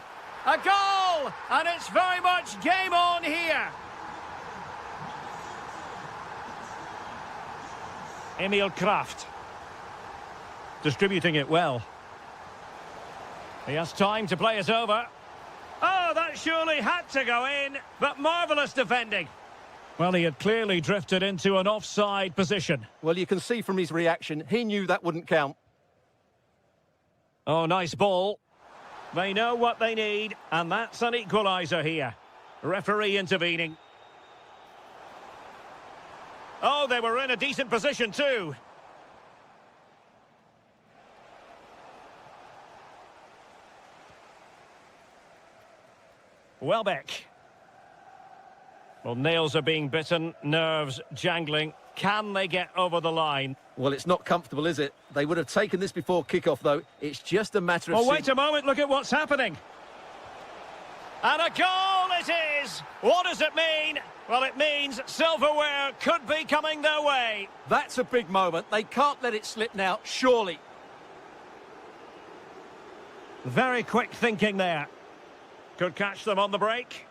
A goal! And it's very much game on here. Emil Kraft. Distributing it well. He has time to play it over. Oh, that surely had to go in, but marvellous defending. Well, he had clearly drifted into an offside position. Well, you can see from his reaction, he knew that wouldn't count. Oh, nice ball. They know what they need, and that's an equaliser here. Referee intervening. Oh, they were in a decent position too. Welbeck. Well, nails are being bitten, nerves jangling. Can they get over the line? Well, it's not comfortable, is it? They would have taken this before kick-off, though. It's just a matter of... Oh, wait a moment, look at what's happening. And a goal it is! What does it mean? Well, it means silverware could be coming their way. That's a big moment. They can't let it slip now, surely. Very quick thinking there. Could catch them on the break.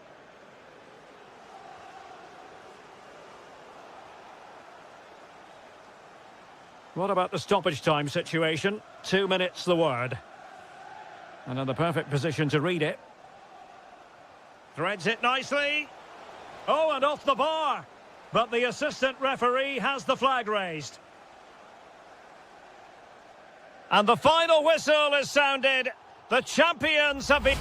What about the stoppage time situation? 2 minutes the word. And in the perfect position to read it. Threads it nicely. Oh, and off the bar. But the assistant referee has the flag raised. And the final whistle is sounded. The champions have been...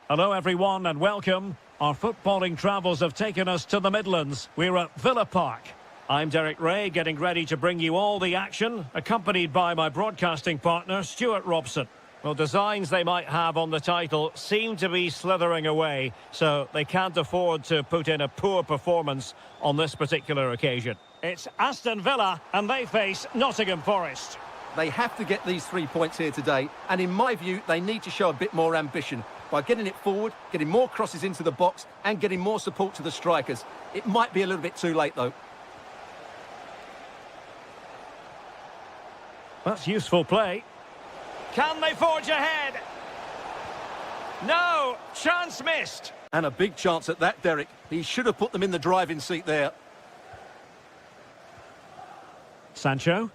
Hello everyone and welcome. Our footballing travels have taken us to the Midlands. We're at Villa Park. I'm Derek Ray, getting ready to bring you all the action, accompanied by my broadcasting partner, Stuart Robson. Well, designs they might have on the title seem to be slithering away, so they can't afford to put in a poor performance on this particular occasion. It's Aston Villa, and they face Nottingham-Forest. They have to get these 3 points here today, and in my view, they need to show a bit more ambition by getting it forward, getting more crosses into the box, and getting more support to the strikers. It might be a little bit too late, though. That's useful play. Can they forge ahead? No! Chance missed! And a big chance at that, Derek. He should have put them in the driving seat there. Sancho.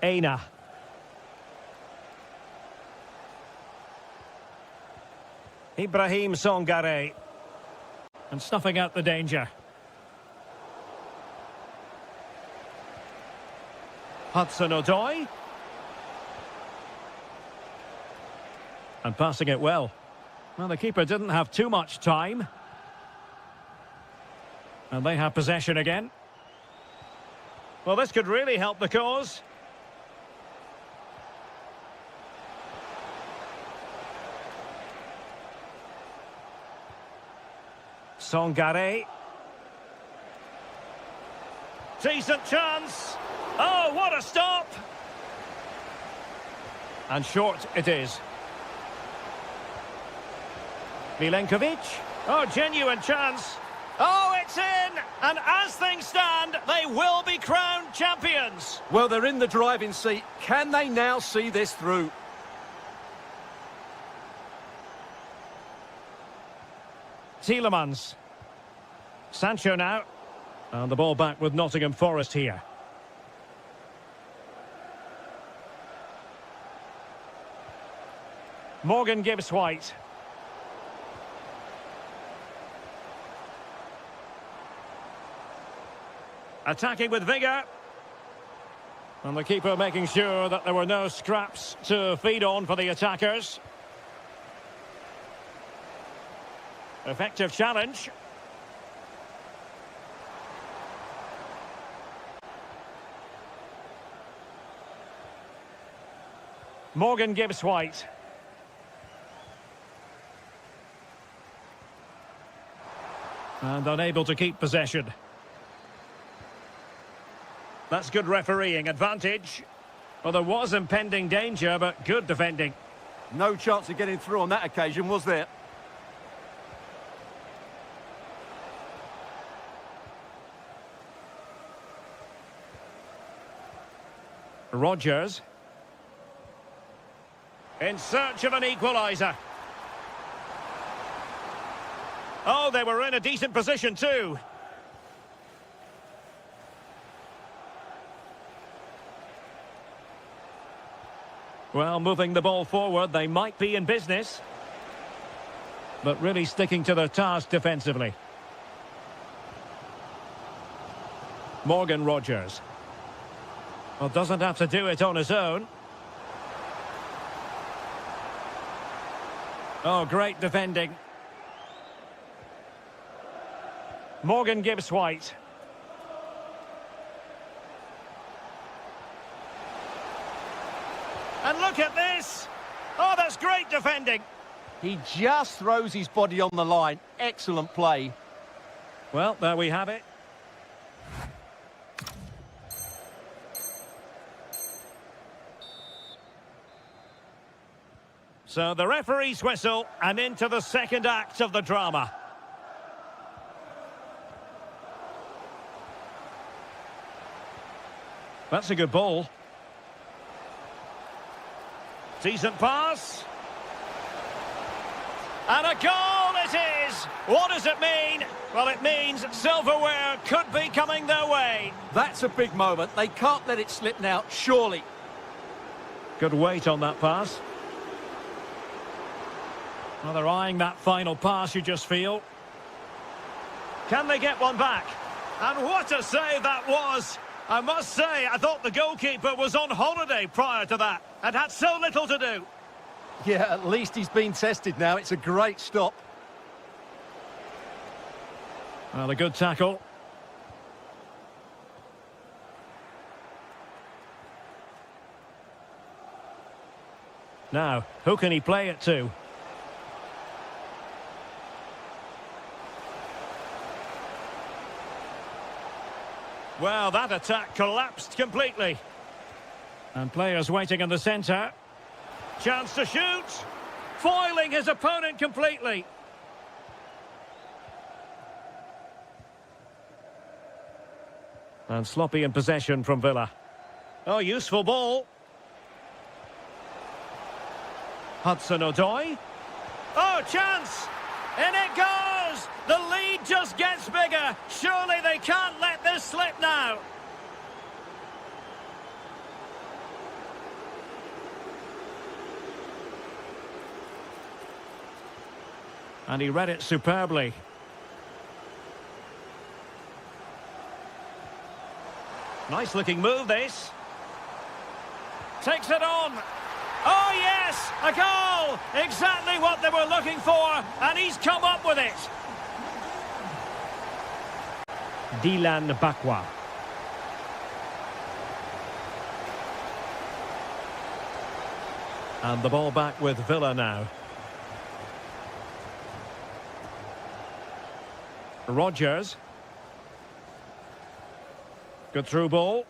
Aina. Ibrahim Songare. And snuffing out the danger. Hudson-Odoi. And passing it well. Well, the keeper didn't have too much time. And they have possession again. Well, this could really help the cause. Songare. Decent chance. Oh, what a stop! And short it is. Milenkovic. Oh, genuine chance. Oh, it's in! And as things stand, they will be crowned champions. Well, they're in the driving seat. Can they now see this through? Tielemans. Sancho now. And the ball back with Nottingham Forest here. Morgan Gibbs-White. Attacking with vigour. And the keeper making sure that there were no scraps to feed on for the attackers. Effective challenge. Morgan Gibbs-White. And unable to keep possession. That's good refereeing advantage. Well, there was impending danger, but good defending. No chance of getting through on that occasion, was there? Rodgers. In search of an equaliser. Oh, they were in a decent position too. Well, moving the ball forward, they might be in business. But really sticking to their task defensively. Morgan Rodgers. Well, doesn't have to do it on his own. Oh, great defending. Morgan Gibbs-White. And look at this! Oh, that's great defending! He just throws his body on the line. Excellent play. Well, there we have it. So the referee's whistle, and into the second act of the drama. That's a good ball. Decent pass. And a goal it is! What does it mean? Well, it means silverware could be coming their way. That's a big moment. They can't let it slip now, surely. Good weight on that pass. Well, they're eyeing that final pass, you just feel. Can they get one back? And what a save that was! I must say, I thought the goalkeeper was on holiday prior to that and had so little to do. Yeah, at least he's been tested now. It's a great stop. Well, a good tackle. Now, who can he play it to? Well, that attack collapsed completely. And players waiting in the centre. Chance to shoot. Foiling his opponent completely. And sloppy in possession from Villa. Oh, useful ball. Hudson-Odoi. Oh, chance! In it goes! The lead just gets bigger. Surely they can't let this slip now. And he read it superbly. Nice looking move, this. Takes it on. Oh, yes! A goal! Exactly what they were looking for, and he's come up with it. Dylan Bakwa. And the ball back with Villa now. Rodgers. Good through ball.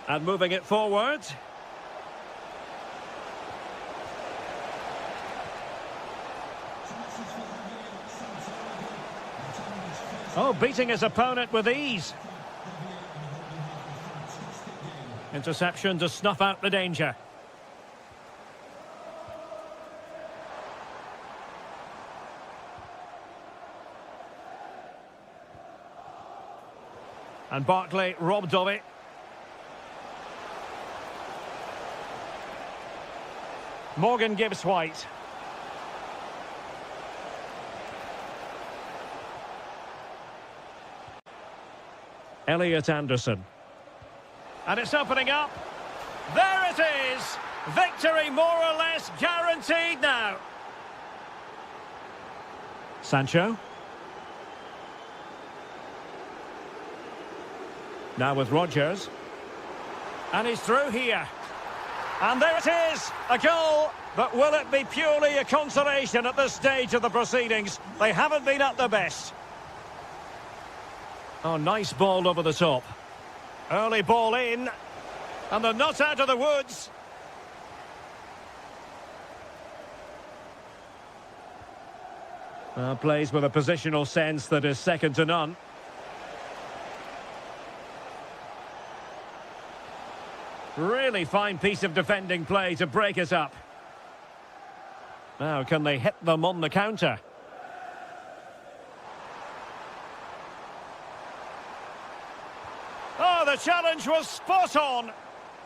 And moving it forward. Oh, beating his opponent with ease. Interception to snuff out the danger. And Barkley robbed of it. Morgan Gibbs-White. Elliot Anderson. And it's opening up. There it is! Victory more or less guaranteed now. Sancho. Now with Rodgers. And he's through here. And there it is, a goal, but will it be purely a consolation at this stage of the proceedings? They haven't been at their best. Oh, nice ball over the top. Early ball in, and they're not out of the woods. Plays with a positional sense that is second to none. Really fine piece of defending play to break us up. Now, can they hit them on the counter? Oh, the challenge was spot on.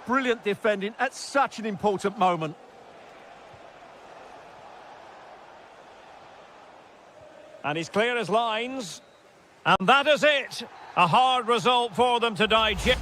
Brilliant defending at such an important moment. And he's clear as lines. And that is it. A hard result for them to digest.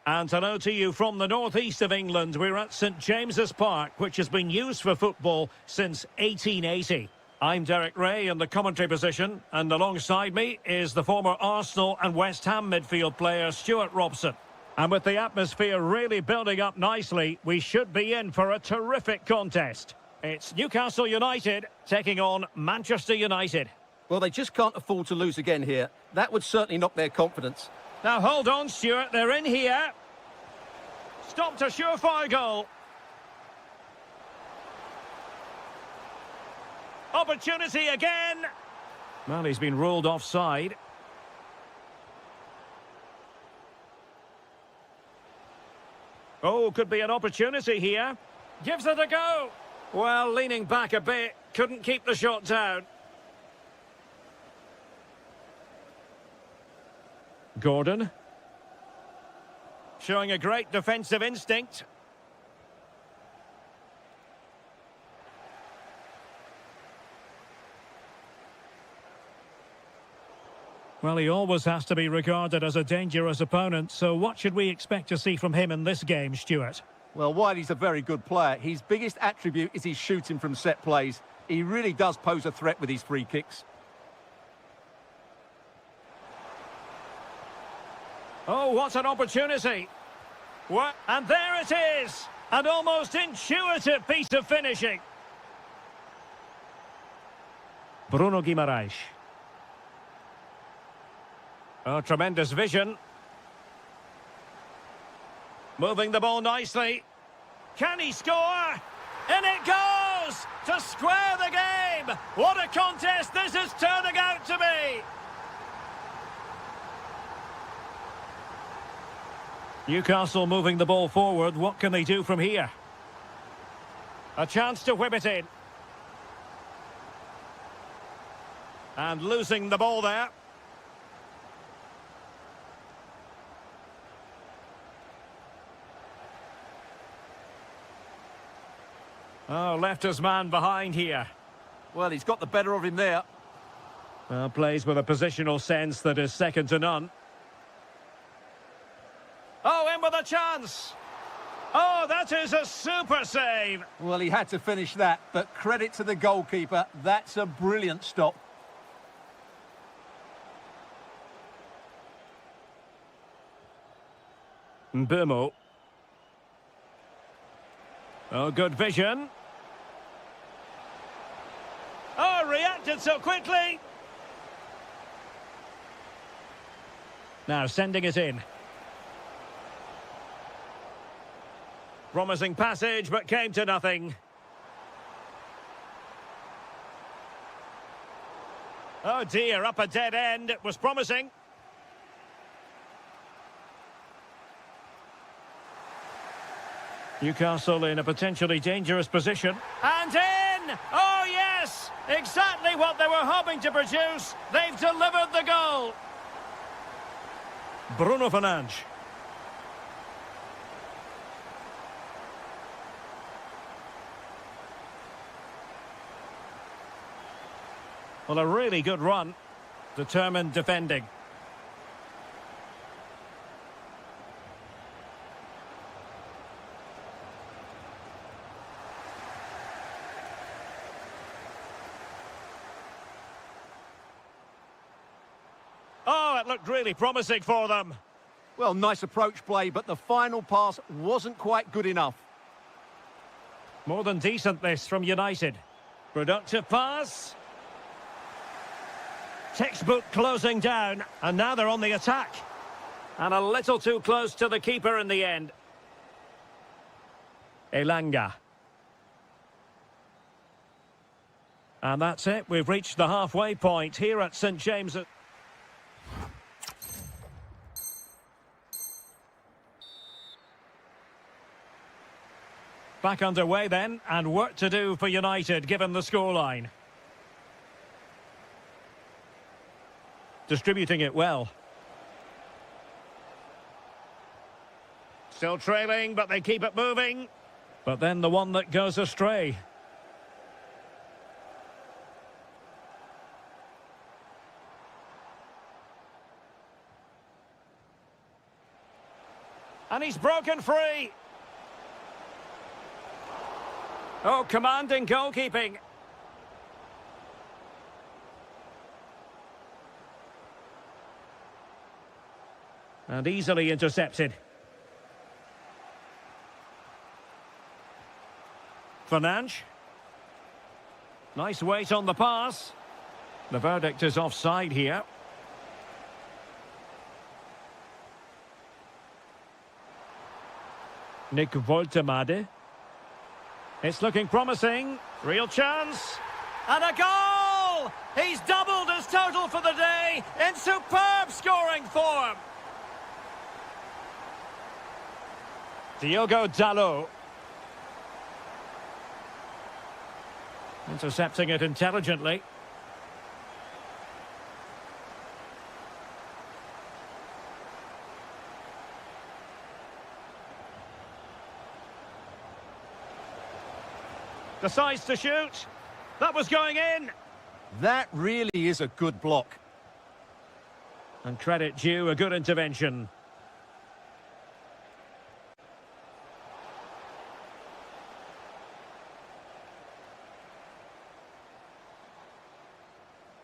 And hello to you from the northeast of England. We're at St James's Park, which has been used for football since 1880. I'm Derek Ray in the commentary position, and alongside me is the former Arsenal and West Ham midfield player Stuart Robson. And with the atmosphere really building up nicely, we should be in for a terrific contest. It's Newcastle United taking on Manchester United. Well, they just can't afford to lose again here. That would certainly knock their confidence. Now hold on, Stuart, they're in here. Stopped a surefire goal. Opportunity again. Well, he's been ruled offside. Oh, could be an opportunity here. Gives it a go. Well, leaning back a bit, couldn't keep the shot down. Gordon. Showing a great defensive instinct. Well, he always has to be regarded as a dangerous opponent, so what should we expect to see from him in this game, Stuart? Well, while he's a very good player, his biggest attribute is his shooting from set plays. He really does pose a threat with his free kicks. Oh, what an opportunity. What? And there it is! An almost intuitive piece of finishing. Bruno Guimaraes. Oh, tremendous vision. Moving the ball nicely. Can he score? In it goes! To square the game! What a contest this is turning out to be! Newcastle moving the ball forward. What can they do from here? A chance to whip it in. And losing the ball there. Oh, left his man behind here. Well, he's got the better of him there. Well, plays with a positional sense that is second to none. Oh, in with a chance. Oh, that is a super save. Well, he had to finish that, but credit to the goalkeeper. That's a brilliant stop. Mbeumo. Oh, good vision. Oh, reacted so quickly. Now sending it in. Promising passage, but came to nothing. Oh dear, up a dead end. It was promising. Newcastle in a potentially dangerous position. And in! Oh yes! Exactly what they were hoping to produce. They've delivered the goal. Bruno Fernandes. Well, a really good run. Determined defending. Oh, it looked really promising for them. Well, nice approach play, but the final pass wasn't quite good enough. More than decent this from United. Productive pass. Textbook closing down, and now they're on the attack. And a little too close to the keeper in the end. Elanga. And that's it, we've reached the halfway point here at St James's. Back underway then, and work to do for United given the scoreline. Distributing it well. Still trailing, but they keep it moving. But then the one that goes astray. And he's broken free. Oh, commanding goalkeeping. And easily intercepted. Fernandes. Nice weight on the pass. The verdict is offside here. Nick Woltemade. It's looking promising. Real chance. And a goal! He's doubled his total for the day in superb scoring form. Diogo Dalot. Intercepting it intelligently. Decides to shoot. That was going in. That really is a good block. And credit due, a good intervention.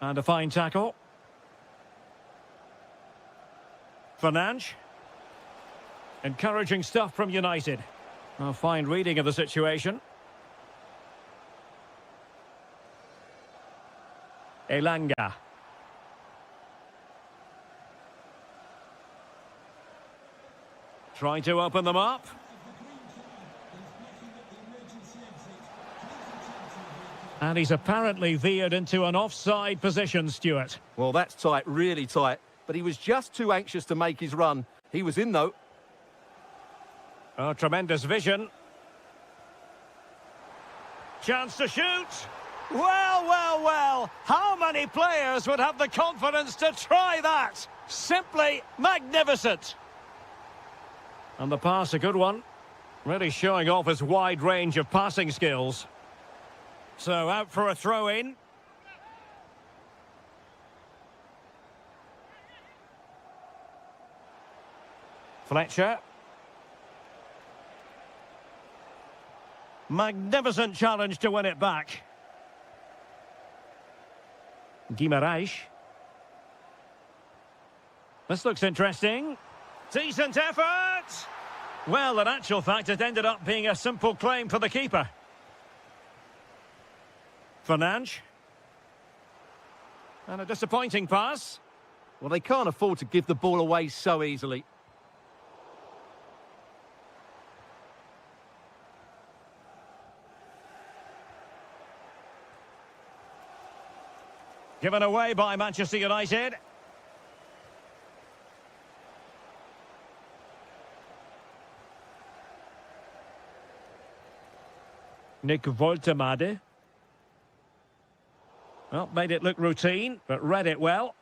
And a fine tackle. Fernandes. Encouraging stuff from United. A fine reading of the situation. Elanga. Trying to open them up. And he's apparently veered into an offside position, Stuart. Well, that's tight, really tight. But he was just too anxious to make his run. He was in, though. Oh, tremendous vision. Chance to shoot. Well, well, well. How many players would have the confidence to try that? Simply magnificent. And the pass, a good one. Really showing off his wide range of passing skills. So out for a throw-in. Fletcher. Magnificent challenge to win it back. Guimaraes. This looks interesting. Decent effort! Well, in actual fact, it ended up being a simple claim for the keeper. Fernandes. And a disappointing pass. Well, they can't afford to give the ball away so easily. Given away by Manchester United. Nick Woltemade. Well, made it look routine, but read it well.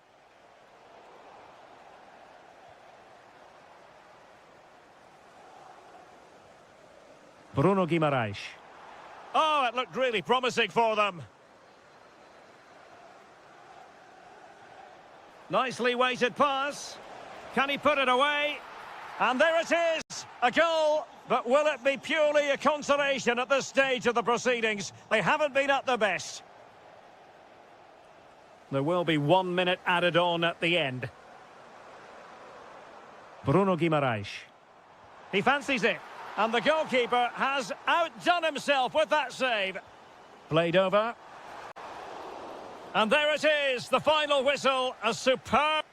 Bruno Guimaraes. Oh, it looked really promising for them. Nicely weighted pass. Can he put it away? And there it is, a goal. But will it be purely a consolation at this stage of the proceedings? They haven't been at their best. There will be 1 minute added on at the end. Bruno Guimaraes. He fancies it. And the goalkeeper has outdone himself with that save. Played over. And there it is, the final whistle. A superb...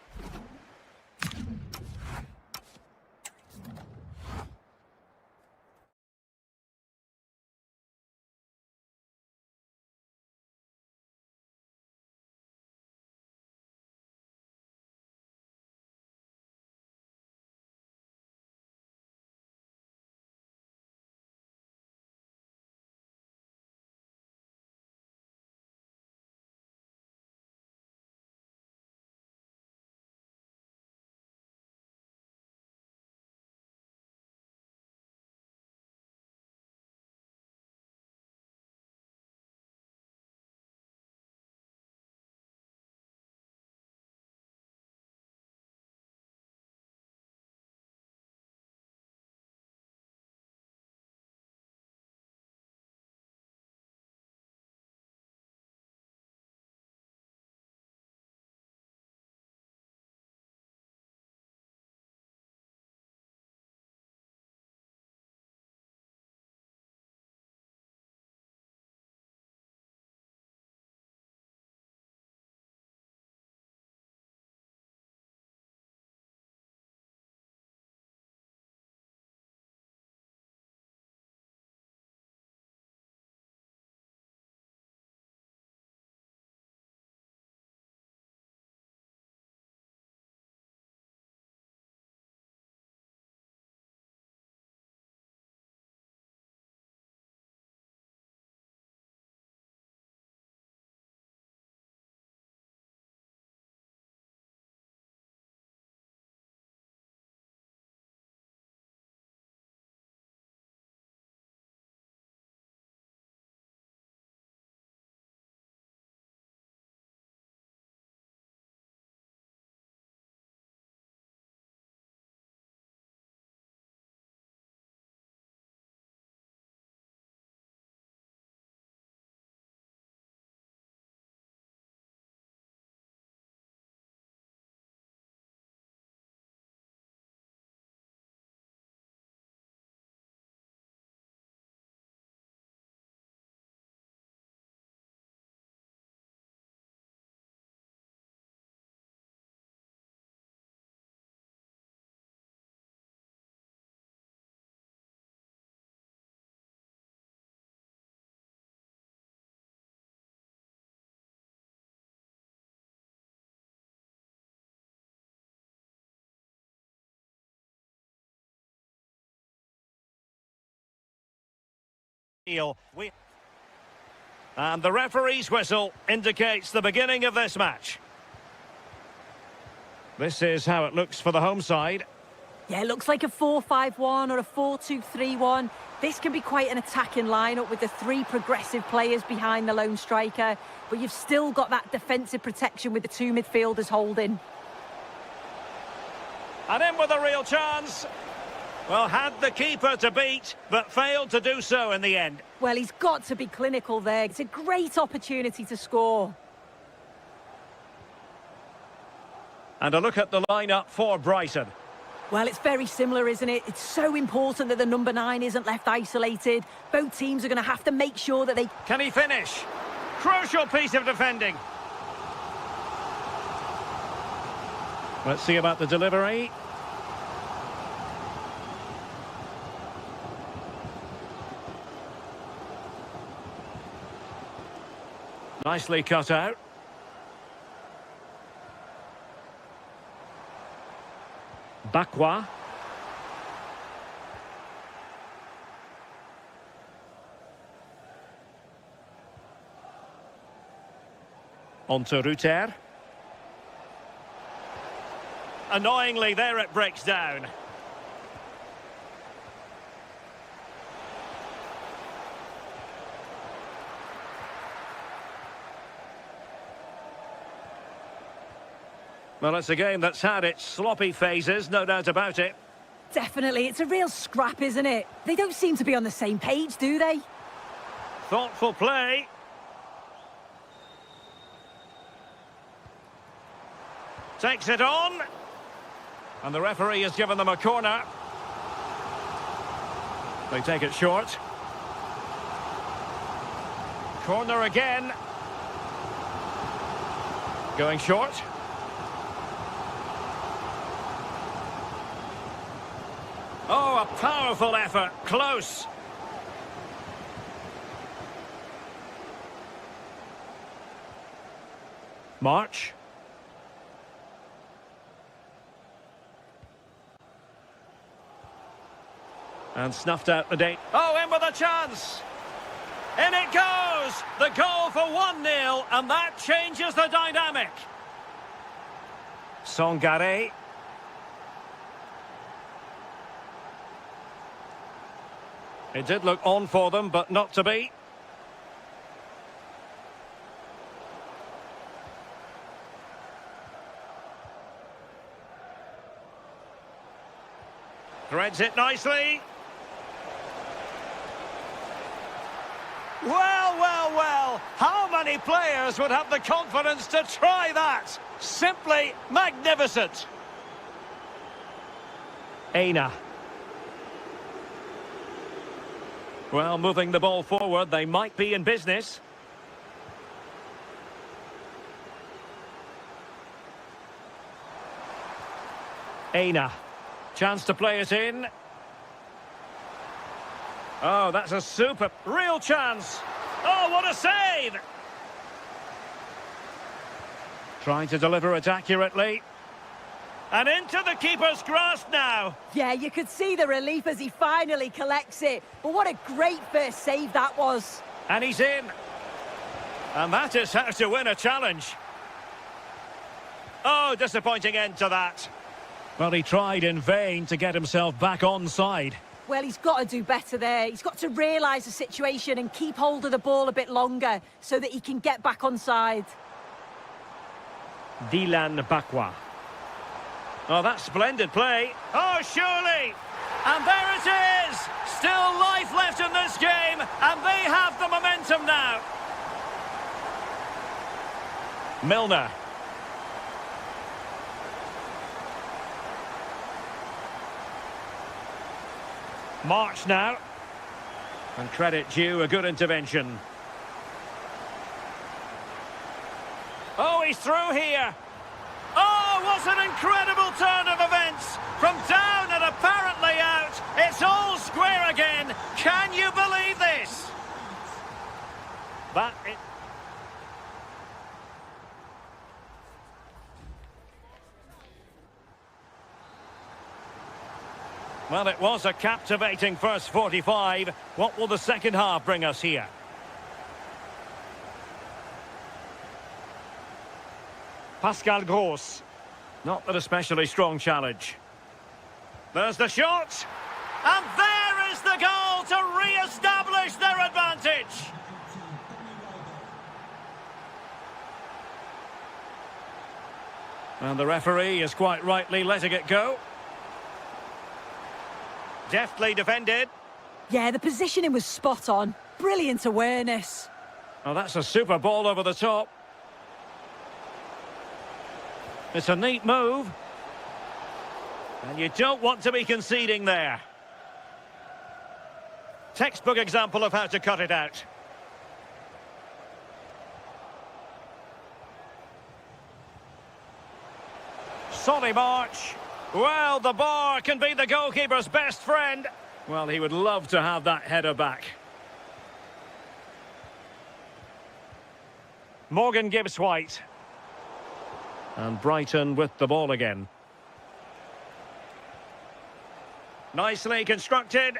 And the referee's whistle indicates the beginning of this match. This is how it looks for the home side. Yeah, it looks like a 4-5-1 or a 4-2-3-1. This can be quite an attacking lineup with the three progressive players behind the lone striker, but you've still got that defensive protection with the two midfielders holding. And in with a real chance. Well, had the keeper to beat, but failed to do so in the end. Well, he's got to be clinical there. It's a great opportunity to score. And a look at the lineup for Brighton. Well, it's very similar, isn't it? It's so important that the number 9 isn't left isolated. Both teams are going to have to make sure that they... Can he finish? Crucial piece of defending. Let's see about the delivery. Nicely cut out. Bakwa. On to Ruter. Annoyingly, there it breaks down. Well, it's a game that's had its sloppy phases, no doubt about it. Definitely, it's a real scrap, isn't it? They don't seem to be on the same page, do they? Thoughtful play. Takes it on. And the referee has given them a corner. They take it short. Corner again. Going short. Oh, a powerful effort. Close. March. And snuffed out the date. Oh, in with a chance. In it goes. The goal for 1-0, and that changes the dynamic. Songare. It did look on for them, but not to be. Threads it nicely. Well, well, well. How many players would have the confidence to try that? Simply magnificent. Aina. Well, moving the ball forward, they might be in business. Aina. Chance to play it in. Oh, that's a super... Real chance. Oh, what a save! Trying to deliver it accurately. And into the keeper's grasp now. Yeah, you could see the relief as he finally collects it. But what a great first save that was. And he's in. And that is how to win a challenge. Oh, disappointing end to that. Well, he tried in vain to get himself back onside. Well, he's got to do better there. He's got to realise the situation and keep hold of the ball a bit longer so that he can get back onside. Dilan Bakwa. Oh, that's splendid play. Oh, surely. And there it is. Still life left in this game, and they have the momentum now. Milner. March now. And credit due, a good intervention. Oh, he's through here. Oh, what an incredible turn of events. From down and apparently out, it's all square again. Can you believe this? Well, it was a captivating first 45. What will the second half bring us here? Pascal Gross. Not an especially strong challenge. There's the shot. And there is the goal to re-establish their advantage. And the referee is quite rightly letting it go. Deftly defended. Yeah, the positioning was spot on. Brilliant awareness. Oh, that's a super ball over the top. It's a neat move. And you don't want to be conceding there. Textbook example of how to cut it out. Solid march. Well, the bar can be the goalkeeper's best friend. Well, he would love to have that header back. Morgan Gibbs-White. And Brighton with the ball again. Nicely constructed.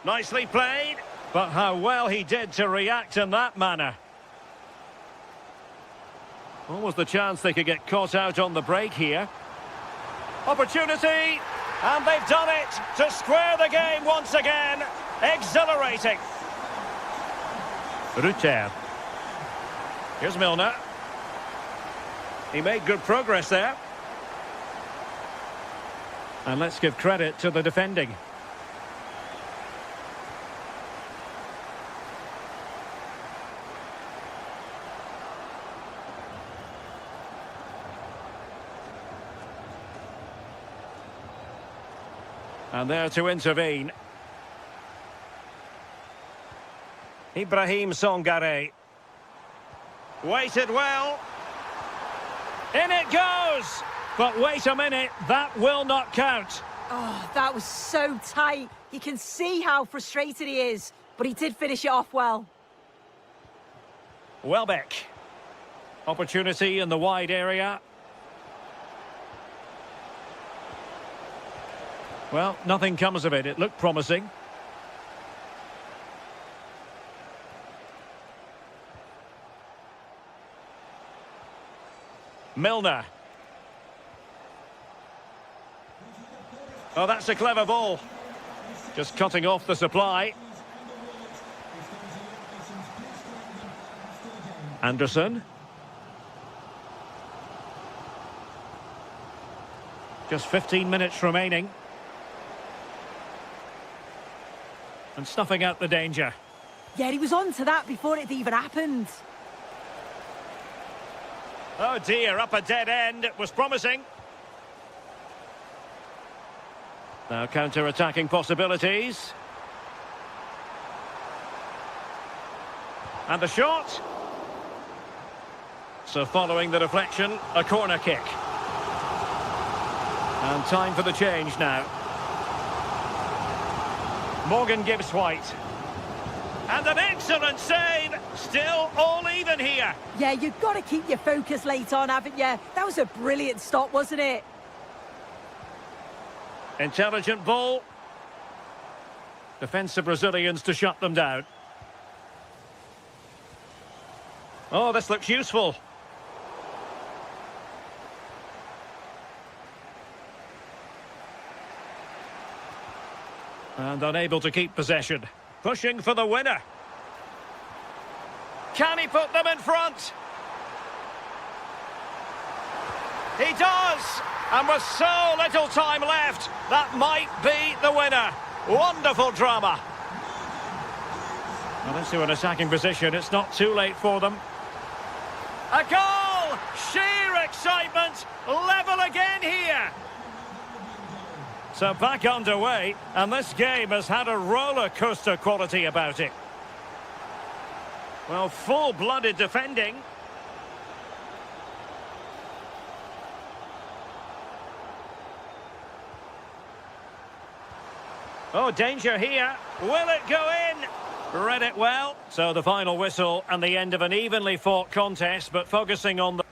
Nicely played. But how well he did to react in that manner. What was the chance they could get caught out on the break here? Opportunity, and they've done it to square the game once again. Exhilarating. Rutter. Here's Milner. He made good progress there. And let's give credit to the defending. And there to intervene. Ibrahim Songare. Waited well. In it goes! But wait a minute, that will not count. Oh, that was so tight. You can see how frustrated he is, but he did finish it off well. Welbeck. Opportunity in the wide area. Well, nothing comes of it. It looked promising. Milner. Oh, that's a clever ball. Just cutting off the supply. Anderson. Just 15 minutes remaining. And snuffing out the danger. Yeah, he was on to that before it even happened. Oh dear, up a dead end. It was promising. Now counter-attacking possibilities. And the shot. So following the deflection, a corner kick. And time for the change now. Morgan Gibbs-White. And an excellent save. Still all even here. Yeah, you've got to keep your focus late on, haven't you? That was a brilliant stop, wasn't it? Intelligent ball. Defensive Brazilians to shut them down. Oh, this looks useful. And unable to keep possession. Pushing for the winner. Can he put them in front? He does! And with so little time left, that might be the winner. Wonderful drama. Well, into an attacking position. It's not too late for them. A goal! Sheer excitement. Level again here. So back underway, and this game has had a roller coaster quality about it. Well, full-blooded defending. Oh, danger here. Will it go in? Read it well. So the final whistle and the end of an evenly fought contest, but focusing on the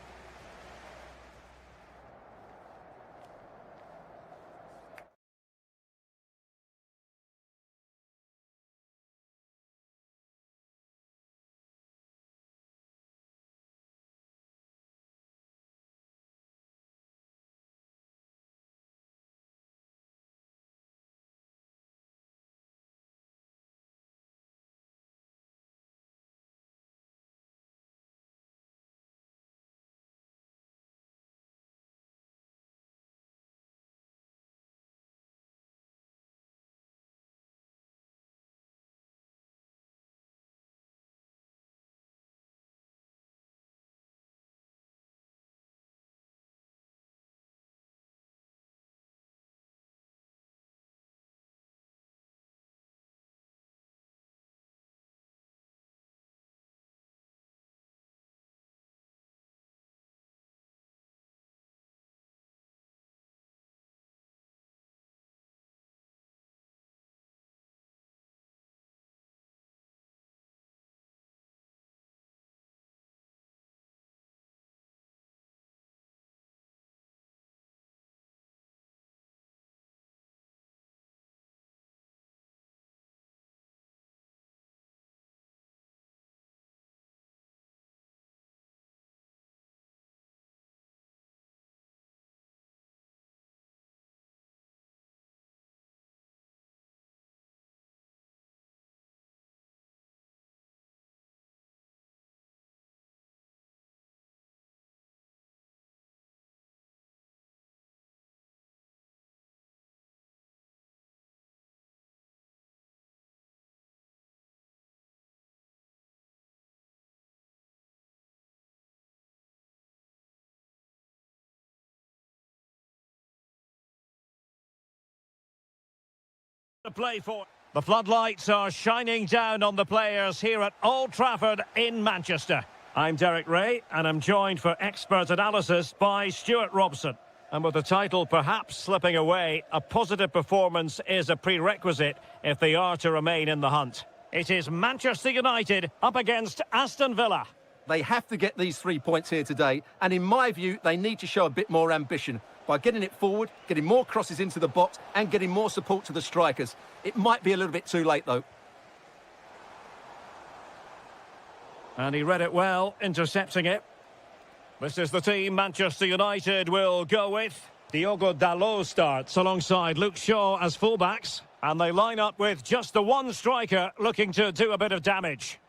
To play for. The floodlights are shining down on the players here at Old Trafford in Manchester. I'm Derek Ray, and I'm joined for expert analysis by Stuart Robson. And with the title perhaps slipping away, a positive performance is a prerequisite if they are to remain in the hunt. It is Manchester United up against Aston Villa. They have to get these 3 points here today, and in my view, they need to show a bit more ambition by getting it forward, getting more crosses into the box, and getting more support to the strikers. It might be a little bit too late, though. And he read it well, intercepting it. This is the team Manchester United will go with. Diogo Dalot starts alongside Luke Shaw as fullbacks. And they line up with just the one striker looking to do a bit of damage.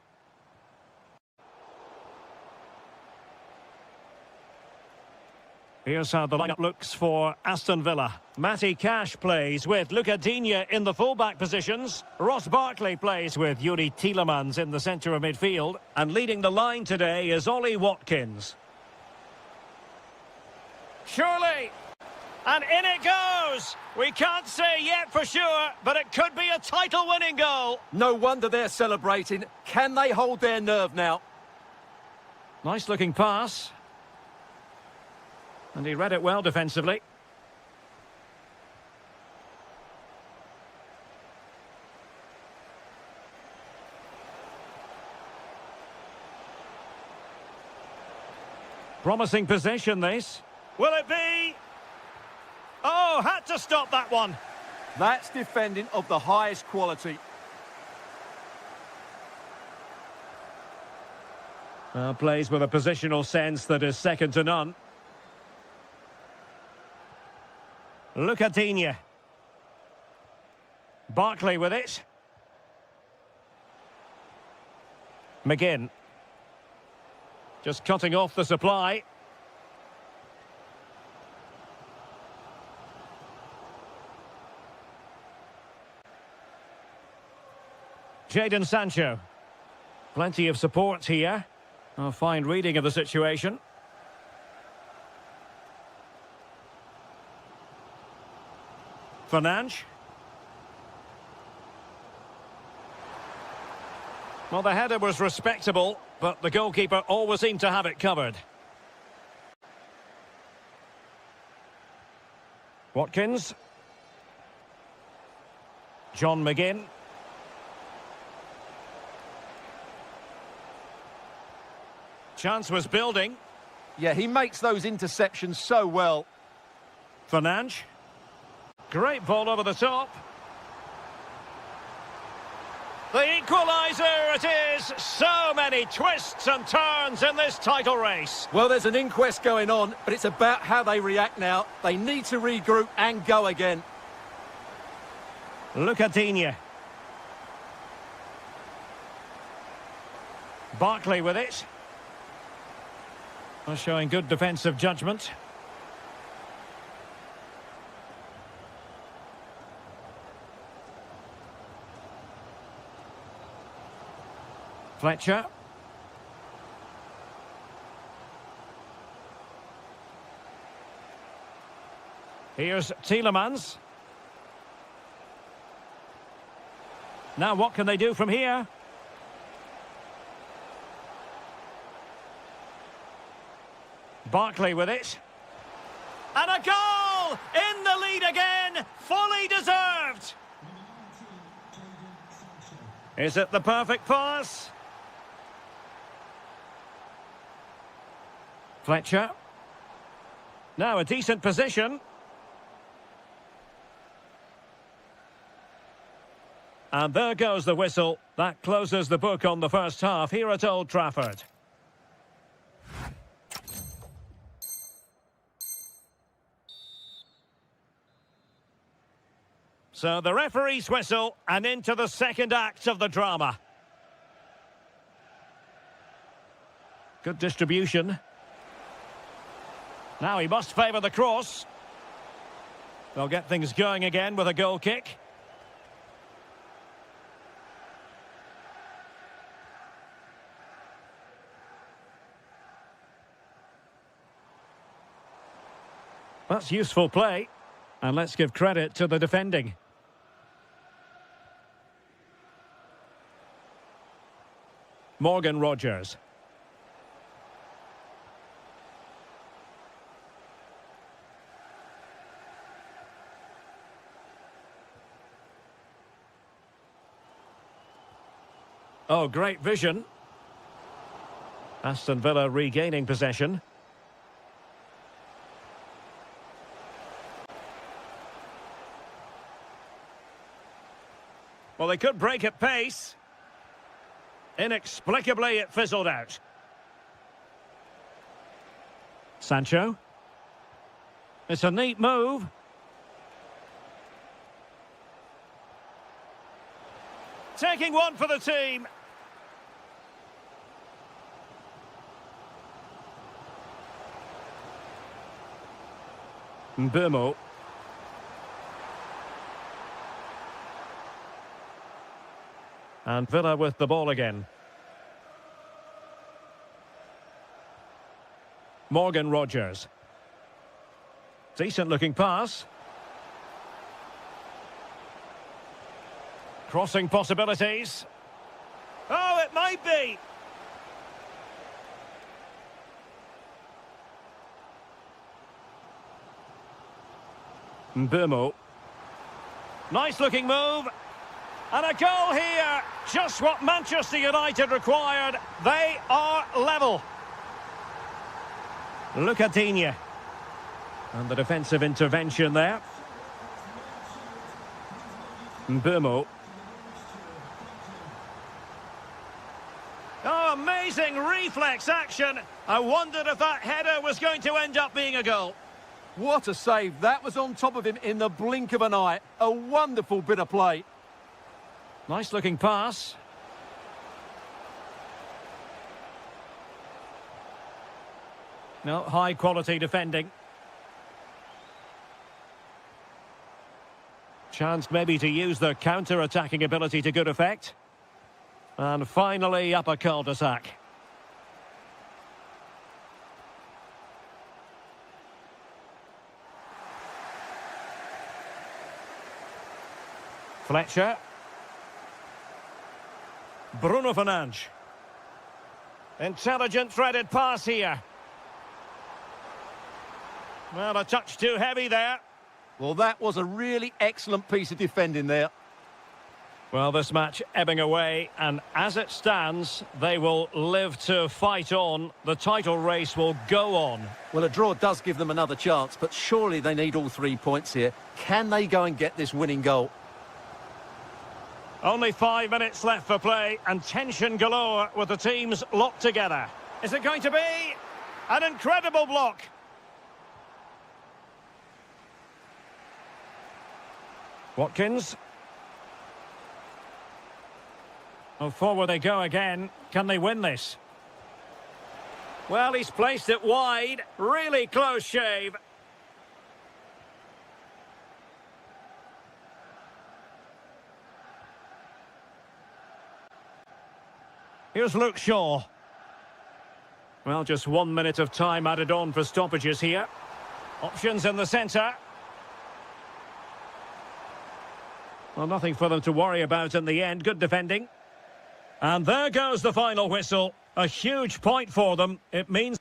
Here's how the lineup looks for Aston Villa. Matty Cash plays with Luca Digne in the fullback positions. Ross Barkley plays with Yuri Tielemans in the centre of midfield. And leading the line today is Ollie Watkins. Surely! And in it goes! We can't say yet for sure, but it could be a title-winning goal. No wonder they're celebrating. Can they hold their nerve now? Nice-looking pass. And he read it well defensively. Promising possession, this. Will it be? Oh, had to stop that one. That's defending of the highest quality. Plays with a positional sense that is second to none. Luca Digne. Barkley with it. McGinn. Just cutting off the supply. Jadon Sancho. Plenty of support here. A fine reading of the situation. Fernandes. Well, the header was respectable, but the goalkeeper always seemed to have it covered. Watkins. John McGinn. Chance was building. Yeah, he makes those interceptions so well. Fernandes. Great ball over the top. The equaliser it is. So many twists and turns in this title race. Well, there's an inquest going on, but it's about how they react now. They need to regroup and go again. Luca Digne. Barkley with it. Showing good defensive judgment. Fletcher. Here's Tielemans. Now what can they do from here? Barkley with it. And a goal! In the lead again! Fully deserved! Is it the perfect pass? Fletcher. Now a decent position. And there goes the whistle. That closes the book on the first half here at Old Trafford. So the referee's whistle and into the second act of the drama. Good distribution. Now he must favour the cross. They'll get things going again with a goal kick. That's useful play. And let's give credit to the defending. Morgan Rogers. Oh, great vision. Aston Villa regaining possession. Well, they could break at pace. Inexplicably, it fizzled out. Sancho. It's a neat move. Taking one for the team. Mbeumo. And Villa with the ball again. Morgan Rogers. Decent looking pass. Crossing possibilities. Oh, it might be. Mbeumo. Nice looking move. And a goal here. Just what Manchester United required. They are level. Look at Digne. And the defensive intervention there. Mbeumo. Oh, amazing reflex action. I wondered if that header was going to end up being a goal. What a save. That was on top of him in the blink of an eye. A wonderful bit of play. Nice looking pass. No, high quality defending. Chance maybe to use the counter-attacking ability to good effect. And finally up a cul-de-sac. Fletcher. Bruno Fernandes. Intelligent threaded pass here. Well, a touch too heavy there. Well, that was a really excellent piece of defending there. Well, this match ebbing away, and as it stands, they will live to fight on. The title race will go on. Well, a draw does give them another chance, but surely they need all 3 points here. Can they go and get this winning goal? Only 5 minutes left for play, and tension galore with the teams locked together. Is it going to be an incredible block? Watkins. Oh, forward they go again. Can they win this? Well, he's placed it wide. Really close shave. Here's Luke Shaw. Well, just 1 minute of time added on for stoppages here. Options in the centre. Well, nothing for them to worry about in the end. Good defending. And there goes the final whistle. A huge point for them. It means...